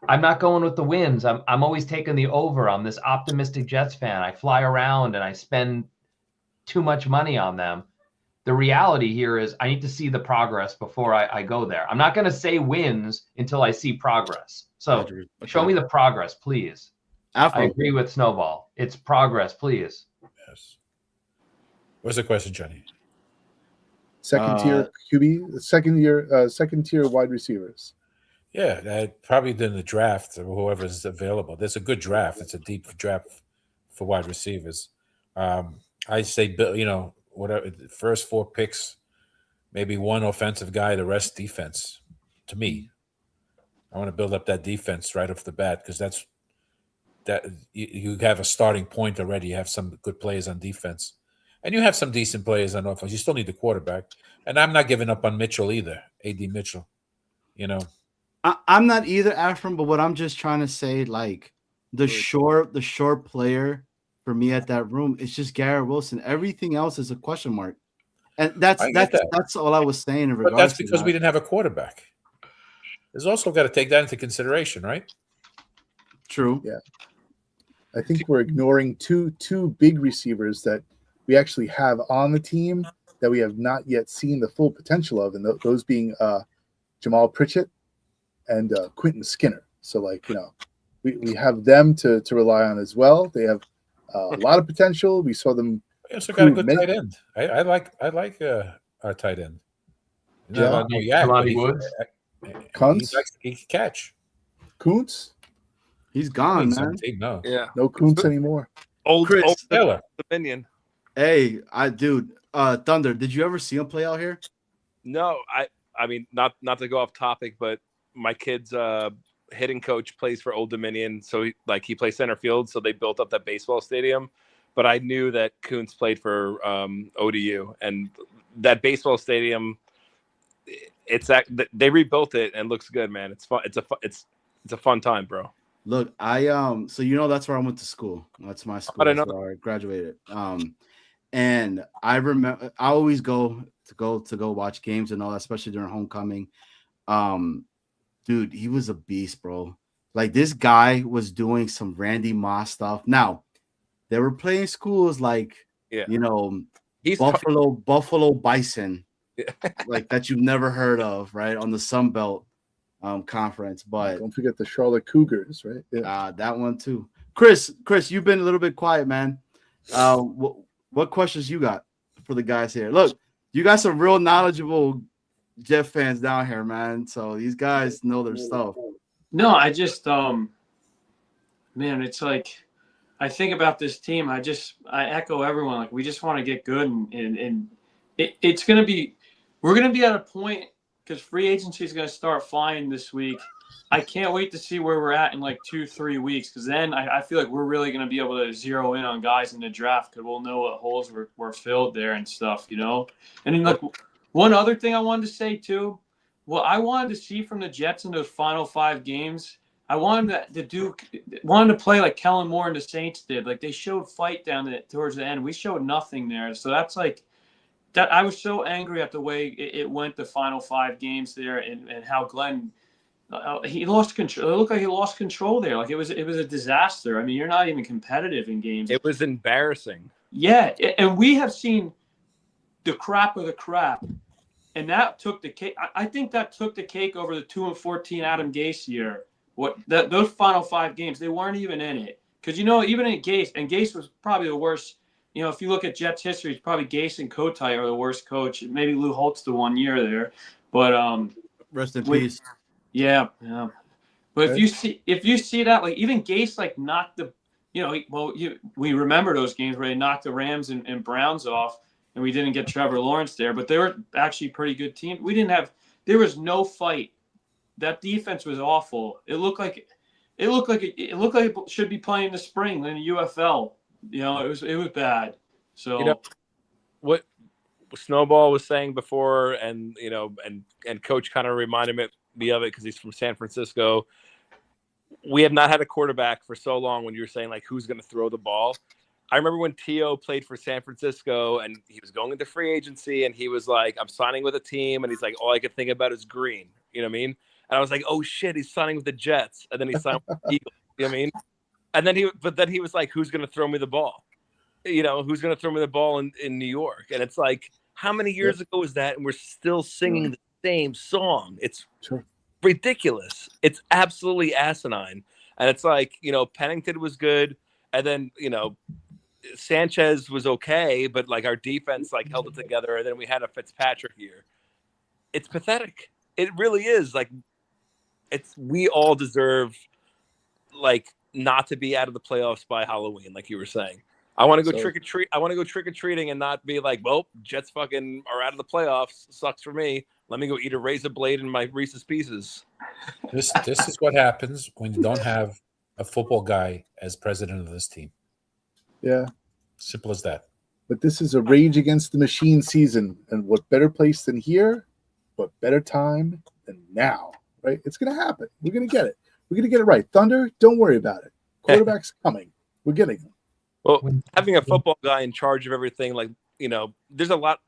I'm not going with the wins. I'm always taking the over. I'm this optimistic Jets fan. I fly around and I spend too much money on them. The reality here is I need to see the progress before I go there. I'm not going to say wins until I see progress. So show me the progress, please. I agree with Snowball. It's progress, please. Yes. What's the question, Johnny? Second tier QB, second tier wide receivers. Yeah, probably in the draft or whoever's available. There's a good draft. It's a deep draft for wide receivers. I say, whatever, the first 4 picks, maybe 1 offensive guy, the rest defense. To me, I want to build up that defense right off the bat because that you have a starting point already. You have some good players on defense, and you have some decent players on offense. You still need the quarterback, and I'm not giving up on Mitchell either. AD Mitchell, I'm not either, Afram, but what I'm just trying to say, like the short player for me at that room is just Garrett Wilson. Everything else is a question mark, and that's all I was saying in regards. But that's because we didn't have a quarterback. There's also got to take that into consideration, right? True. Yeah, I think we're ignoring two big receivers that we actually have on the team that we have not yet seen the full potential of, and those being Jamal Pritchett and Quentin Skinner. So, we have them to rely on as well. They have a lot of potential. We saw them. We also got a good tight end. I like our tight end. Jelani Woods. Kuntz. He can catch. Kuntz. He's gone, man. No. Yeah. No Kuntz anymore. Old Taylor. Dominion. Hey, Thunder, did you ever see him play out here? No, I mean, not to go off topic, but my kid's hitting coach plays for Old Dominion, so he plays center field. So they built up that baseball stadium. But I knew that Kuntz played for ODU, and that baseball stadium, they rebuilt it and looks good, man. It's fun. It's a fun time, bro. Look, so that's where I went to school. That's my school. That's where I graduated. And I remember I always go watch games and all that, especially during homecoming. Dude, he was a beast, bro. Like, this guy was doing some Randy Moss stuff. Now, they were playing schools like, Buffalo Bison, like that you've never heard of, right? On the Sun Belt conference. But don't forget the Charlotte Cougars, right? Yeah. That one too. Chris, you've been a little bit quiet, man. What questions you got for the guys here? Look, you got some real knowledgeable Jet fans down here, man. So these guys know their stuff. No, I just man, it's like I think about this team. I echo everyone. Like, we just want to get good, and we're gonna be at a point because free agency is gonna start flying this week. I can't wait to see where we're at in like 2-3 weeks, because then I feel like we're really going to be able to zero in on guys in the draft, because we'll know what holes were filled there and stuff, you know? And then, like, one other thing I wanted to say, too, what I wanted to see from the Jets in those final 5 games, I wanted to play like Kellen Moore and the Saints did. Like, they showed fight towards the end. We showed nothing there. So that's like, that I was so angry at the way it went the final 5 games there, and how Glenn he lost control. It looked like he lost control there. Like it was a disaster. I mean, you're not even competitive in games. It was embarrassing. Yeah, and we have seen the crap of the crap, and that took the cake. I think that took the cake over the 2-14 Adam Gase year. Those final 5 games, they weren't even in it, because even in Gase, and Gase was probably the worst. If you look at Jets history, it's probably Gase and Kotite are the worst coach. Maybe Lou Holtz the 1 year there, but rest in peace. Yeah. But Okay. if you see that, like even Gase like knocked the, we remember those games where they knocked the Rams and Browns off, and we didn't get Trevor Lawrence there, but they were actually a pretty good team. There was no fight. That defense was awful. It looked like it should be playing in the spring in the UFL. It was bad. So what Snowball was saying before, and and Coach kind of reminded me of it because he's from San Francisco. We have not had a quarterback for so long. When you're saying like who's going to throw the ball, I remember when T.O. played for San Francisco and he was going into free agency and he was like, I'm signing with a team, and he's like, all I could think about is green. You know what I mean? And I was like, oh shit, he's signing with the Jets, and then he signed with the Eagles. You know what I mean? And then he was like, who's going to throw me the ball? Who's going to throw me the ball in New York? And it's like, how many years ago was that? And we're still singing the same song. It's ridiculous. It's absolutely asinine. And it's like, Pennington was good. And then, Sanchez was okay, but like our defense like held it together. And then we had a Fitzpatrick year. It's pathetic. It really is. Like, we all deserve like not to be out of the playoffs by Halloween, like you were saying. I want to go trick or treat. I want to go trick or treating and not be like, well, Jets fucking are out of the playoffs. Sucks for me. Let me go eat a razor blade in my Reese's Pieces. This is what happens when you don't have a football guy as president of this team. Yeah. Simple as that. But this is a rage against the machine season, and what better place than here? What better time than now? Right? It's going to happen. We're going to get it. We're going to get it right. Thunder, don't worry about it. Quarterback's coming. We're getting him. Well, having a football guy in charge of everything, like, there's a lot,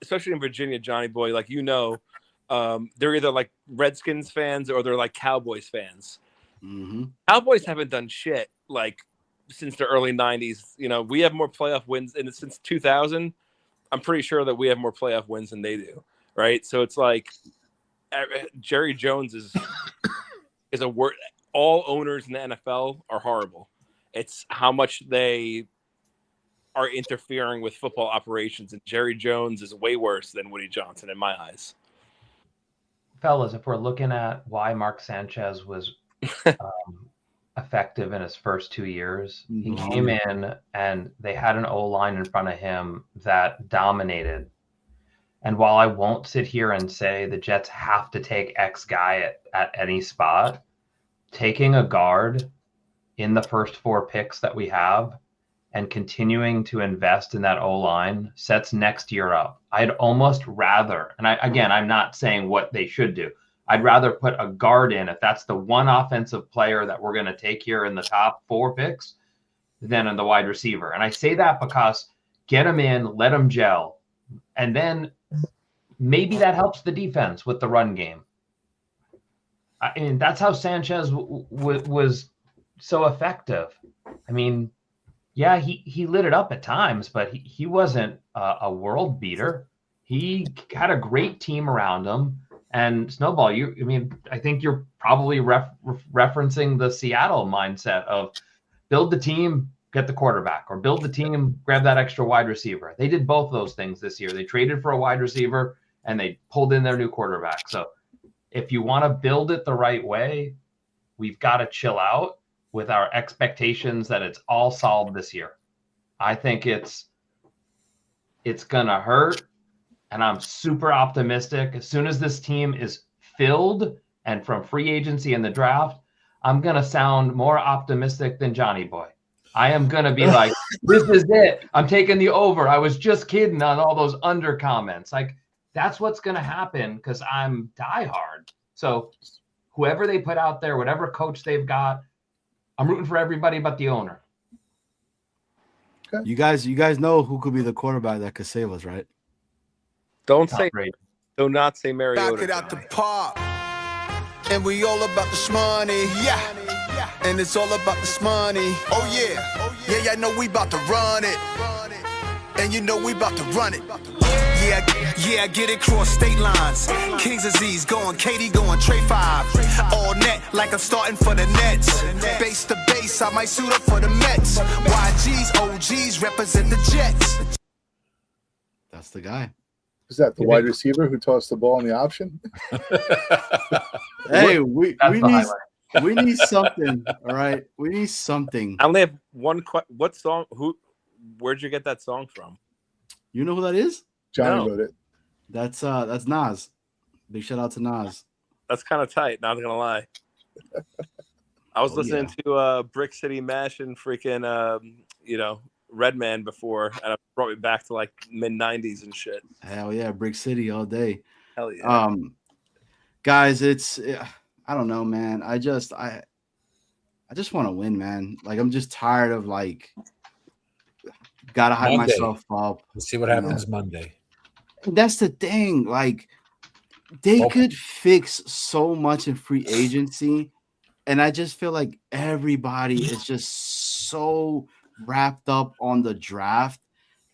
especially in Virginia, Johnny boy, like, they're either like Redskins fans or they're like Cowboys fans. Mm-hmm. Cowboys haven't done shit like since the early 90s. We have more playoff wins, and since 2000, I'm pretty sure that we have more playoff wins than they do. Right. So it's like Jerry Jones is a word. All owners in the NFL are horrible. It's how much they are interfering with football operations, and Jerry Jones is way worse than Woody Johnson in my eyes. Fellas, if we're looking at why Mark Sanchez was effective in his first 2 years, he came in and they had an O-line in front of him that dominated. And while I won't sit here and say the Jets have to take X guy at any spot, taking a guard in the first 4 picks that we have and continuing to invest in that O-line sets next year up. I'd almost rather, and I'm not saying what they should do. I'd rather put a guard in if that's the one offensive player that we're going to take here in the top 4 picks than in the wide receiver. And I say that because get them in, let them gel, and then maybe that helps the defense with the run game. I mean, that's how Sanchez was so effective. I mean, yeah, he lit it up at times, but he wasn't a world beater. He had a great team around him. And Snowball, I think you're probably referencing the Seattle mindset of build the team, get the quarterback, or build the team, grab that extra wide receiver. They did both those things this year. They traded for a wide receiver and they pulled in their new quarterback. So if you want to build it the right way, we've got to chill out with our expectations that it's all solved this year. I think it's going to hurt, and I'm super optimistic. As soon as this team is filled and from free agency and the draft, I'm going to sound more optimistic than Johnny Boy. I am going to be like, this is it. I'm taking the over. I was just kidding on all those under comments. Like, that's what's going to happen because I'm diehard. So whoever they put out there, whatever coach they've got, I'm rooting for everybody but the owner. You guys know who could be the quarterback that could save us, right? Do not say Mariota. Back it out the park. And we all about the money. Yeah. And it's all about the money. Oh yeah. Yeah, I know we about to run it. And you know we about to run it. Yeah, get it cross state lines. Kings Aziz going, Katie going, Trey 5. All net like I'm starting for the Nets. Base to base, I might suit up for the Mets. YGs, OGs represent the Jets. That's the guy. Is that the wide receiver who tossed the ball in the option? Hey, we need something. All right, we need something. I only have one question. What song? Where'd you get that song from? You know who that is? Johnny wrote it. That's Nas. Big shout out to Nas. That's kind of tight. Not gonna lie. I was listening to Brick City Mash and freaking Redman before, and it brought me back to like mid '90s and shit. Hell yeah, Brick City all day. Hell yeah. Guys, I don't know, man. I just want to win, man. Like I'm just tired of like gotta hype myself up. Let's see what happens Monday. That's the thing. Like they could fix so much in free agency, and I just feel like everybody is just so wrapped up on the draft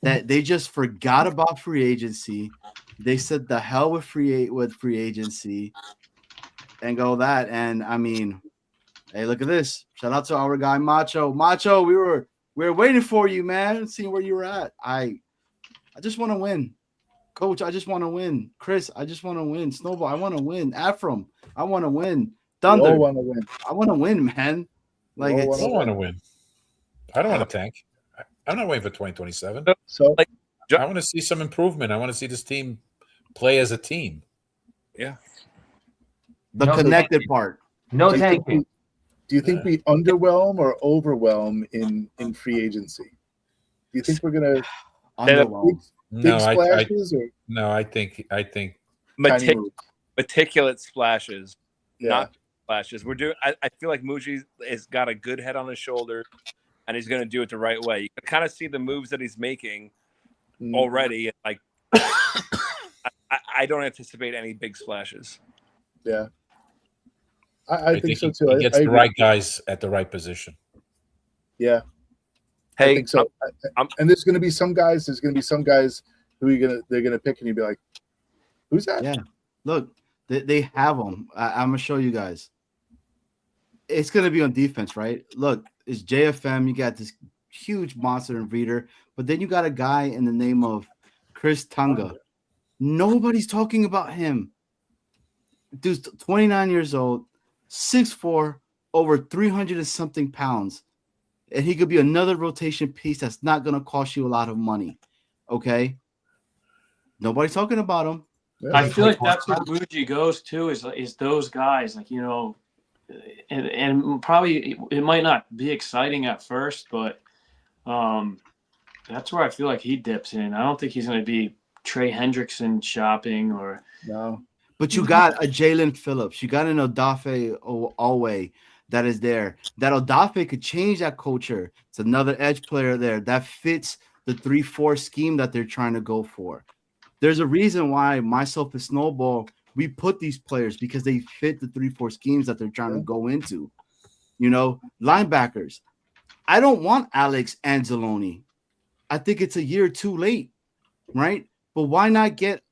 that they just forgot about free agency. They said the hell with free agency and go that. And I mean, hey, look at this. Shout out to our guy Macho. Macho, we were waiting for you, man. Seeing where you were at. I just want to win. Coach, I just want to win. Chris, I just want to win. Snowball, I want to win. Afram, I want to win. Thunder, I want to win. I want to win, man. Like I don't want to win. I don't want to tank. I'm not waiting for 2027. So I want to see some improvement. I want to see this team play as a team. Yeah. The connected part. No tanking. Do you think we underwhelm or overwhelm in free agency? Do you think we're gonna underwhelm? Big splashes I think meticulous splashes, not splashes. I feel like Muji has got a good head on his shoulders, and he's going to do it the right way. You can kind of see the moves that he's making already. Like, I don't anticipate any big splashes. Yeah, I think so too. He gets the right guys at the right position. Yeah. Hey, I think so. And there's going to be some guys. There's going to be some guys who they're going to pick, and you'll be like, "Who's that?" Yeah. Look, they have them. I'm gonna show you guys. It's gonna be on defense, right? Look, it's JFM. You got this huge monster and reader, but then you got a guy in the name of Chris Tunga. Nobody's talking about him. Dude's 29 years old, 6'4", over 300 and something pounds. And he could be another rotation piece that's not going to cost you a lot of money. Okay? Nobody's talking about him. I feel like that's what Muji goes to is those guys. Like, and probably it might not be exciting at first, but that's where I feel like he dips in. I don't think he's going to be Trey Hendrickson shopping or – No. But you got a Jalen Phillips. You got an Odafe Alway that is there. That Odafe could change that culture. It's another edge player there that fits the 3-4 scheme that they're trying to go for. There's a reason why myself and Snowball, we put these players because they fit the 3-4 schemes that they're trying to go into. Linebackers. I don't want Alex Anzalone. I think it's a year too late, right? But why not get,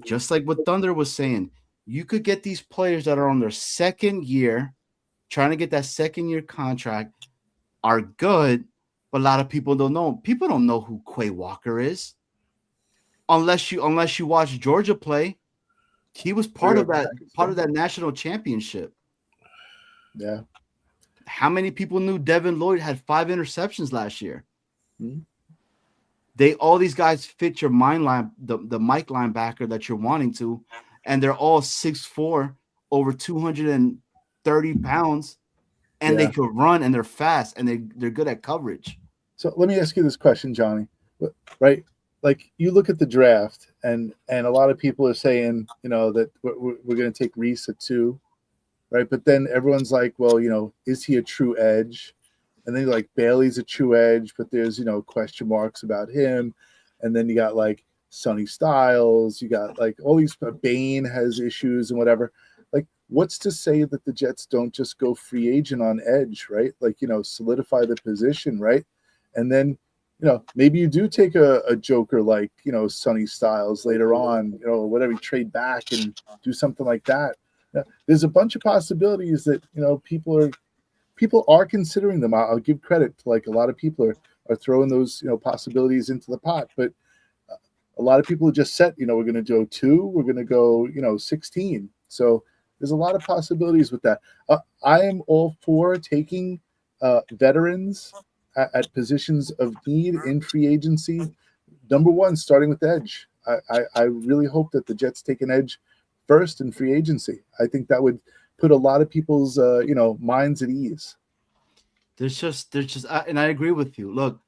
just like what Thunder was saying, you could get these players that are on their second year, trying to get that second year contract, are good, but a lot of people don't know. People don't know who Quay Walker is. Unless you watch Georgia play. He was part of that national championship. Yeah. How many people knew Devin Lloyd had 5 interceptions last year? Mm-hmm. All these guys fit your mind line, the Mike linebacker that you're wanting to, and they're all 6'4", over 230 pounds, and they could run and they're fast and they're good at coverage. So let me ask you this question, Johnny. Right? Like you look at the draft, and a lot of people are saying, that we're going to take Reece at 2, right? But then everyone's like, well, is he a true edge? And then like Bailey's a true edge, but there's question marks about him. And then you got like Sonny Styles, you got like all these. Bane has issues and whatever. Like, what's to say that the Jets don't just go free agent on edge, right? Like solidify the position, right? And then maybe you do take a joker like Sonny Styles later on, whatever, you trade back and do something like that. There's a bunch of possibilities that people are considering them. I'll give credit to like a lot of people are throwing those possibilities into the pot, but a lot of people are just set. We're going to go 2, we're going to go 16. So there's a lot of possibilities with that. I am all for taking veterans at positions of need in free agency. Number one, starting with edge. I really hope that the Jets take an edge first in free agency. I think that would put a lot of people's minds at ease. There's just and I agree with you. Look,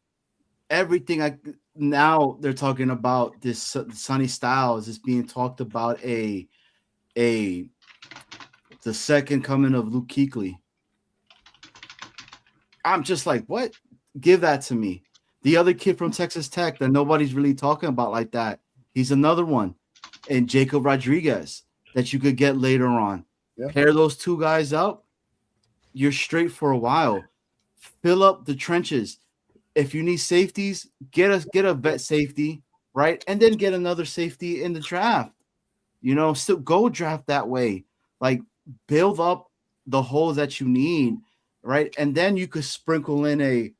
everything now they're talking about this Sonny Styles is being talked about the second coming of Luke Kuechly. I'm just like, what? Give that to me. The other kid from Texas Tech that nobody's really talking about like that, he's another one. And Jacob Rodriguez that you could get later on. Yeah. Pair those 2 guys up, you're straight for a while. Fill up the trenches. If you need safeties, get a vet safety, right? And then get another safety in the draft. Still go draft that way. Like, build up the holes that you need, right? And then you could sprinkle in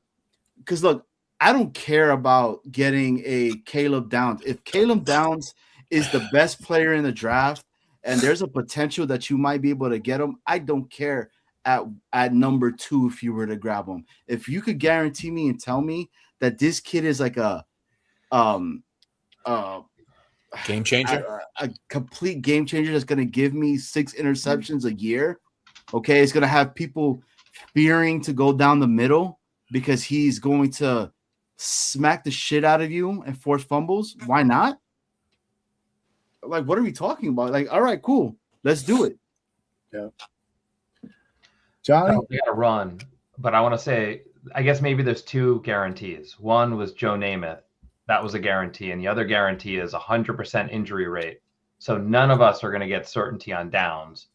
because look, I don't care about getting a Caleb Downs. If Caleb Downs is the best player in the draft and there's a potential that you might be able to get him, I don't care at number 2 if you were to grab him. If you could guarantee me and tell me that this kid is like a game changer, a complete game changer that's going to give me 6 interceptions a year, okay, it's going to have people fearing to go down the middle because he's going to smack the shit out of you and force fumbles. Why not? Like, what are we talking about? Like, all right, cool. Let's do it. Yeah. Johnny? We got to run. But I want to say, I guess maybe there's 2 guarantees. One was Joe Namath. That was a guarantee. And the other guarantee is 100% injury rate. So none of us are going to get certainty on Downs.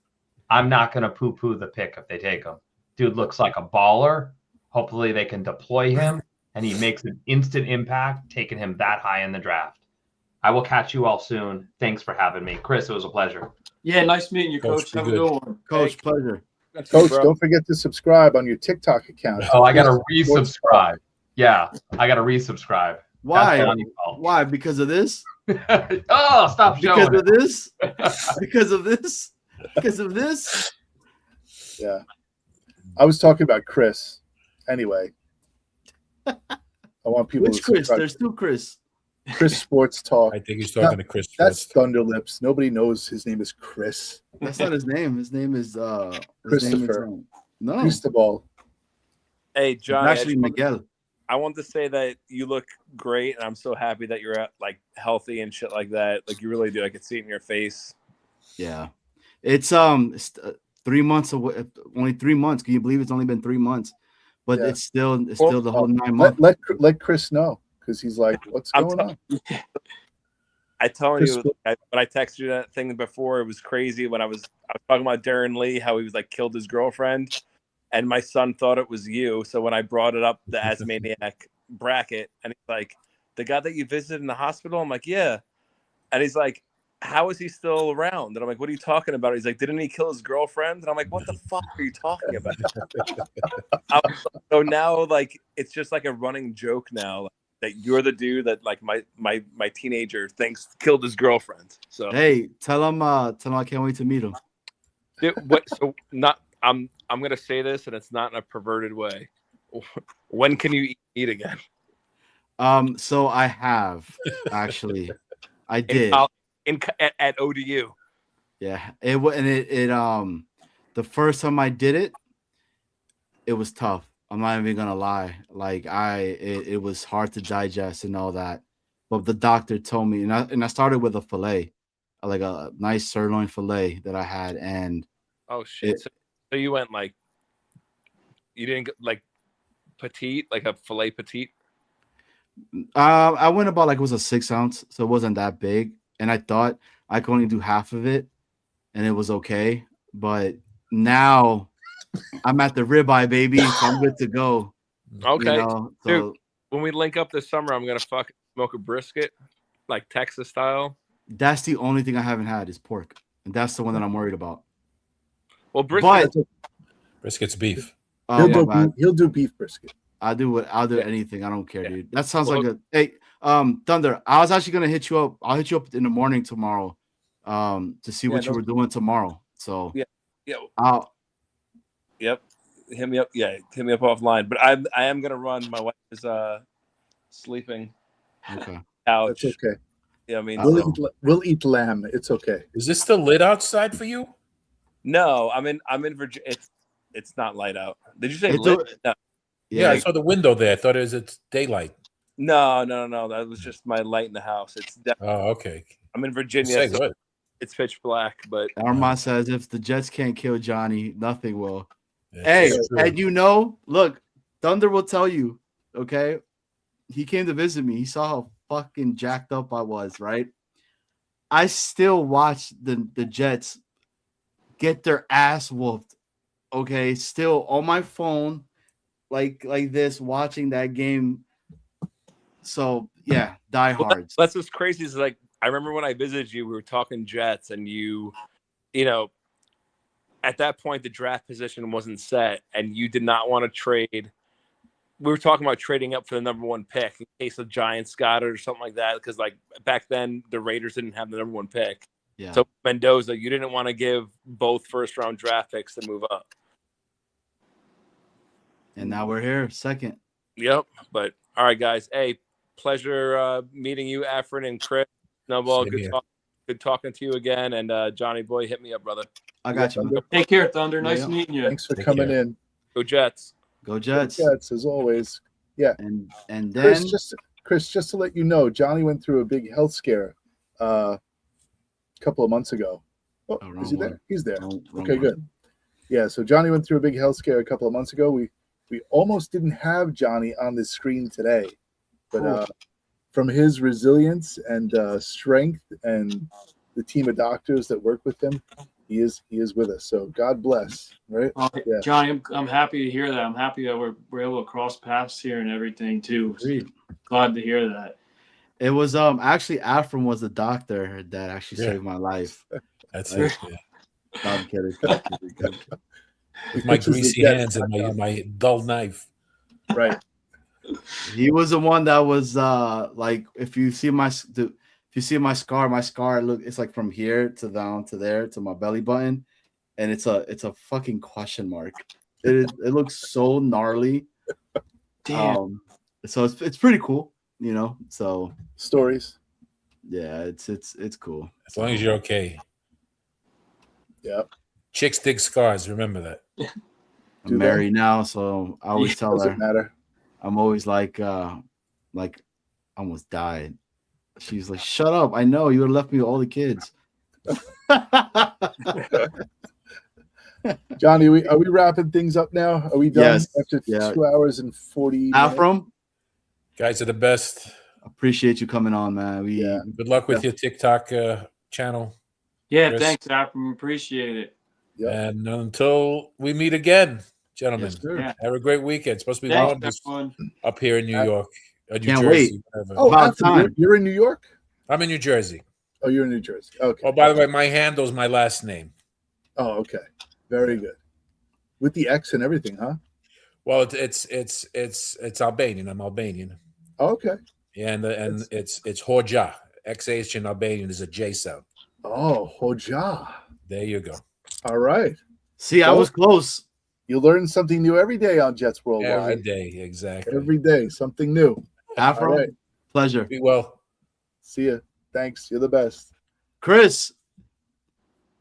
I'm not going to poo-poo the pick if they take him. Dude looks like a baller. Hopefully they can deploy him, and he makes an instant impact, taking him that high in the draft. I will catch you all soon. Thanks for having me. Chris, it was a pleasure. Yeah, nice meeting you, Coach. Have a good one. Coach, pleasure. Coach, don't forget to subscribe on your TikTok account. Oh, I got to resubscribe. Yeah, I got to resubscribe. Why? Why? Because of this? Oh, stop showing. Because of this? Because of this? Because of this? Yeah. I was talking about Chris. Anyway. I want people Which to Chris? subscribe. There's 2 Chris. Chris Sports Talk. I think he's talking to Chris. That's Thunderlips. Nobody knows his name is Chris. That's not his name. His name is Christopher. No. Cristobal. Hey, John. Actually, Miguel. I want to say that you look great, and I'm so happy that you're like healthy and shit like that. Like, you really do. I could see it in your face. Yeah, it's 3 months away. Only 3 months. Can you believe it's only been 3 months? But Yeah. it's still the whole 9 months. Let Chris know, because he's like, what's going on? I told you when I texted you that thing before, it was crazy when I was talking about Darren Lee, how he was like killed his girlfriend, and my son thought it was you. So when I brought it up, the Asmaniac bracket, and he's like, the guy that you visited in the hospital? I'm like, yeah. And he's like, how is he still around? And I'm like, what are you talking about? He's like, didn't he kill his girlfriend? And I'm like, what the fuck are you talking about? So now, like, it's just like a running joke now that you're the dude that like my teenager thinks killed his girlfriend. So hey, tell him I can't wait to meet him. Dude, what? So not I'm gonna say this, and it's not in a perverted way. When can you eat again? So I have actually, I did at ODU. Yeah, the first time I did it, it was tough. I'm not even gonna lie. Like it was hard to digest and all that. But the doctor told me, and I started with a fillet, like a nice sirloin fillet that I had, and Oh shit! So you went like, you didn't like petite, like a filet petite. I went about like it was a 6 ounce, so it wasn't that big, and I thought I could only do half of it, and it was okay. But now I'm at the ribeye, baby, so I'm good to go. Okay, So dude, when we link up this summer, I'm gonna smoke a brisket, like Texas style. that's the only thing I haven't had is pork, and that's the one that I'm worried about. Well, brisket, Brisket's beef. He'll do beef brisket. I'll do anything. I don't care, dude. That sounds like a hey, Thunder. I was actually gonna hit you up. I'll hit you up in the morning tomorrow, to see what you were doing tomorrow. So Yep. Hit me up. Yeah, hit me up offline. But I am gonna run. My wife is sleeping. Okay. Couch. That's okay. Yeah, I mean, we'll eat lamb. It's okay. Is this still lit outside for you? No, I'm in Virginia. It's not light out. Did you say lit? No. Yeah, I saw the window there. I thought it's daylight. No. That was just my light in the house. It's definitely. Oh, okay. I'm in Virginia. So it's pitch black, but Armand says if the Jets can't kill Johnny, nothing will. Yeah, hey, and look, Thunder will tell you, okay? He came to visit me. He saw how fucking jacked up I was, right? I still watch the Jets get their ass whooped, okay? Still on my phone, like this, watching that game. So, yeah, diehards. That's what's crazy is like, I remember when I visited you, we were talking Jets, and you know, at that point, the draft position wasn't set, and you did not want to trade. We were talking about trading up for the number 1 pick in case the Giants got it or something like that, because like back then the Raiders didn't have the number 1 pick. Yeah. So Mendoza, you didn't want to give both first-round draft picks to move up. And now we're here, second. Yep. But all right, guys. Hey, pleasure meeting you, Afrin and Chris. Snowball, good talking to you again. And Johnny boy, hit me up, brother. I got you. Take care, Thunder. Nice meeting you. Thanks for coming in. Go Jets. Go Jets. Go Jets, as always. Yeah. And then Chris, just to let you know, Johnny went through a big health scare a couple of months ago. Oh, is he there? He's there. Okay, good. Yeah, so Johnny went through a big health scare a couple of months ago. We almost didn't have Johnny on the screen today, but from his resilience and strength and the team of doctors that work with him, he is with us. So God bless, right? Yeah. Johnny, I'm happy to hear that. I'm happy that we're able to cross paths here and everything too. Glad to hear that. It was actually Afrin was the doctor that actually saved my life. That's it. Yeah. I'm kidding. With my greasy hands and my dull knife. Right. He was the one that was like, if you see my scar, it's like from here to down to there to my belly button, and it's a fucking question mark. It looks so gnarly. Damn. So it's pretty cool, So stories. Yeah, it's cool. As long as you're okay. Yeah. Chicks dig scars. Remember that. I'm married now, so I always tell her. Doesn't matter. I'm always like I almost died. She's like, "Shut up! I know you would have left me with all the kids." Johnny, are we wrapping things up now? Are we done after 2 hours and 40 Afram, guys are the best. Appreciate you coming on, man. Good luck with your TikTok channel. Yeah, Chris. Thanks, Afram. Appreciate it. Yep. And until we meet again, gentlemen, have a great weekend. It's supposed to be warm up here in New York. New Jersey. You're in New York? I'm in New Jersey. Oh, you're in New Jersey. Okay. Oh, by the way, my handle's my last name. Oh, okay. Very good. With the X and everything, huh? Well, it's Albanian. I'm Albanian. Oh, okay. Yeah, and it's Hoxha. XH in Albanian is a J sound. Oh, Hoxha. There you go. All right. See, I was close. You learn something new every day on Jets Worldwide. Every day, exactly. Every day, something new. Afro, pleasure. Be well. See ya. Thanks. You're the best. Chris.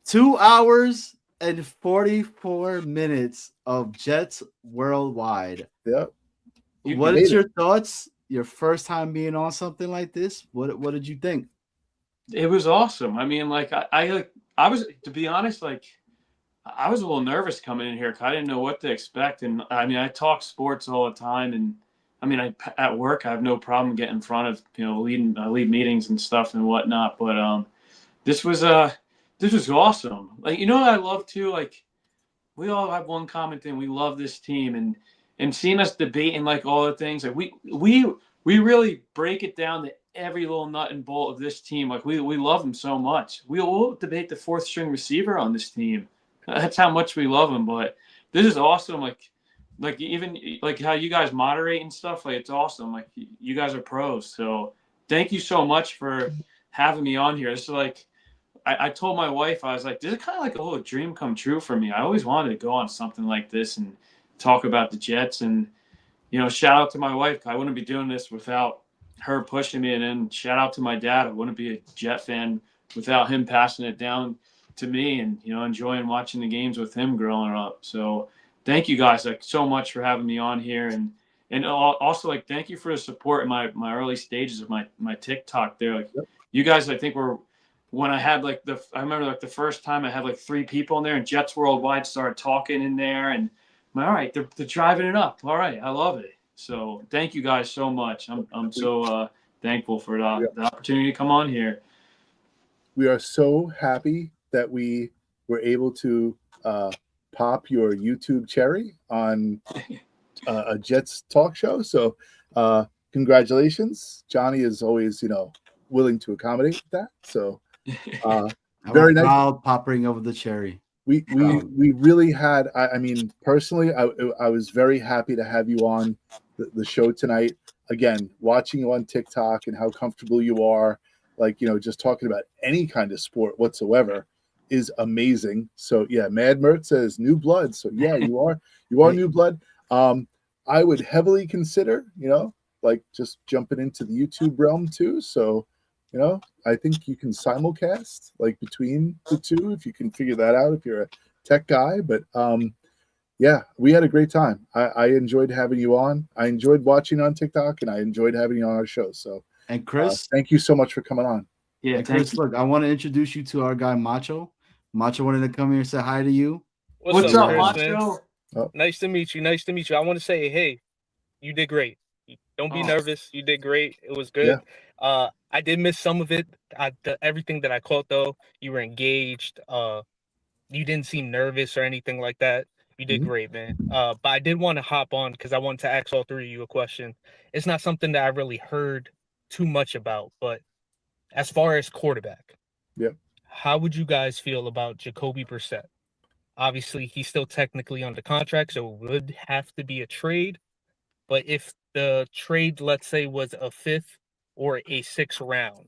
2 hours and 44 minutes of Jets worldwide. Yeah. What is your thoughts? Your first time being on something like this? What did you think? It was awesome. I mean, like I was, to be honest, like I was a little nervous coming in here because I didn't know what to expect. And I mean, I talk sports all the time, and I mean, at work I have no problem getting in front of lead meetings and stuff and whatnot. But this was awesome. Like, you know what I love too? Like, we all have one common thing. We love this team, and seeing us debating like all the things, like we really break it down to every little nut and bolt of this team. Like, we love them so much. We'll debate the fourth string receiver on this team. That's how much we love him. But this is awesome. Like even like how you guys moderate and stuff. Like, it's awesome. Like, you guys are pros. So thank you so much for having me on here. This is like, I told my wife, I was like, this is kind of like a little dream come true for me. I always wanted to go on something like this and talk about the Jets. And, shout out to my wife. I wouldn't be doing this without her pushing me. And then shout out to my dad. I wouldn't be a Jet fan without him passing it down to me and, enjoying watching the games with him growing up. So thank you guys like so much for having me on here. And also, like, thank you for the support in my early stages of my TikTok there. Like, you guys, I think when I had I remember like the first time I had like 3 people in there, and Jets Worldwide started talking in there, and I'm like, all right, they're driving it up. All right, I love it. So thank you guys so much. I'm so thankful for the opportunity to come on here. We are so happy that we were able to pop your YouTube cherry on a Jets talk show. So congratulations. Johnny is always, willing to accommodate that. So very nice. Popping over the cherry. We really had. I mean, personally, I was very happy to have you on the show tonight. Again, watching you on TikTok and how comfortable you are, like, just talking about any kind of sport whatsoever is amazing. So yeah, Mad Mert says new blood. So yeah, you are new blood. I would heavily consider, like just jumping into the YouTube realm too. So, I think you can simulcast like between the two if you can figure that out if you're a tech guy. But yeah, we had a great time. I enjoyed having you on. I enjoyed watching on TikTok, and I enjoyed having you on our show. So, and Chris, thank you so much for coming on. Yeah, and Chris, look, I want to introduce you to our guy Macho. Macho wanted to come here and say hi to you. What's up, Macho? Nice to meet you. Nice to meet you. I want to say, hey, you did great. Don't be nervous. You did great. It was good. Yeah. I did miss some of it. Everything that I caught, though, you were engaged. You didn't seem nervous or anything like that. You did great, man. But I did want to hop on because I wanted to ask all 3 of you a question. It's not something that I really heard too much about, but as far as quarterback, how would you guys feel about Jacoby Brissett? Obviously, he's still technically under contract, so it would have to be a trade. But if the trade, let's say, was a 5th or a 6th round,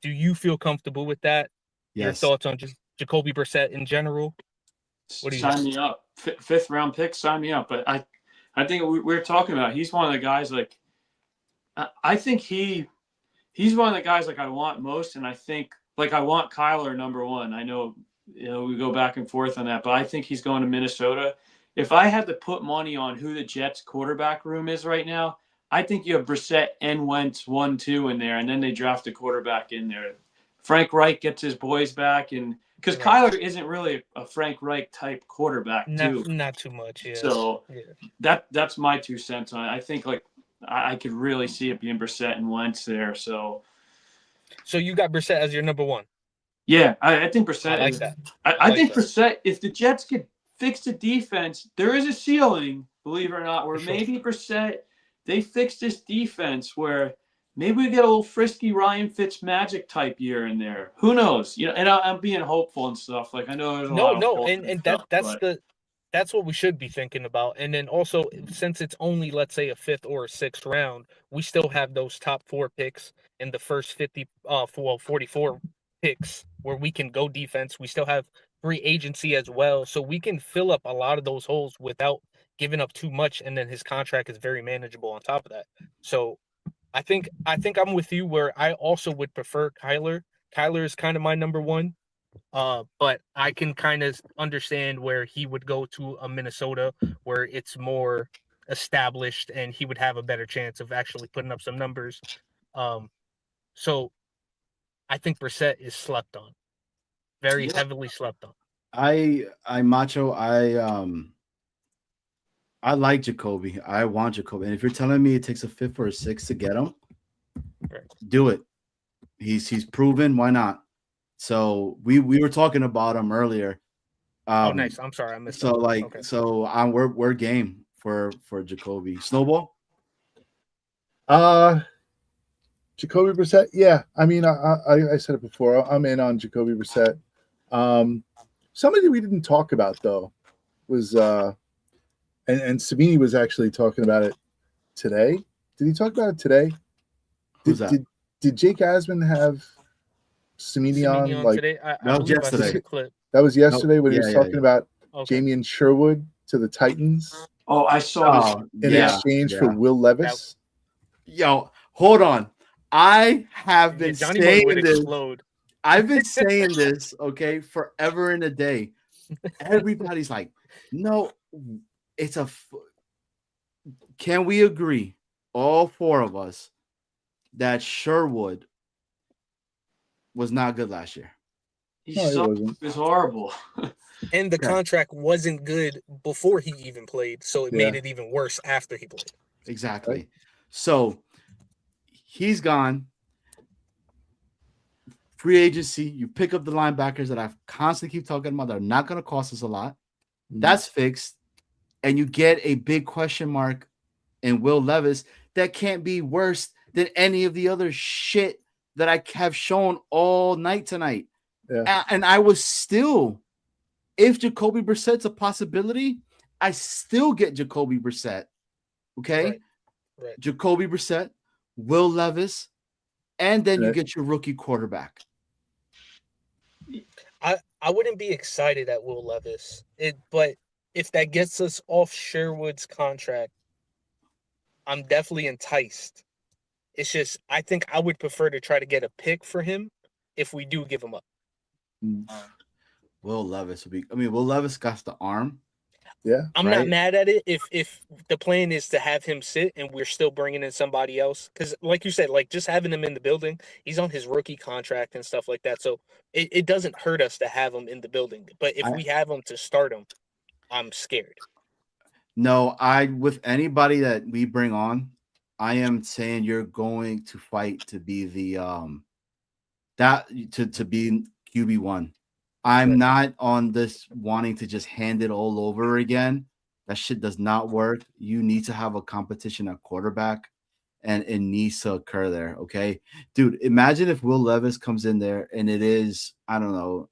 do you feel comfortable with that? Yes. Your thoughts on just Jacoby Brissett in general? What do you sign me up? 5th round pick, sign me up. But I think we're talking about, he's one of the guys, like, I think he's one of the guys like I want most, and I think like I want Kyler number 1. I know we go back and forth on that, but I think he's going to Minnesota. If I had to put money on who the Jets quarterback room is right now, I think you have Brissett and Wentz 1-2 in there, and then they draft a quarterback in there. Frank Reich gets his boys back, and because Kyler isn't really a Frank Reich type quarterback, not too much. Yeah. So that's my 2 cents on it. I think like I could really see it being Brissett and Wentz there. So you got Brissett as your number 1. Yeah, I think Brissett. I like that. I think Brissett. If the Jets could fix the defense, there is a ceiling, believe it or not, where maybe Brissett, they fix this defense where maybe we get a little frisky Ryan Fitzmagic type year in there. Who knows? And I'm being hopeful and stuff. Like I know there's a lot of that's what we should be thinking about. And then also, since it's only, let's say, a 5th or a 6th round, we still have those top 4 picks in the first 44 picks where we can go defense. We still have free agency as well, so we can fill up a lot of those holes without giving up too much, and then his contract is very manageable on top of that. So I think I'm with you where I also would prefer Kyler. Kyler is kind of my number 1, But I can kind of understand where he would go to a Minnesota where it's more established and he would have a better chance of actually putting up some numbers. So I think Brissett is slept on, very heavily slept on. Macho, I like Jacoby. I want Jacoby. And if you're telling me it takes a fifth or a sixth to get him, do it. He's proven. Why not? So we were talking about him earlier. Oh, nice. I'm sorry, I missed. So we're game for Jacoby. Snowball. Jacoby Brissett. Yeah, I mean, I said it before. I'm in on Jacoby Brissett. Somebody we didn't talk about though was and Savini was actually talking about it today. Did he talk about it today? Who's that? Did Jake Asman have Savini on like today? I was yesterday. That was yesterday when he was talking about Okay. Jamian Sherwood to the Titans Oh, I saw this. in exchange for Will Levis. Yo, hold on. I have been Johnny Boy would saying this. explode. I've been saying this, okay, forever and a day. Everybody's like, no, it's can we agree, all four of us, that Sherwood was not good last year? He No, he sucked. wasn't. It was horrible. And the contract wasn't good before he even played, so it made it even worse after he played. Exactly. Right. So he's gone. Free agency, you pick up the linebackers that I constantly keep talking about that are not going to cost us a lot. That's fixed. And you get a big question mark in Will Levis that can't be worse than any of the other shit that I have shown all night tonight. Yeah. And I was still, if Jacoby Brissett's a possibility, I still get Jacoby Brissett. Okay? Right. Jacoby Brissett, Will Levis, and then you get your rookie quarterback. I wouldn't be excited at Will Levis, but if that gets us off Sherwood's contract, I'm definitely enticed. It's just I think I would prefer to try to get a pick for him if we do give him up. Will Levis would be. I mean, Will Levis got the arm. Yeah, I'm not mad at it if the plan is to have him sit and we're still bringing in somebody else. Because, like you said, like just having him in the building, he's on his rookie contract and stuff like that. So it doesn't hurt us to have him in the building. But if we have him to start him, I'm scared. No, with anybody that we bring on, I am saying you're going to fight to be the to be QB1. I'm not on this wanting to just hand it all over again. That shit does not work. You need to have a competition at quarterback, and it needs to occur there. Okay, dude, imagine if Will Levis comes in there and it is, I don't know.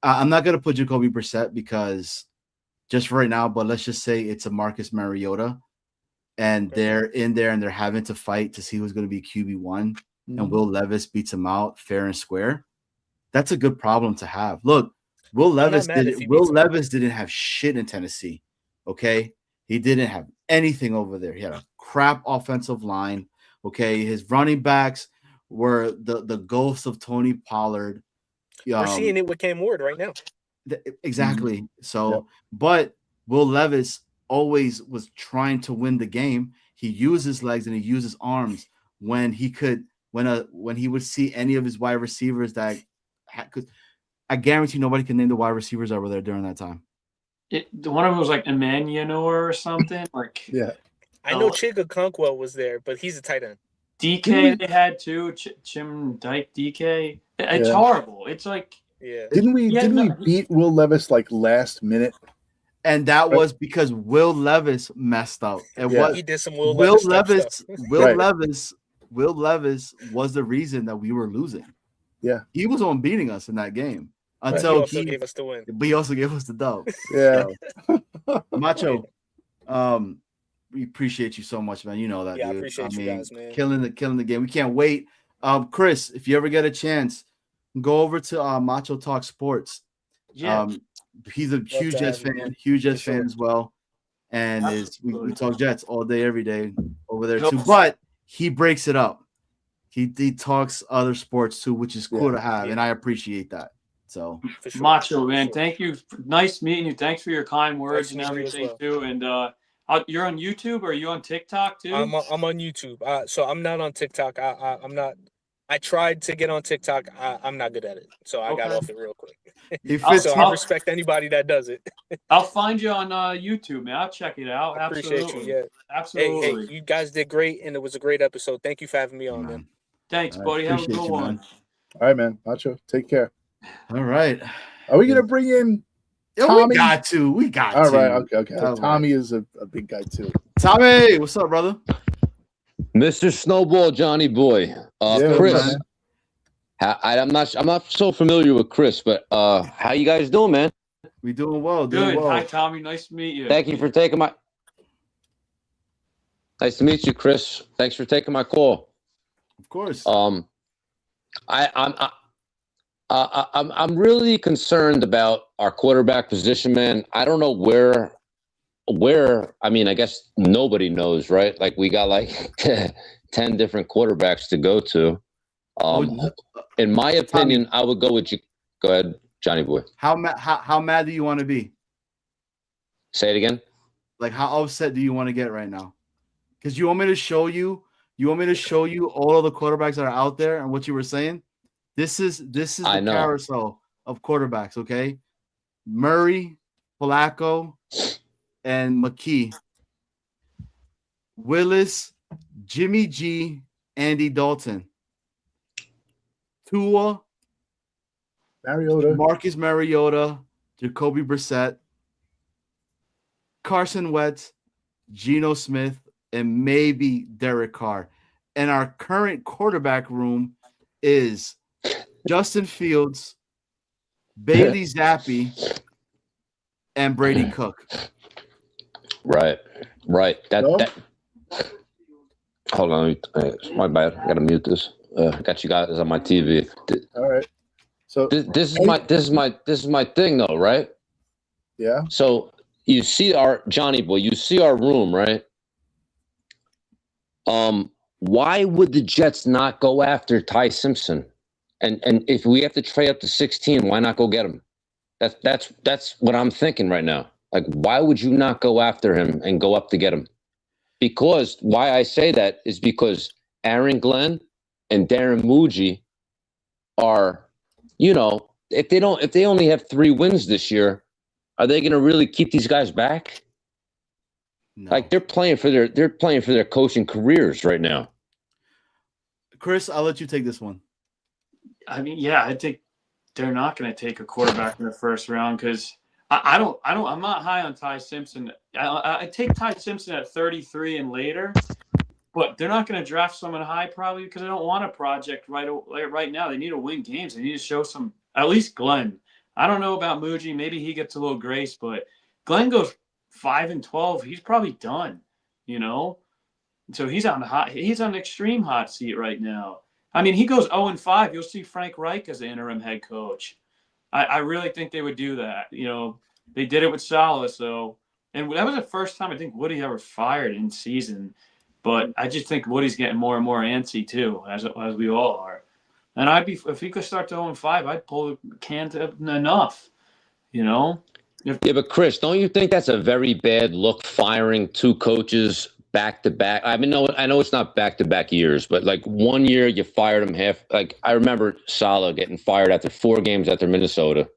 I'm not gonna put Jacoby Brissett because just for right now, but let's just say it's a Marcus Mariota, and they're in there and they're having to fight to see who's going to be QB1, and Will Levis beats him out fair and square. That's a good problem to have. Look, Will Levis didn't have shit in Tennessee. Okay, he didn't have anything over there. He had a crap offensive line. Okay, his running backs were the ghosts of Tony Pollard. We're seeing it with Cam Ward right now. Exactly. So, but Will Levis always was trying to win the game. He used his legs and he used his arms when he could, when he would see any of his wide receivers that because I guarantee nobody can name the wide receivers that were there during that time. One of them was like Emmanuel or something. Like I know Chiga Conquo was there, but he's a tight end. DK they had too. Chim Dyke DK. It's horrible. It's like Didn't we beat Will Levis like last minute? And that was because Will Levis messed up. And he did some Will Levis was the reason that we were losing. Yeah, he was on beating us in that game until he gave us the win. But he also gave us the dub. Yeah, so, Macho, we appreciate you so much, man. You know that. Yeah, dude. I appreciate you guys, man. Killing the game. We can't wait. Chris, if you ever get a chance, go over to Macho Talk Sports. Yeah. He's a huge Jets fan, as well. And we talk Jets all day, every day over there too. But he breaks it up. He talks other sports too, which is cool to have, and I appreciate that. So For sure. Macho, man, Sure. thank you. Nice meeting you. Thanks for your kind words Nice and meeting you as everything well. too. And you're on YouTube, or are you on TikTok too? I'm on YouTube. So I'm not on TikTok. I'm not. I tried to get on TikTok. I'm not good at it, so I got Okay. off it real quick. he fits. So I respect anybody that does it. I'll find you on YouTube, man. I'll check it out. I appreciate you. Absolutely. Yeah. Absolutely. Hey, you guys did great, and it was a great episode. Thank you for having me on, man. Thanks, I buddy. Have a appreciate good you, one. man. All right, man. Macho, take care. All right. Are we gonna bring in Yeah, Tommy? we got to. We got All to. right. Okay. All Tommy is a big guy too. Tommy, what's up, brother? Mr. Snowball Johnny Boy. Yeah, Chris. man. I'm not so familiar with Chris, but how you guys doing, man? We doing well. Good. Doing well. Hi, Tommy. Nice to meet you. Thank you for taking my. Nice to meet you, Chris. Thanks for taking my call. Of course. I'm really concerned about our quarterback position, man. I don't know where. I mean, I guess nobody knows, right? Like we got like 10 different quarterbacks to go to. In my opinion, I would go with you. Go ahead, Johnny Boy. How mad do you want to be? Say it again. Like, how upset do you want to get right now? Because you want me to show you. You want me to show you all of the quarterbacks that are out there and what you were saying. This is the carousel of quarterbacks. Okay, Murray, Flacco, and McKee, Willis, Jimmy G, Andy Dalton, Tua, Mariota, Marcus Mariota, Jacoby Brissett, Carson Wentz, Geno Smith, and maybe Derek Carr. And our current quarterback room is Justin Fields, Bailey Zappi, and Brady Cook. Right. That. Hold on. My bad. I gotta mute this. I got you guys on my TV. All right. So this is my thing, though, right? Yeah. So you see our Johnny Boy. You see our room, right? Why would the Jets not go after Ty Simpson? And if we have to trade up to 16, why not go get him? That's what I'm thinking right now. Like, why would you not go after him and go up to get him? Because why I say that is because Aaron Glenn and Darren Muji are, if they only have 3 wins this year, are they going to really keep these guys back? No. Like they're playing for their coaching careers right now. Chris, I'll let you take this one. I mean, yeah, I think they're not going to take a quarterback in the first round because I'm not high on Ty Simpson. I take Ty Simpson at 33 and later, but they're not going to draft someone high probably because they don't want a project right now. They need to win games. They need to show some, at least Glenn. I don't know about Muji. Maybe he gets a little grace, but Glenn goes 5-12. He's probably done, So he's on the extreme hot seat right now. I mean, he goes 0-5. You'll see Frank Reich as the interim head coach. I really think they would do that. They did it with Saleh, and that was the first time I think Woody ever fired in season. But I just think Woody's getting more and more antsy too, as we all are. And if he could start to 0-5, I'd pull the can to enough. Yeah, but Chris, don't you think that's a very bad look, firing 2 coaches back to back? I mean, no, I know it's not back to back years, but like 1 year you fired him half. Like I remember Saleh getting fired after 4 games after Minnesota.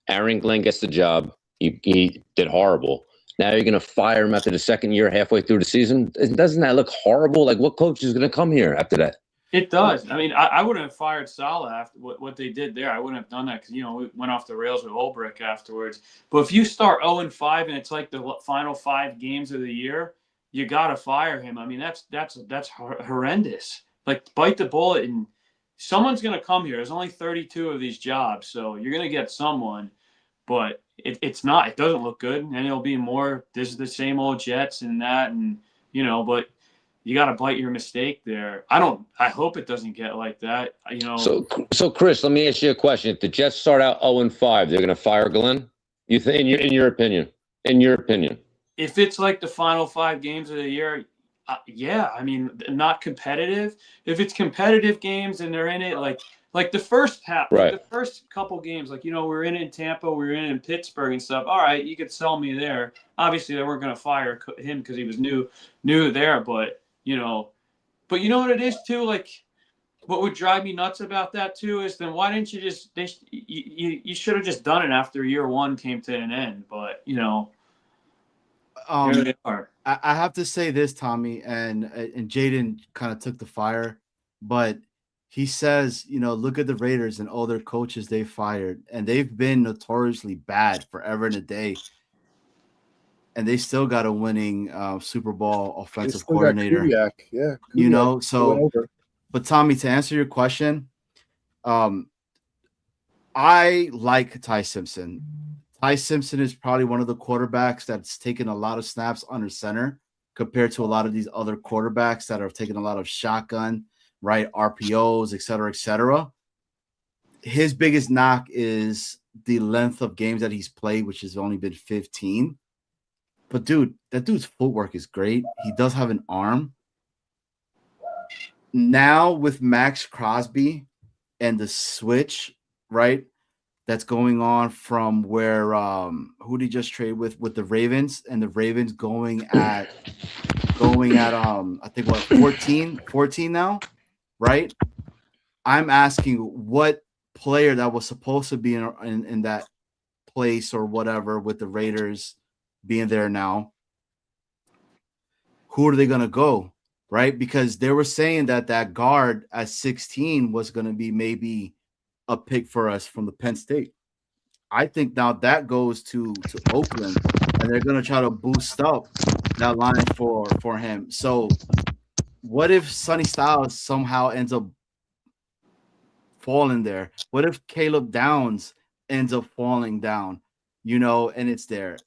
Aaron Glenn gets the job. He did horrible. Now you're going to fire him after the 2nd year, halfway through the season. Doesn't that look horrible? Like what coach is going to come here after that? It does. I mean, I wouldn't have fired Saleh after what they did there. I wouldn't have done that because, we went off the rails with Ulbrich afterwards. But if you start 0-5 and it's like the final 5 games of the year, you got to fire him. I mean, that's horrendous. Like, bite the bullet, and someone's going to come here. There's only 32 of these jobs, so you're going to get someone. But it's not. It doesn't look good, and it'll be more, this is the same old Jets and that, and, but you got to bite your mistake there. I hope it doesn't get like that, So Chris, let me ask you a question. If the Jets start out 0-5, they're going to fire Glenn? You think, in your opinion? If it's like the final 5 games of the year, yeah. I mean, not competitive. If it's competitive games and they're in it, like like the first half, Right. like the first couple games, like, you know, we were in Tampa, we were in Pittsburgh and stuff. All right, you could sell me there. Obviously, they weren't going to fire him because he was new there. But you know what it is too. Like, what would drive me nuts about that too is then why didn't you just you should have just done it after year one came to an end. But you know, here they are. I have to say this, Tommy, and Jaden kind of took the fire, but he says, you know, look at the Raiders and all their coaches they fired, and they've been notoriously bad forever and a day, and they still got a winning Super Bowl offensive coordinator. Kubiak. Yeah, Kubiak. You know, so. But Tommy, to answer your question, I like Ty Simpson. Ty Simpson is probably one of the quarterbacks that's taken a lot of snaps under center compared to a lot of these other quarterbacks that are taking a lot of shotgun, right? RPOs, et cetera, et cetera. His biggest knock is the length of games that he's played, which has only been 15. But dude, that dude's footwork is great. He does have an arm. Now with Max Crosby and the switch, right, that's going on from where who did he just trade with the Ravens, and the Ravens going at I think what 14 now, right? I'm asking what player that was supposed to be in that place or whatever with the Raiders being there now, who are they gonna go? Right, because they were saying that guard at 16 was going to be maybe a pick for us from the Penn State. I think now that goes to Oakland, and they're going to try to boost up that line for him. So, what if Sonny Styles somehow ends up falling there? What if Caleb Downs ends up falling down? You know, and it's there.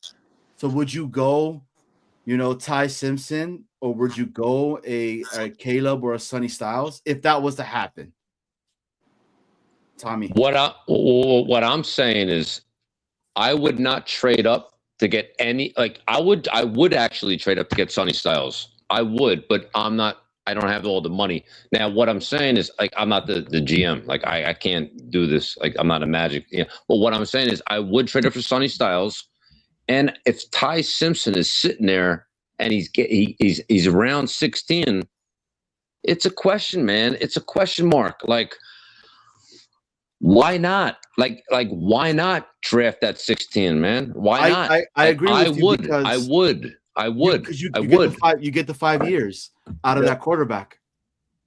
So, would you go, you know, Ty Simpson? Or would you go a Caleb or a Sonny Styles if that was to happen? Tommy. What I'm saying is I would not trade up to get any, like I would actually trade up to get Sonny Styles. I would, but I don't have all the money. Now what I'm saying is, like, I'm not the GM. Like I can't do this. Like I'm not a Magic. Yeah. But what I'm saying is I would trade up for Sonny Styles. And if Ty Simpson is sitting there and he's around 16, it's a question, man. It's a question mark. Like, why not? Like why not draft that 16, man? Why not? I agree with you because I would. You get the 5 years out of that quarterback,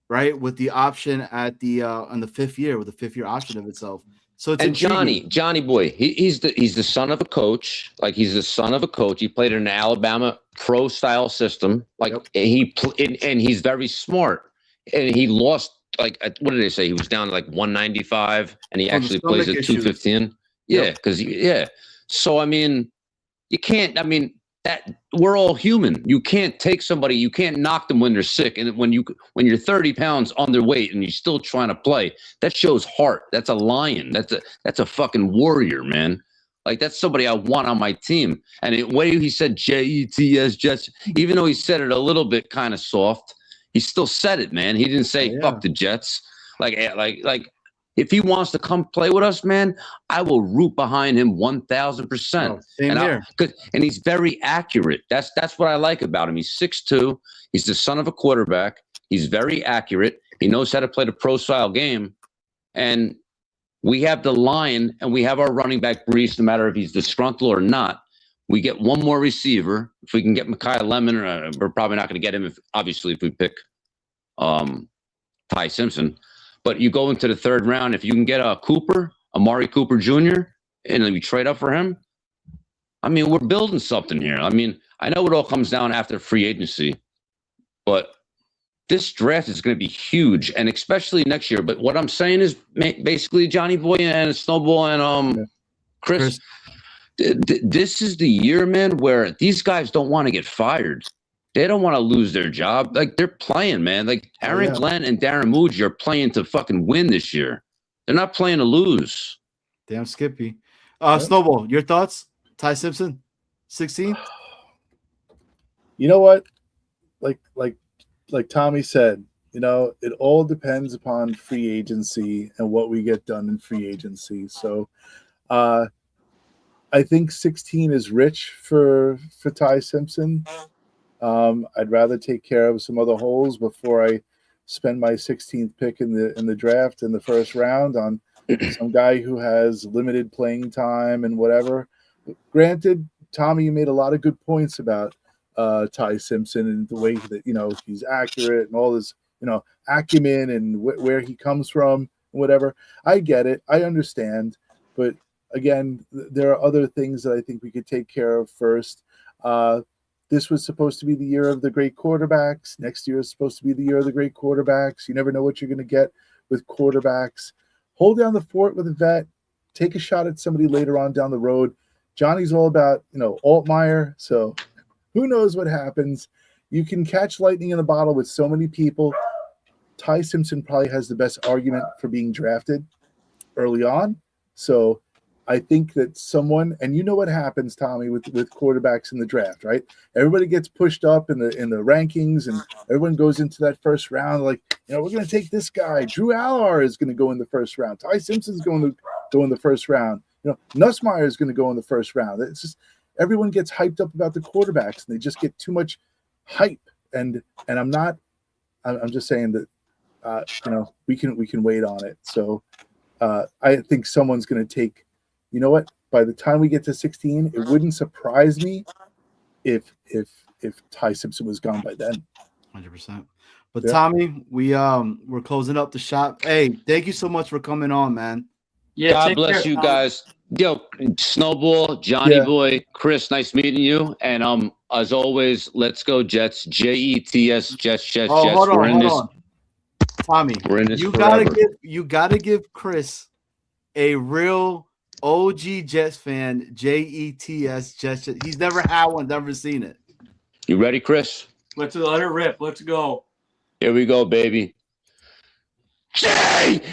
right? With the option at the on the 5th year, with the 5th year option of itself. So it's Johnny boy, he's the son of a coach. Like he's the son of a coach. He played in an Alabama pro style system. Like and he's very smart. And he lost, like, what did they say? He was down to like 195, and he actually plays at 215. Yeah, because So I mean, you can't. I mean, that we're all human. You can't take somebody. You can't knock them when they're sick, and when you're 30 pounds underweight and you're still trying to play, that shows heart. That's a lion. That's a fucking warrior, man. Like that's somebody I want on my team. And the way he said Jets, Jets, even though he said it a little bit kind of soft, he still said it, man. He didn't say fuck the Jets. Like if he wants to come play with us, man, I will root behind him 1,000%. Same here. And he's very accurate. That's what I like about him. He's 6'2". He's the son of a quarterback. He's very accurate. He knows how to play the pro style game. And we have the line, and we have our running back Breece, no matter if he's disgruntled or not. We get one more receiver. If we can get Micaiah Lemon, we're probably not going to get him if we pick Ty Simpson. But you go into the 3rd round, if you can get Amari Cooper Jr., and then we trade up for him, I mean, we're building something here. I mean, I know it all comes down after free agency, but this draft is going to be huge, and especially next year. But what I'm saying is basically Johnny Boy and Snowball and Chris, this is the year, man, where these guys don't want to get fired. They don't want to lose their job. Like, they're playing, man. Like, Aaron Glenn and Darren Muji are playing to fucking win this year. They're not playing to lose. Damn Skippy. Snowball, your thoughts? Ty Simpson, 16? You know what? Like Tommy said, it all depends upon free agency and what we get done in free agency. So I think 16 is rich for Ty Simpson. I'd rather take care of some other holes before I spend my 16th pick in the draft in the first round on some guy who has limited playing time and whatever. Granted, Tommy, you made a lot of good points about Ty Simpson and the way that he's accurate and all this acumen and where he comes from, whatever. I get it, I understand, but again, there are other things that I think we could take care of first. This was supposed to be the year of the great quarterbacks. Next year is supposed to be the year of the great quarterbacks. You never know what you're going to get with quarterbacks. Hold down the fort with a vet. Take a shot at somebody later on down the road. Johnny's all about, Altmaier. So who knows what happens? You can catch lightning in a bottle with so many people. Ty Simpson probably has the best argument for being drafted early on. So I think that someone, and you know what happens, Tommy, with quarterbacks in the draft, right? Everybody gets pushed up in the rankings, and everyone goes into that first round like, we're going to take this guy. Drew Allar is going to go in the first round. Ty Simpson's going to go in the first round. Nussmeier is going to go in the first round. It's just everyone gets hyped up about the quarterbacks, and they just get too much hype. And I'm just saying that we can wait on it. So I think someone's going to take. You know what? By the time we get to 16, it wouldn't surprise me if Ty Simpson was gone by then. 100%. But yeah. Tommy, we're closing up the shop. Hey, thank you so much for coming on, man. Yeah, God bless you guys. Yo, Snowball, Johnny Boy, Chris, nice meeting you. And as always, let's go Jets. Jets, Jets. Hold on. Tommy, we're in this you gotta give Chris a real OG Jets fan, Jets, Jets. He's never had one, never seen it. You ready, Chris? Let's let it rip. Let's go. Here we go, baby. Jets,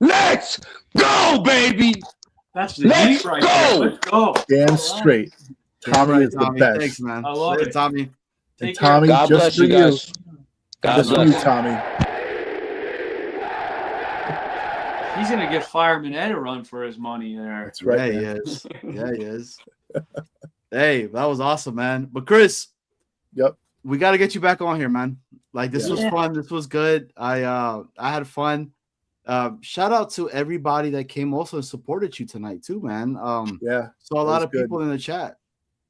let's go, baby. That's the heat right there. Let's go. Damn straight. Tommy is the best. Thanks, man. I love it, Tommy. And Tommy, God just for you. God bless you, Tommy. He's gonna give Fireman Ed a run for his money there. That's right. Yeah, he is. Hey, that was awesome, man. But Chris, we got to get you back on here, man. Like this was fun. This was good. I had fun. Shout out to everybody that came also and supported you tonight too, man. Saw a lot of people in the chat.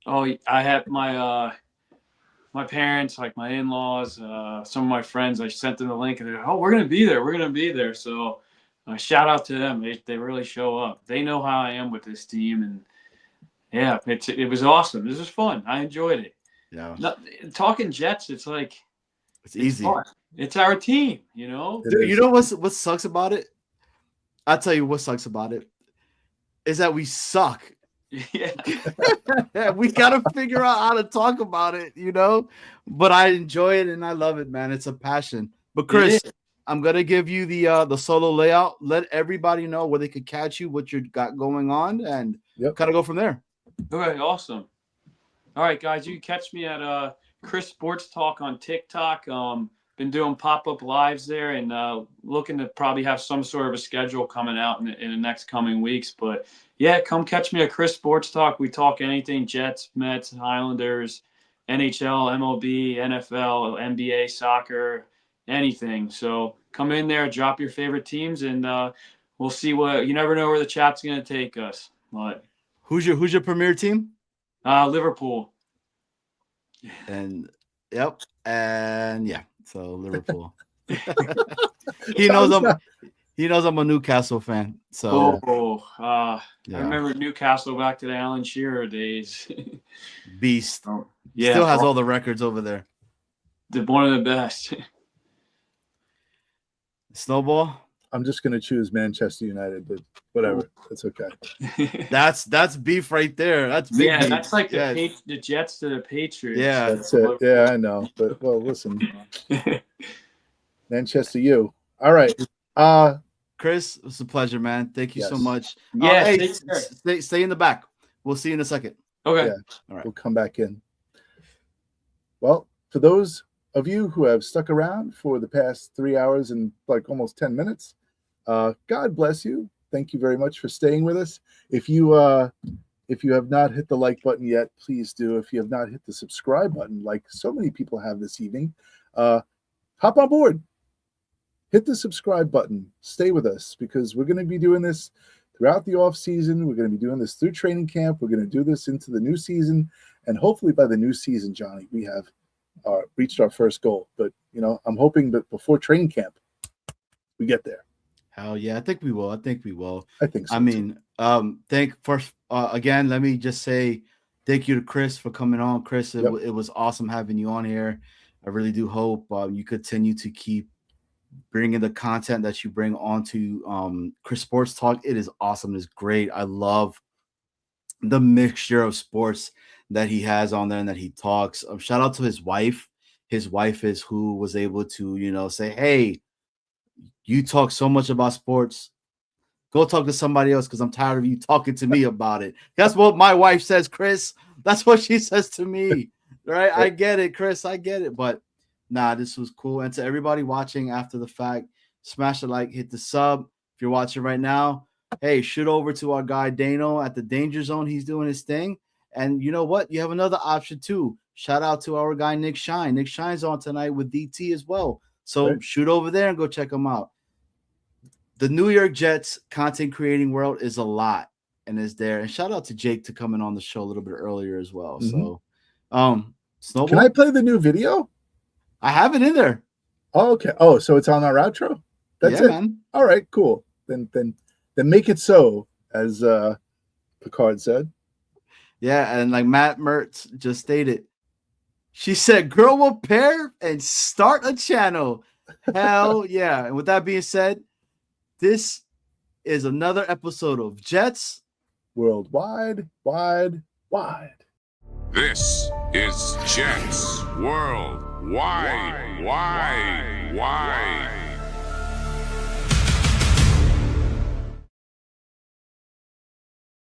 Oh, I had my my parents, like my in-laws, some of my friends. I sent them the link, and they're, we're gonna be there. We're gonna be there. So. Shout out to them. They really show up. They know how I am with this team, and it was awesome. This was fun. I enjoyed it. Yeah. Talking Jets, it's like it's easy. Fun. It's our team, Dude, you know what sucks about it? I'll tell you what sucks about it is that we suck. Yeah. We gotta figure out how to talk about it, But I enjoy it and I love it, man. It's a passion. But Chris. I'm gonna give you the solo layout. Let everybody know where they could catch you, what you got going on, and kind of go from there. Okay, awesome. All right, guys, you can catch me at Chris Sports Talk on TikTok. Been doing pop-up lives there, and looking to probably have some sort of a schedule coming out in the next coming weeks. But yeah, come catch me at Chris Sports Talk. We talk anything Jets, Mets, Highlanders, NHL, MLB, NFL, NBA, soccer. Anything. So come in there, drop your favorite teams, and we'll see you never know where the chat's going to take us. But who's your premier team? Liverpool. And so Liverpool. He knows I'm a Newcastle fan. So I remember Newcastle back to the Alan Shearer days. Beast. Still has all the records over there. One of the best. Snowball. I'm just going to choose Manchester United, but whatever. That's okay. That's beef right there. That's big beef. That's like the Jets to the Patriots. Yeah, that's it. Yeah, I know. But, listen. Manchester U. All right. Chris, it was a pleasure, man. Thank you so much. Yeah, hey, stay in the back. We'll see you in a second. Okay. Yeah. All right. We'll come back in. Well, for those of you who have stuck around for the past 3 hours and like almost 10 minutes, God bless you. Thank you very much for staying with us. If you have not hit the like button yet, please do. If you have not hit the subscribe button, like so many people have this evening, hop on board. Hit the subscribe button. Stay with us because we're going to be doing this throughout the off season. We're going to be doing this through training camp. We're going to do this into the new season, and hopefully by the new season, Johnny, we have reached our first goal. But I'm hoping that before training camp, we get there. Hell yeah, I think we will. I think so. I mean, again, let me just say thank you to Chris for coming on. Chris, it was awesome having you on here. I really do hope you continue to keep bringing the content that you bring onto Chris Sports Talk. It is awesome. It's great. I love the mixture of sports that he has on there and that he talks. Shout out to his wife. His wife is who was able to, say, hey, you talk so much about sports. Go talk to somebody else because I'm tired of you talking to me about it. That's what my wife says, Chris. That's what she says to me. Right? I get it, Chris. I get it. But nah, this was cool. And to everybody watching after the fact, smash the like, hit the sub. If you're watching right now, hey, shoot over to our guy Dano at the Danger Zone. He's doing his thing. And you know what? You have another option too. Shout out to our guy Nick Shine. Nick Shine's on tonight with DT as well. So shoot over there and go check him out. The New York Jets content creating world is a lot and is there. And shout out to Jake to coming on the show a little bit earlier as well. So, Snowball, can I play the new video? I have it in there. Oh, okay. Oh, so it's on our outro. That's it. Man. All right, cool. Then make it so, as Picard said. Yeah, and like Matt Mertz just stated, she said, "Grow a pair and start a channel." Hell yeah! And with that being said, this is another episode of Jets Worldwide, wide. This is Jets Worldwide.